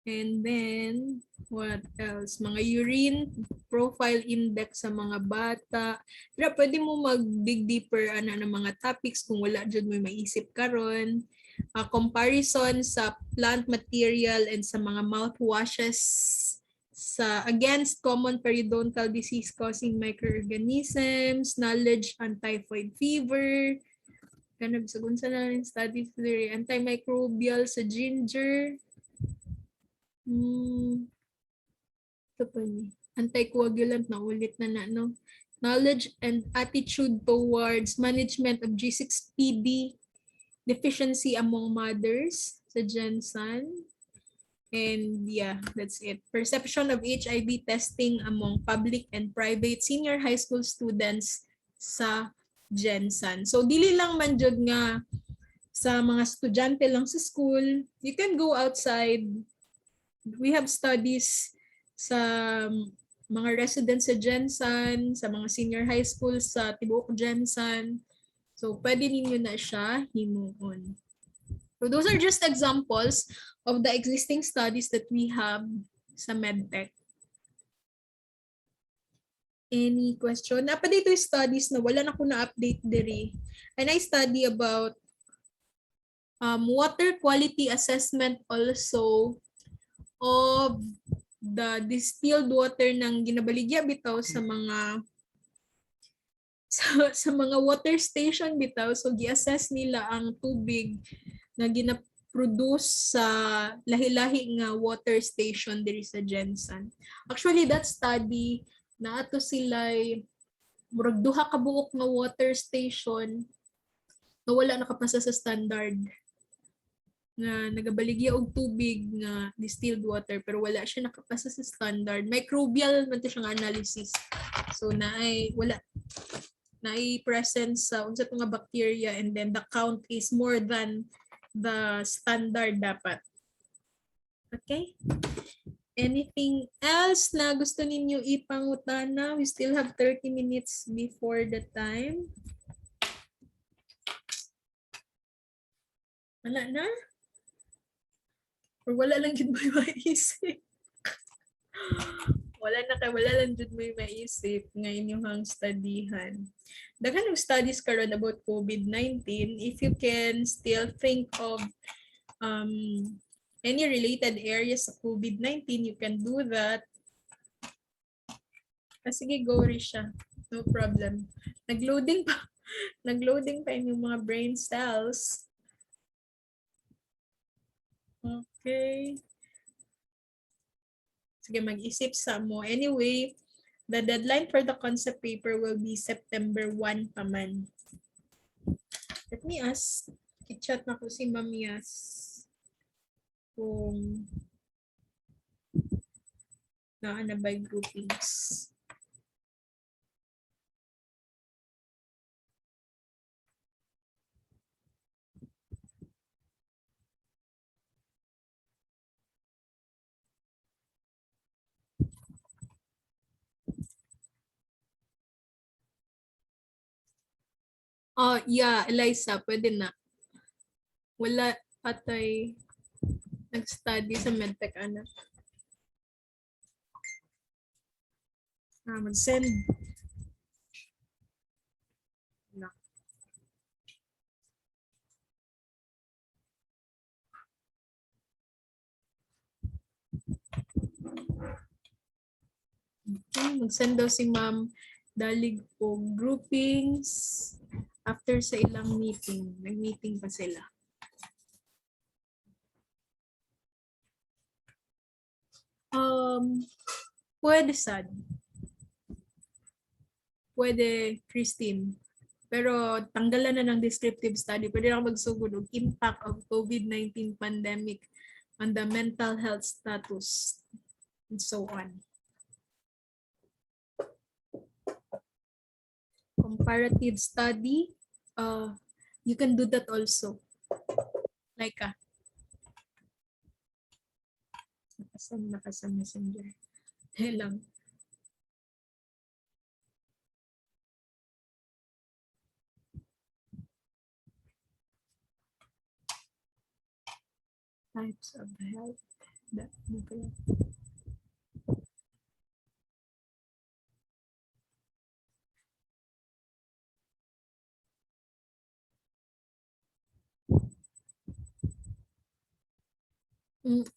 And then, what else? Mga urine profile index sa mga bata. Pero pwede mo mag-dig deeper ng mga topics kung wala dyan may maisip karon. Comparison sa plant material and sa mga mouthwashes against common periodontal disease causing microorganisms, knowledge on typhoid fever, kanag sagun sa na studies theory, antimicrobial sa ginger. Ito pa niya. Anticoagulant na ulit na no? Knowledge and attitude towards management of G6PD deficiency among mothers sa Jensen. And yeah, that's it. Perception of HIV testing among public and private senior high school students sa Jensen. So dili lang man jud nga sa mga estudyante lang sa school, you can go outside. We have studies sa mga residents sa Jensen, sa mga senior high school sa tibuok Jensen. So, pwede ninyo na siya himuon. So, those are just examples of the existing studies that we have sa medtech. Any question? Napa dito yung studies na wala na ko na-update diri. And I study about water quality assessment also of the distilled water ng ginabaligya bitaw sa mga mga water station bitaw. So gi-assess nila ang tubig na gina-produce sa lahi-lahi nga water station diri sa Jensen. Actually that study na ato sila'y murag duha ka buok nga water station na wala nakapasa sa standard. Na nagabaligya og tubig nga distilled water pero wala siya nakapasa sa standard. Microbial man to siyang analysis. So wala presence sa unsa to nga bacteria and then the count is more than the standard dapat. Okay? Anything else na gusto ninyo ipangutana? We still have 30 minutes before the time. Wala na? Or wala lang yun may maisip. Wala lang yun may maisip nga inyong studyhan. Daghan ng studies karon about COVID-19. If you can still think of any related areas of COVID-19, you can do that. Sige, go Risha. No problem. Nag-loading pa inyong mga brain cells. Okay. Sige, mag-isip sa mo. Anyway, the deadline for the concept paper will be September 1 pa man. Let me ask. I-chat na ko si Ma'am Yas. kung na by groupings. Oh, yeah, Eliza, pwede na. Wala patay nag-study sa medtech, anak. Mag-send. Na. Okay, mag-send daw si Ma'am Dalig o groupings after sa ilang meeting. Nag-meeting pa sila. Pwede sad. Pwede Christine. Pero tanggalan na ng descriptive study. Pwede na magsugod ng impact of COVID-19 pandemic on the mental health status and so on. Comparative study, you can do that also. Like nakasam messenger. Lang. Types of health.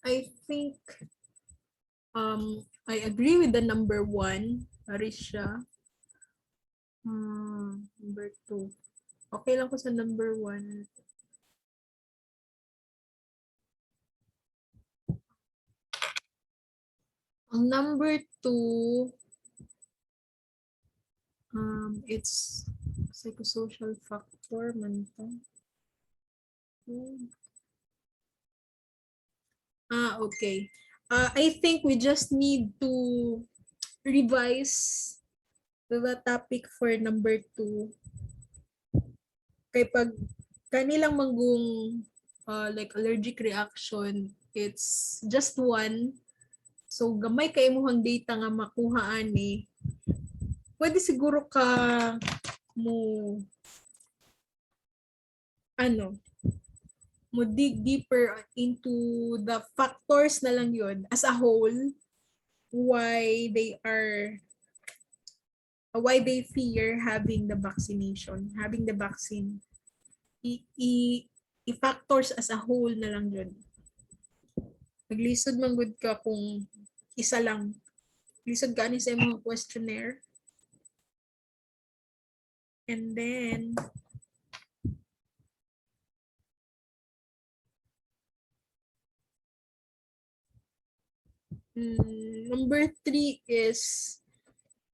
I think I agree with the number 1, Arisha. Number 2. Okay lang ko sa number 1. Ang number 2, it's psychosocial factor man to. Okay. I think we just need to revise the topic for number 2. Kay pag kanilang manggong like allergic reaction, it's just 1. So gamay kay imuhang data nga makuha ani. Pwede siguro ka mo mo dig deeper into the factors na lang yun as a whole why they fear having the vaccine. I-factors as a whole na lang yun. Maglisod man good ka kung isa lang. Lisod ka ni sa mga questionnaire. And then number 3 is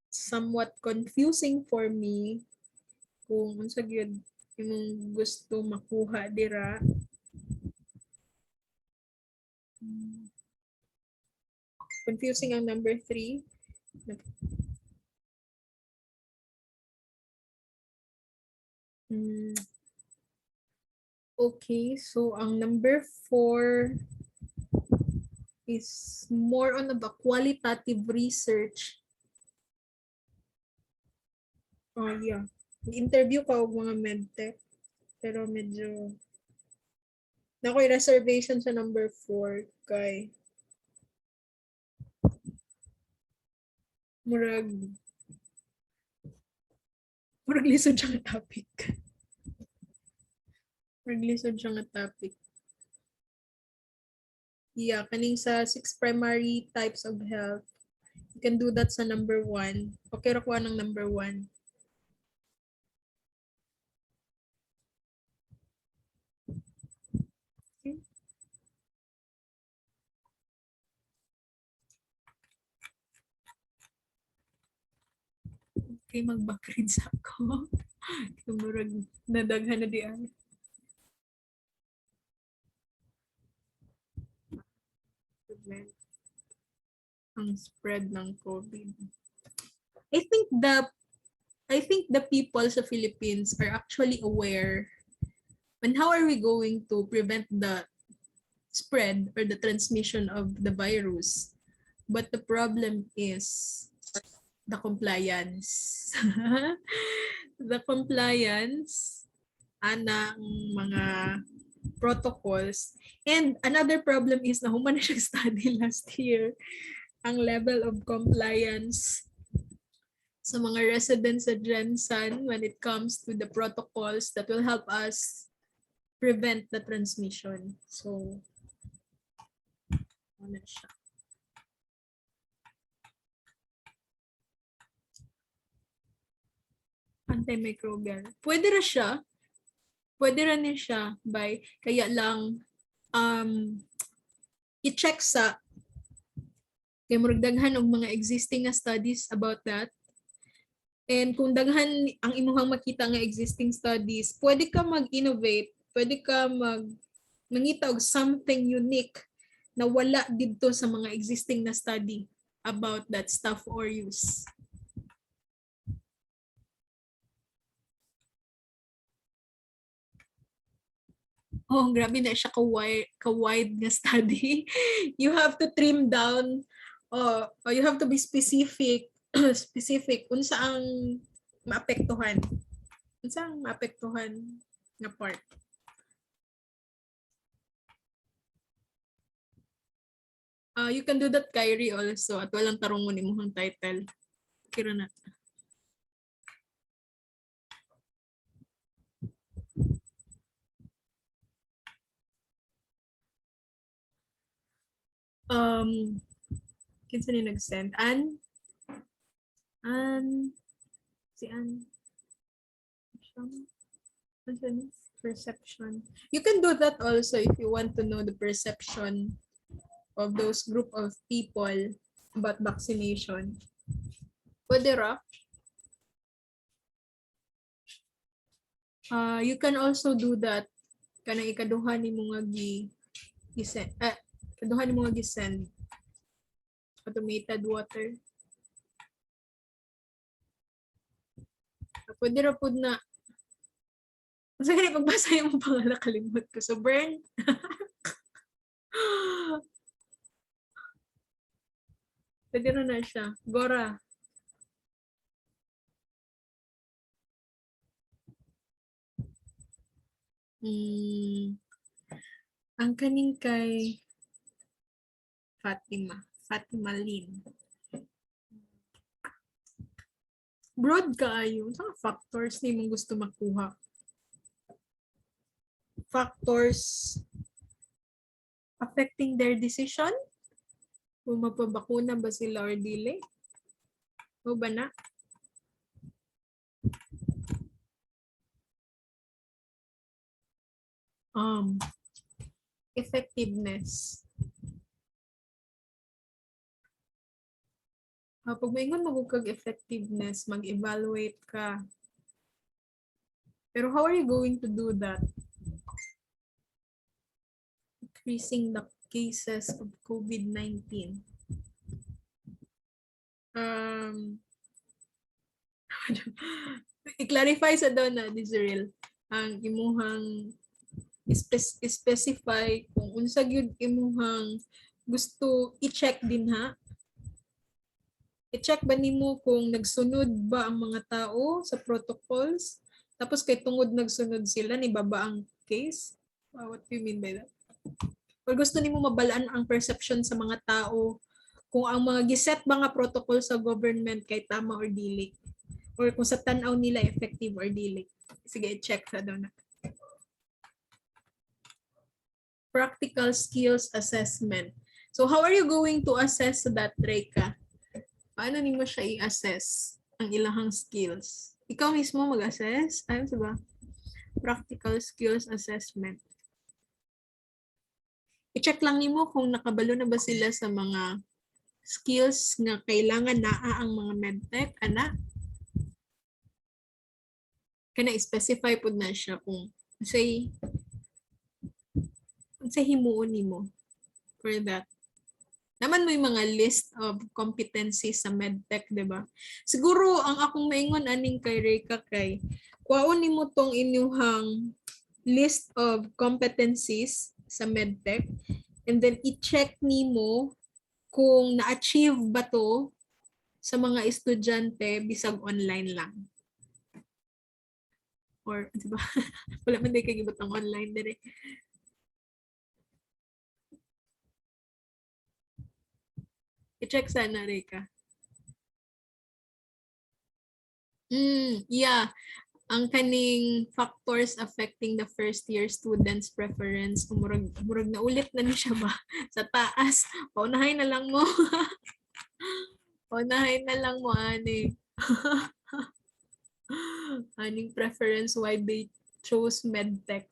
somewhat confusing for me kung unsa gyud imong gusto makuha dira. Confusing ang number 3. Okay, so ang number 4 is more on the qualitative research. Yeah. Interview ka og mga medtech, pero medyo nakoy reservation sa number 4 kay murag lisod siya nga topic. Yeah, kaning sa 6 primary types of health. You can do that sa number 1. Okay ra ko ng number 1. Okay. Okay, mag-backreads ako. Murag nadaghan na di ay. prevent ang spread ng COVID. I think the people sa Philippines are actually aware on how are we going to prevent the spread or the transmission of the virus. But the problem is the compliance. The compliance ng mga protocols. And another problem is na human na siya study last year. Ang level of compliance sa mga residents sa Jensen when it comes to the protocols that will help us prevent the transmission. So, ano siya? Antimicrobial. Pwede rin siya by kaya lang i-check sa kay murag daghan og mga existing na studies about that. And kung daghan ang imuhang makita nga existing studies, pwede ka mag-innovate, pwede ka mangita og something unique na wala dito sa mga existing na study about that stuff or use. Oh, grabe na siya ka-wide nga study. You have to trim down or you have to be specific unsa ang maapektuhan. Unsa ang maapektuhan nga part. You can do that, Kyrie, also. At walang tarungon imong title. Kira na. Kinsa ni nag-send? Si Ann. Perception. You can do that also if you want to know the perception of those group of people about vaccination. Pwede ra. You can also do that kanang ikaduha ni mga gisend automated water. Pwede ra pud na kasi kaya pagbasa yung pangalan kalimot ko. So burn. Pwede na siya. Gora. Ang kaning kay Fatima Lin. Broad kaayo. Sa factors ni mong gusto makuha. Factors affecting their decision? Kung mapabakuna ba sila or dili? O ba na? Effectiveness. Pag maingon magugkag effectiveness, mag-evaluate ka. Pero how are you going to do that? Increasing the cases of COVID-19. I-clarify sa daw na, Disrael, ang imuhang specify kung unsa gyud imuhang gusto i-check din ha. I-check ba nimo kung nagsunod ba ang mga tao sa protocols? Tapos kay tungod nagsunod sila, ni baba ang case? What do you mean by that? Or gusto nimo mabalaan ang perception sa mga tao kung ang mga giset mga protocol sa government kay tama or dili? Or kung sa tanaw nila effective or dili? Sige, i-check sa daw na. Practical skills assessment. So how are you going to assess that, Reka? Paano nimo siya i-assess ang ilahang skills? Ikaw mismo mag-assess? Ano ba? Practical skills assessment. I-check lang nimo kung nakabalo na ba sila sa mga skills nga kailangan naa ang mga medtech, ana. Kana i-specify pud na siya kung say himuon nimo for that. Naman may mga list of competencies sa medtech, di ba? Siguro ang akong maingon aning kay Reka kay kuhaon nimo tong inyuhang list of competencies sa medtech and then i-check nimo kung na-achieve ba to sa mga estudyante bisag online lang. Or, di ba? Wala man din kagibot ng online dire. I-check sana, Reka. Yeah. Ang kaning factors affecting the first year students preference, murag na ulit na ni siya ba sa taas. Paunahay na lang mo. Paunahay na lang mo, ani. Aning preference why they chose medtech.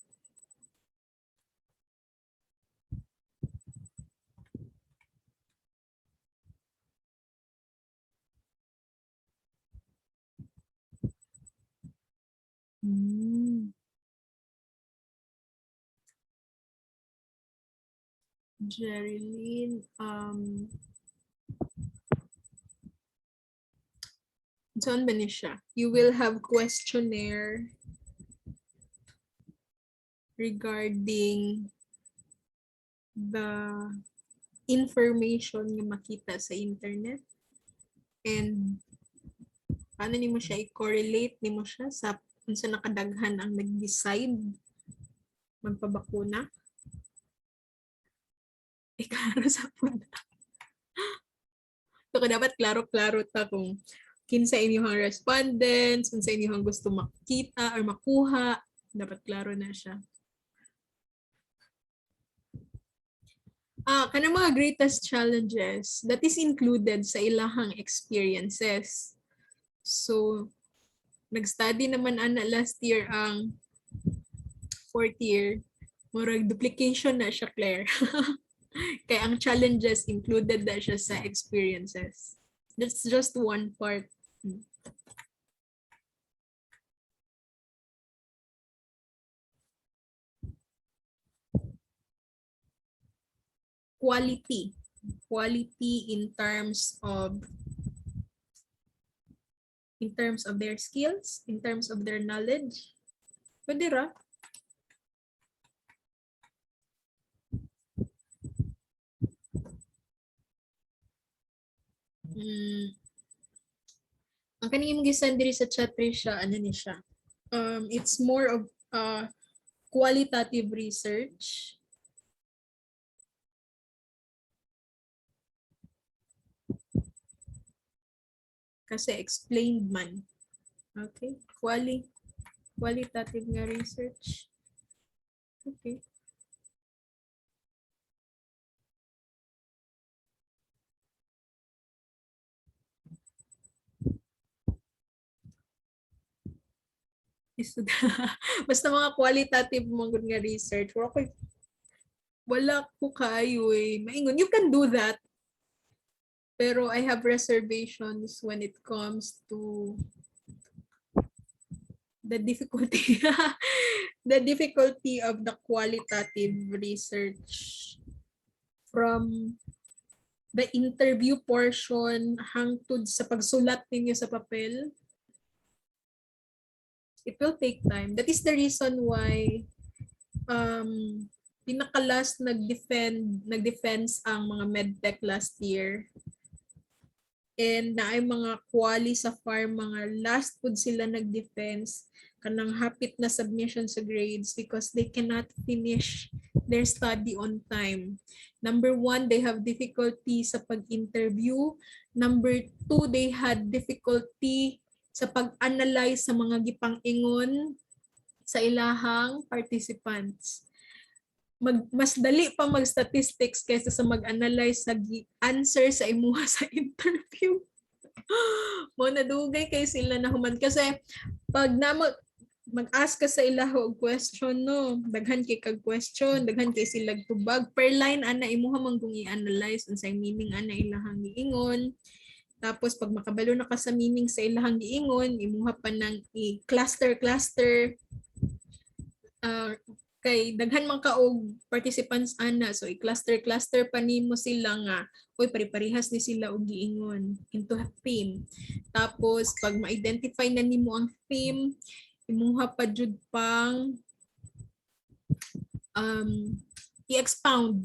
Jerilyn, saan ba ni siya? You will have questionnaire regarding the information nga makita sa internet and paano nimo siya i-correlate nimo siya sa unsa nakadaghan ang nag-decide magpabakuna. Klaro sa puna. So, dapat klaro-klaro ta kung kinsa inyong respondents, unsa inyong gusto makita or makuha, dapat klaro na siya. Kanang mga greatest challenges that is included sa ilahang experiences. So, nag-study naman ana last year ang fourth year. Murag duplication na siya, Claire. Kaya ang challenges included na siya sa experiences. That's just one part. Quality in terms of their skills, in terms of their knowledge. Pwede ra. Ang kaniyang gisan diri sa chat siya, ano ni siya? It's more of qualitative research. Kasi explained man. Okay? Qualitative nga research. Okay. Basta mga qualitative mga nga research. Wala ko kayo eh. Maingon, you can do that. Pero I have reservations when it comes to the difficulty the difficulty of the qualitative research from the interview portion hangtod sa pagsulat ninyo sa papel. It will take time. That is the reason why pinakalas nag-defense ang mga medtech last year. And na ay mga quali sa farm, mga last pud sila nag-defense kanang hapit na submission sa grades because they cannot finish their study on time. Number 1, they have difficulty sa pag-interview. Number 2, they had difficulty sa pag-analyze sa mga gipang-ingon sa ilahang participants. Mas dali pa mag-statistics kaysa sa mag-analyze sa answer sa imuha sa interview. Mo nadugay kay sila na human kasi pag mag-ask ka sa ilaho og question no, daghan kay kag question, daghan kay sila tubag per line ana imuha man kung i-analyze unsay meaning ana ilahang giingon. Tapos pag makabalo na ka sa meaning sa ilahang giingon, imuha pa ng i-cluster kay daghan man ka og participants ana, so i-cluster pa nimo sila nga oy pare-parehas ni sila og giingon into a theme. Tapos pag ma-identify na nimo ang theme, imuha pa jud pang i-expound.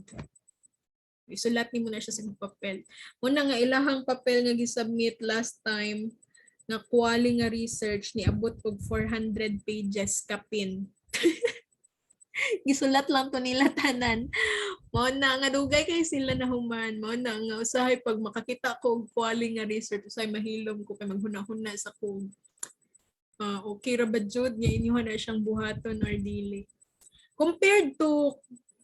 Isulat nimo na siya sa papel. Una nga ilahang papel nga gi-submit last time nga quali nga research ni abot og 400 pages kapin. Gisulat lang to nila tanan. Mao na nga dugay kay sila nahuman. Mao na nga usahay pag makakita ko og quali nga research usahay mahilom ko kay maghuna-huna sa ko. Okay ra ba jud nga inyo na siyang buhaton or dili. Compared to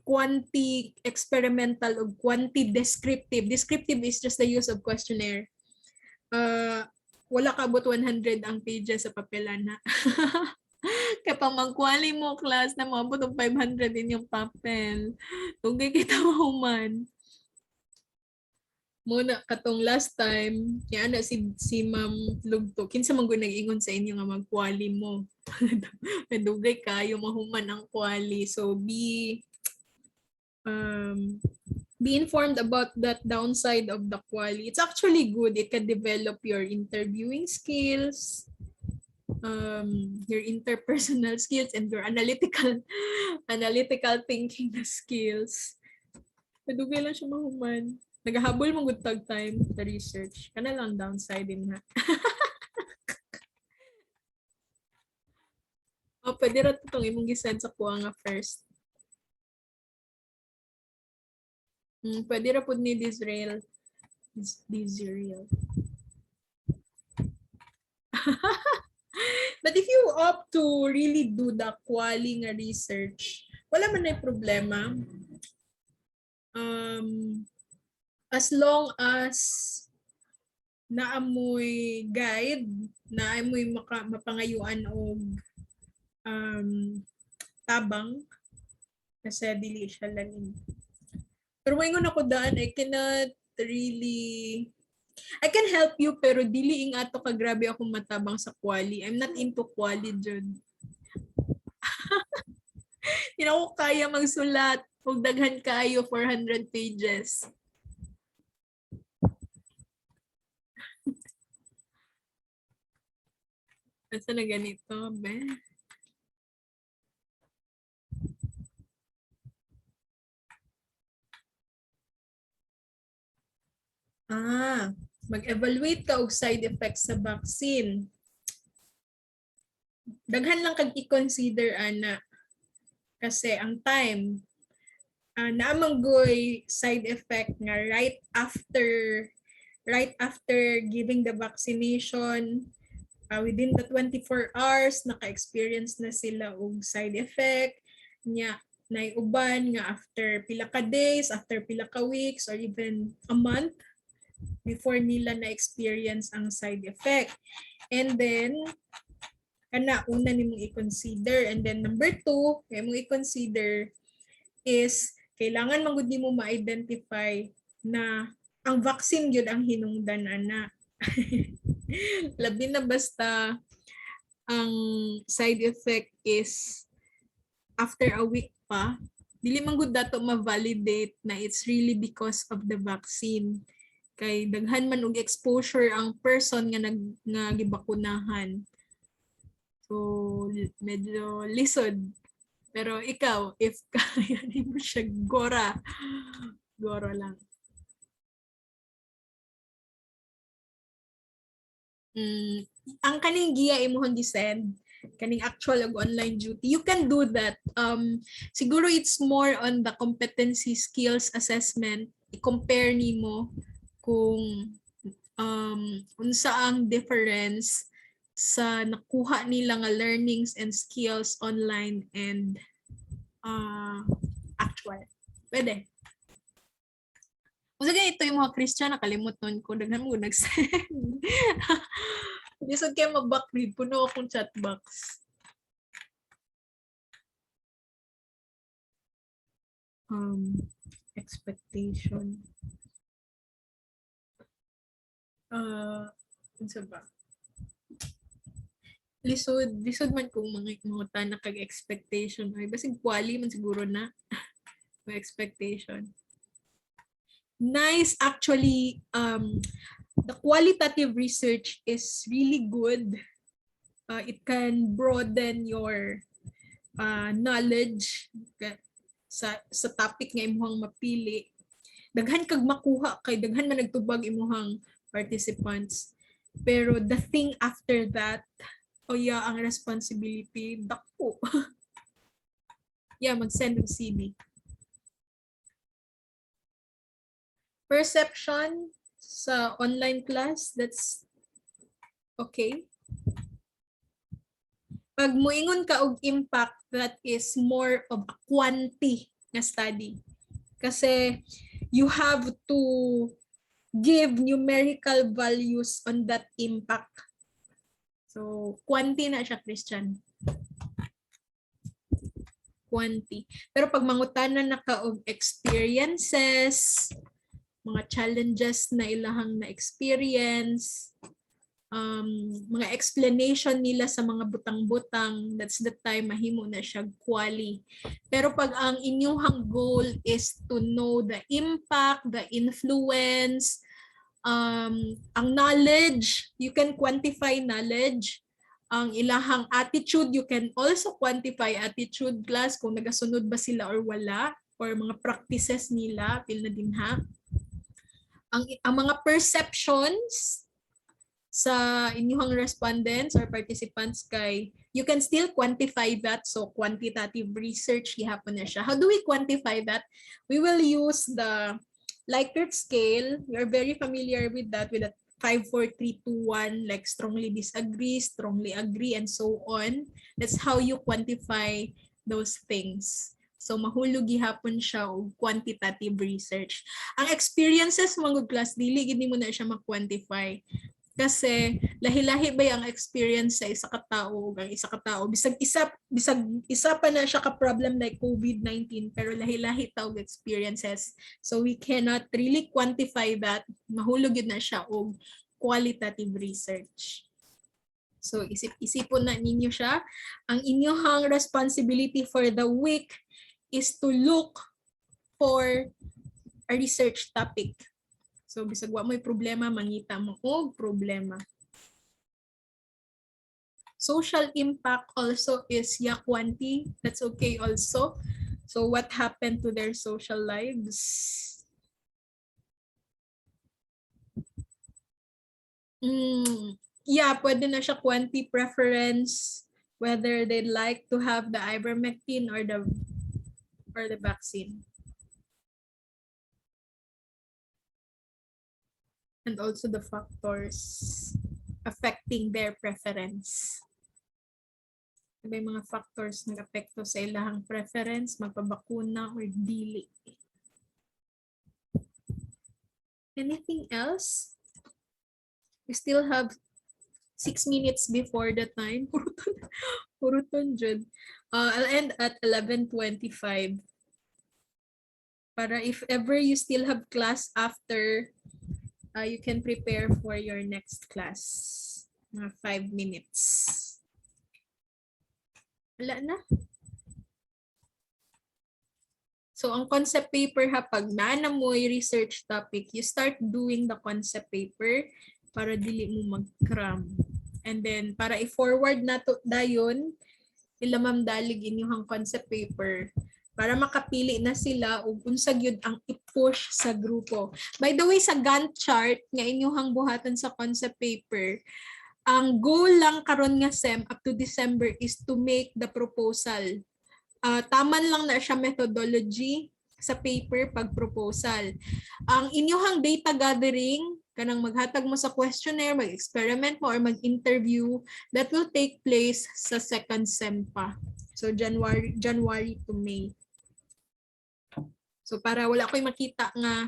quanti experimental o quanti descriptive. Descriptive is just the use of questionnaire. Wala ka abot 100 ang pages sa papelan na. Kaya pang magkwali mo class na maabot ng 500 din yung papel. Tugay kita mahuman. Muna katong last time, kaya na si Ma'am Lugto, kinsa man gud nag-ingon sa inyo nga magkwali mo. Dugay kayo mahuman ang kwali. So be informed about that downside of the quali. It's actually good. It can develop your interviewing skills, your interpersonal skills, and your analytical thinking skills. Madugay lang siya mahuman. Nagahabol mong good tag time sa research. Kana lang downside din ha. Pwede rin itong imong gisend sa kuha nga first. Pwede rin po ni Disrael. But if you opt to really do the quali nga research, wala man na problema. As long as naamoy guide, naamoy mapangayuan og tabang, kasi dili siya lalim. Pero maingon ako daan, I can help you pero dili ing ato ka grabe akong matabang sa quali. I'm not into quali jud. Hindi na ako kaya magsulat. Huwag daghan kayo 400 pages. Asa na ganito, be? Mag-evaluate ka og side effects sa vaccine. Daghan lang kag i-consider ana kasi ang time naamanggoy side effect nga right after giving the vaccination, within the 24 hours naka-experience na sila og side effect nya. Naiuban nga after pila ka days, after pila ka weeks, or even a month before nila na-experience ang side effect. And then, una nimong i-consider. And then number 2, kaya mong i-consider is, kailangan magud nimo ma-identify na ang vaccine yun ang hinungdan ana. Labi na basta ang side effect is after a week pa, dili man gud dato ma-validate na it's really because of the vaccine. Kay daghan man og exposure ang person nga gibakunahan. So medyo lisod. Pero ikaw, if kaya mo siya gora lang. Ang kaning giya imuhang gi-send, kaning actual og online duty, you can do that. Siguro it's more on the competency skills assessment. I-compare nimo kung unsa ang difference sa nakuha nila nga learnings and skills online and actual. Pwede. Kung sa ganito yung mga Christian, nakalimot nun ko, daghan mo nag-send. Bisod kayo mag-backread, puno akong chat box. Expectation. Unsa ba? lisod man kung mga tanak kag expectation ay basig quali man siguro na may expectation. Nice, actually, the qualitative research is really good. It can broaden your knowledge sa topic nga imong mapili. Daghan kag makuha kay daghan man nagtubag imong participants. Pero the thing after that, ang responsibility, dako. Mag-send ng CD. Perception sa online class, that's okay. Pag moingon ka og impact, that is more of a quantity na study. Kasi you have to give numerical values on that impact. So, quantity na siya, Christian. Quantity. Pero pag mangutanan na ka og experiences, mga challenges na ilahang na experience, mga explanation nila sa mga butang-butang, that's the time mahimo na siya quali. Pero pag ang inyong goal is to know the impact, the influence, ang knowledge, you can quantify knowledge. Ang ilahang attitude, you can also quantify attitude class, kung nagasunod ba sila or wala, or mga practices nila, pil na din ha. Ang mga perceptions sa inyong respondents or participants kay, you can still quantify that. So quantitative research, gihapon na siya. How do we quantify that? We will use the Likert scale. You're very familiar with that, with that 5, 4, 3, 2, 1, like strongly disagree, strongly agree, and so on. That's how you quantify those things. So mahulog gihapon siya og quantitative research. Ang experiences mga class, dili gid mo na siya ma-quantify. Kasi lahi-lahi ba ang experience sa isa ka tao ug ang isa ka tao bisag isa pa na siya ka problem like COVID-19, pero lahi-lahi ta og experiences. So we cannot really quantify that. Mahulog yun na siya og qualitative research. So isip-isipon na ninyo siya. Ang inyong responsibility for the week is to look for a research topic. So, bisag wa mo'y problema, mangita mo og problema. Social impact also is quantity. That's okay also. So, what happened to their social lives? Pwede na siya quantity preference, whether they'd like to have the ivermectin or the vaccine. And also the factors affecting their preference. May mga factors na apekto sa ilahang preference, magpabakuna or dili. Anything else? We still have 6 minutes before the time. Puruton jud. I'll end at 11:25. Para if ever you still have class after, you can prepare for your next class. 5 minutes. Wala na. So, ang concept paper pag naana mo yung research topic, you start doing the concept paper para dili mo mag-cram. And then, para i-forward na to dayon, ilamamdalig inyong concept paper para makapili na sila ug unsa gyud ang i-push sa grupo. By the way, sa Gantt chart nga inyong buhatan sa concept paper, ang goal lang karon nga SEM up to December is to make the proposal. Taman lang na siya methodology sa paper pag proposal. Ang inyong data gathering, kanang maghatag mo sa questionnaire, mag-experiment mo or mag-interview, that will take place sa second SEM pa. So January to May. So para wala ko'y makita nga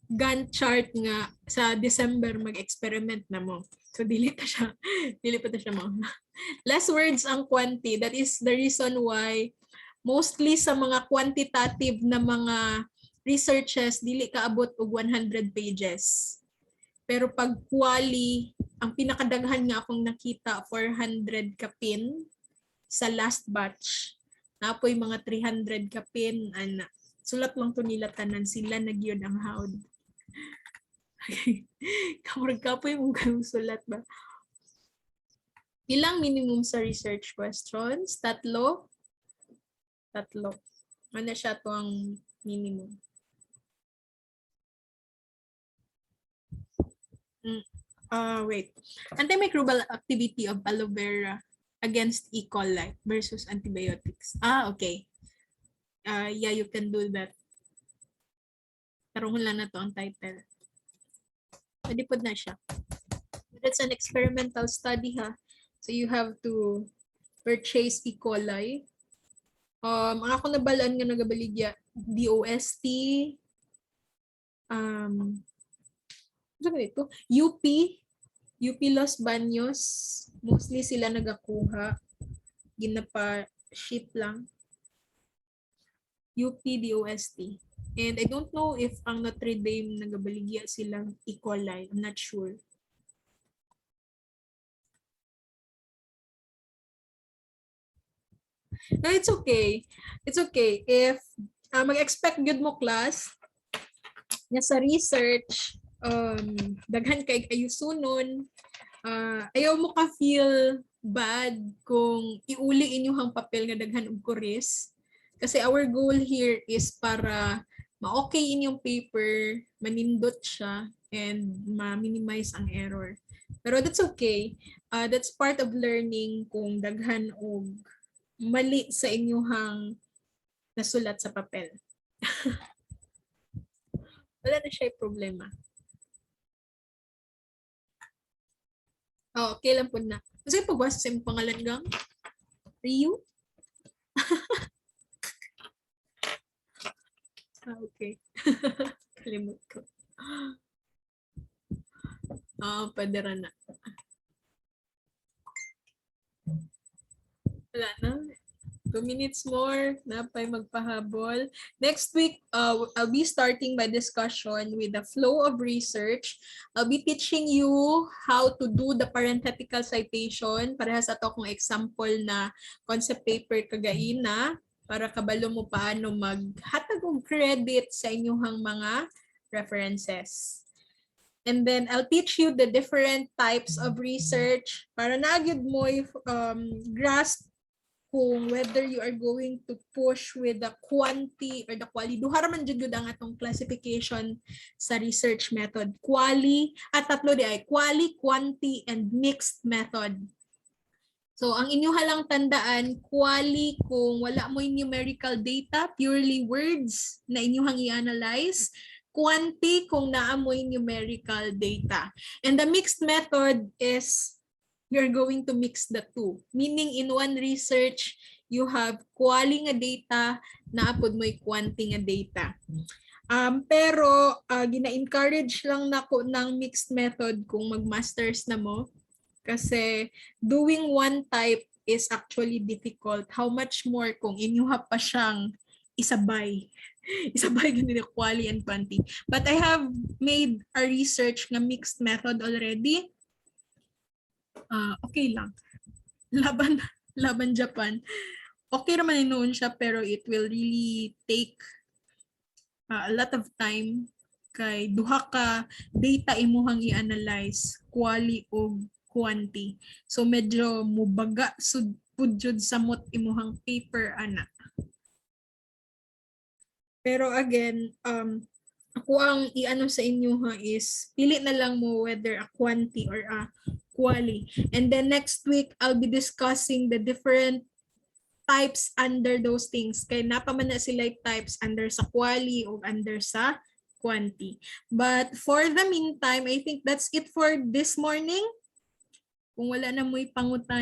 Gantt chart nga sa December mag-experiment na mo. So dili pa ta siya mo. Last words ang quantity. That is the reason why mostly sa mga quantitative na mga researches dili kaabot og 100 pages. Pero pag quali, ang pinakadaghan nga akong nakita 400 ka pin sa last batch. Napoy mga 300 ka pin ana. Sulat lang to nila tanan sila nagyod ang hawd. Kamurag kapoy mo kang sulat ba? Ilang minimum sa research questions? Tatlo. Ano siya to ang minimum? Wait. Antimicrobial activity of aloe vera against E. coli versus antibiotics. Okay. Yeah, you can do that. Tarungan lang na to ang title. Pwede po na siya. That's an experimental study ha. So you have to purchase E. coli. Ang ako nabalaan nga nagabaligya, DOST, UP Los Baños, mostly sila nagakuha. Ginapa ship lang. UP DOST. And I don't know if ang Notre Dame nagabaligya silang E. coli. I'm not sure. No, it's okay. It's okay. If mag-expect good mo class, nya sa research, daghan kay ayusunon, ayaw mo ka feel bad kung iuli inyong papel nga daghan og kuris. Kasi our goal here is para ma-okay inyong paper, manindot siya, and ma-minimize ang error. Pero that's okay. That's part of learning kung daghan og mali sa inyong nasulat sa papel. Wala na siya problema. Okay lang po na. Kasi pagbasa sa imong pangalan gang? Ryu? Okay. Kalimut ko. Pwede rin na. Wala na. 2 minutes more. Napay magpahabol. Next week, I'll be starting my discussion with the flow of research. I'll be teaching you how to do the parenthetical citation. Parehas ato kung example na concept paper kagaina para kabalo mo paano maghatag og credit sa inyong mga references. And then I'll teach you the different types of research para nagyud mo grasp kung whether you are going to push with the quantity or the quality. Duha man jud ang atong classification sa research method. Tatlo di ay quali, quanti, and mixed method. So ang inyo halang tandaan, quali kung wala mo numerical data, purely words na inyong i-analyze. Quanti kung naamoy numerical data. And the mixed method is you're going to mix the two. Meaning in one research, you have quali nga data, naapod mo'y quanti nga data. Pero gina-encourage lang nako ng mixed method kung mag-masters na mo. Kasi doing one type is actually difficult. How much more kung inyuha pa siyang isabay. Isabay ganito quali and quanti. But I have made a research nga mixed method already. Okay lang. Laban Japan. Okay naman noon siya pero it will really take a lot of time kay duha ka data imuhang i-analyze, quali o quanti. So medyo mubaga sud pud jud samot imuhang paper ana. Pero again, ako ang i-ano sa inyo is pili na lang mo whether a quanti or a quali. And then next week, I'll be discussing the different types under those things. Kaya napaman na sila types under sa quali o under sa quanti. But for the meantime, I think that's it for this morning. Kung wala na mo'y pangutan,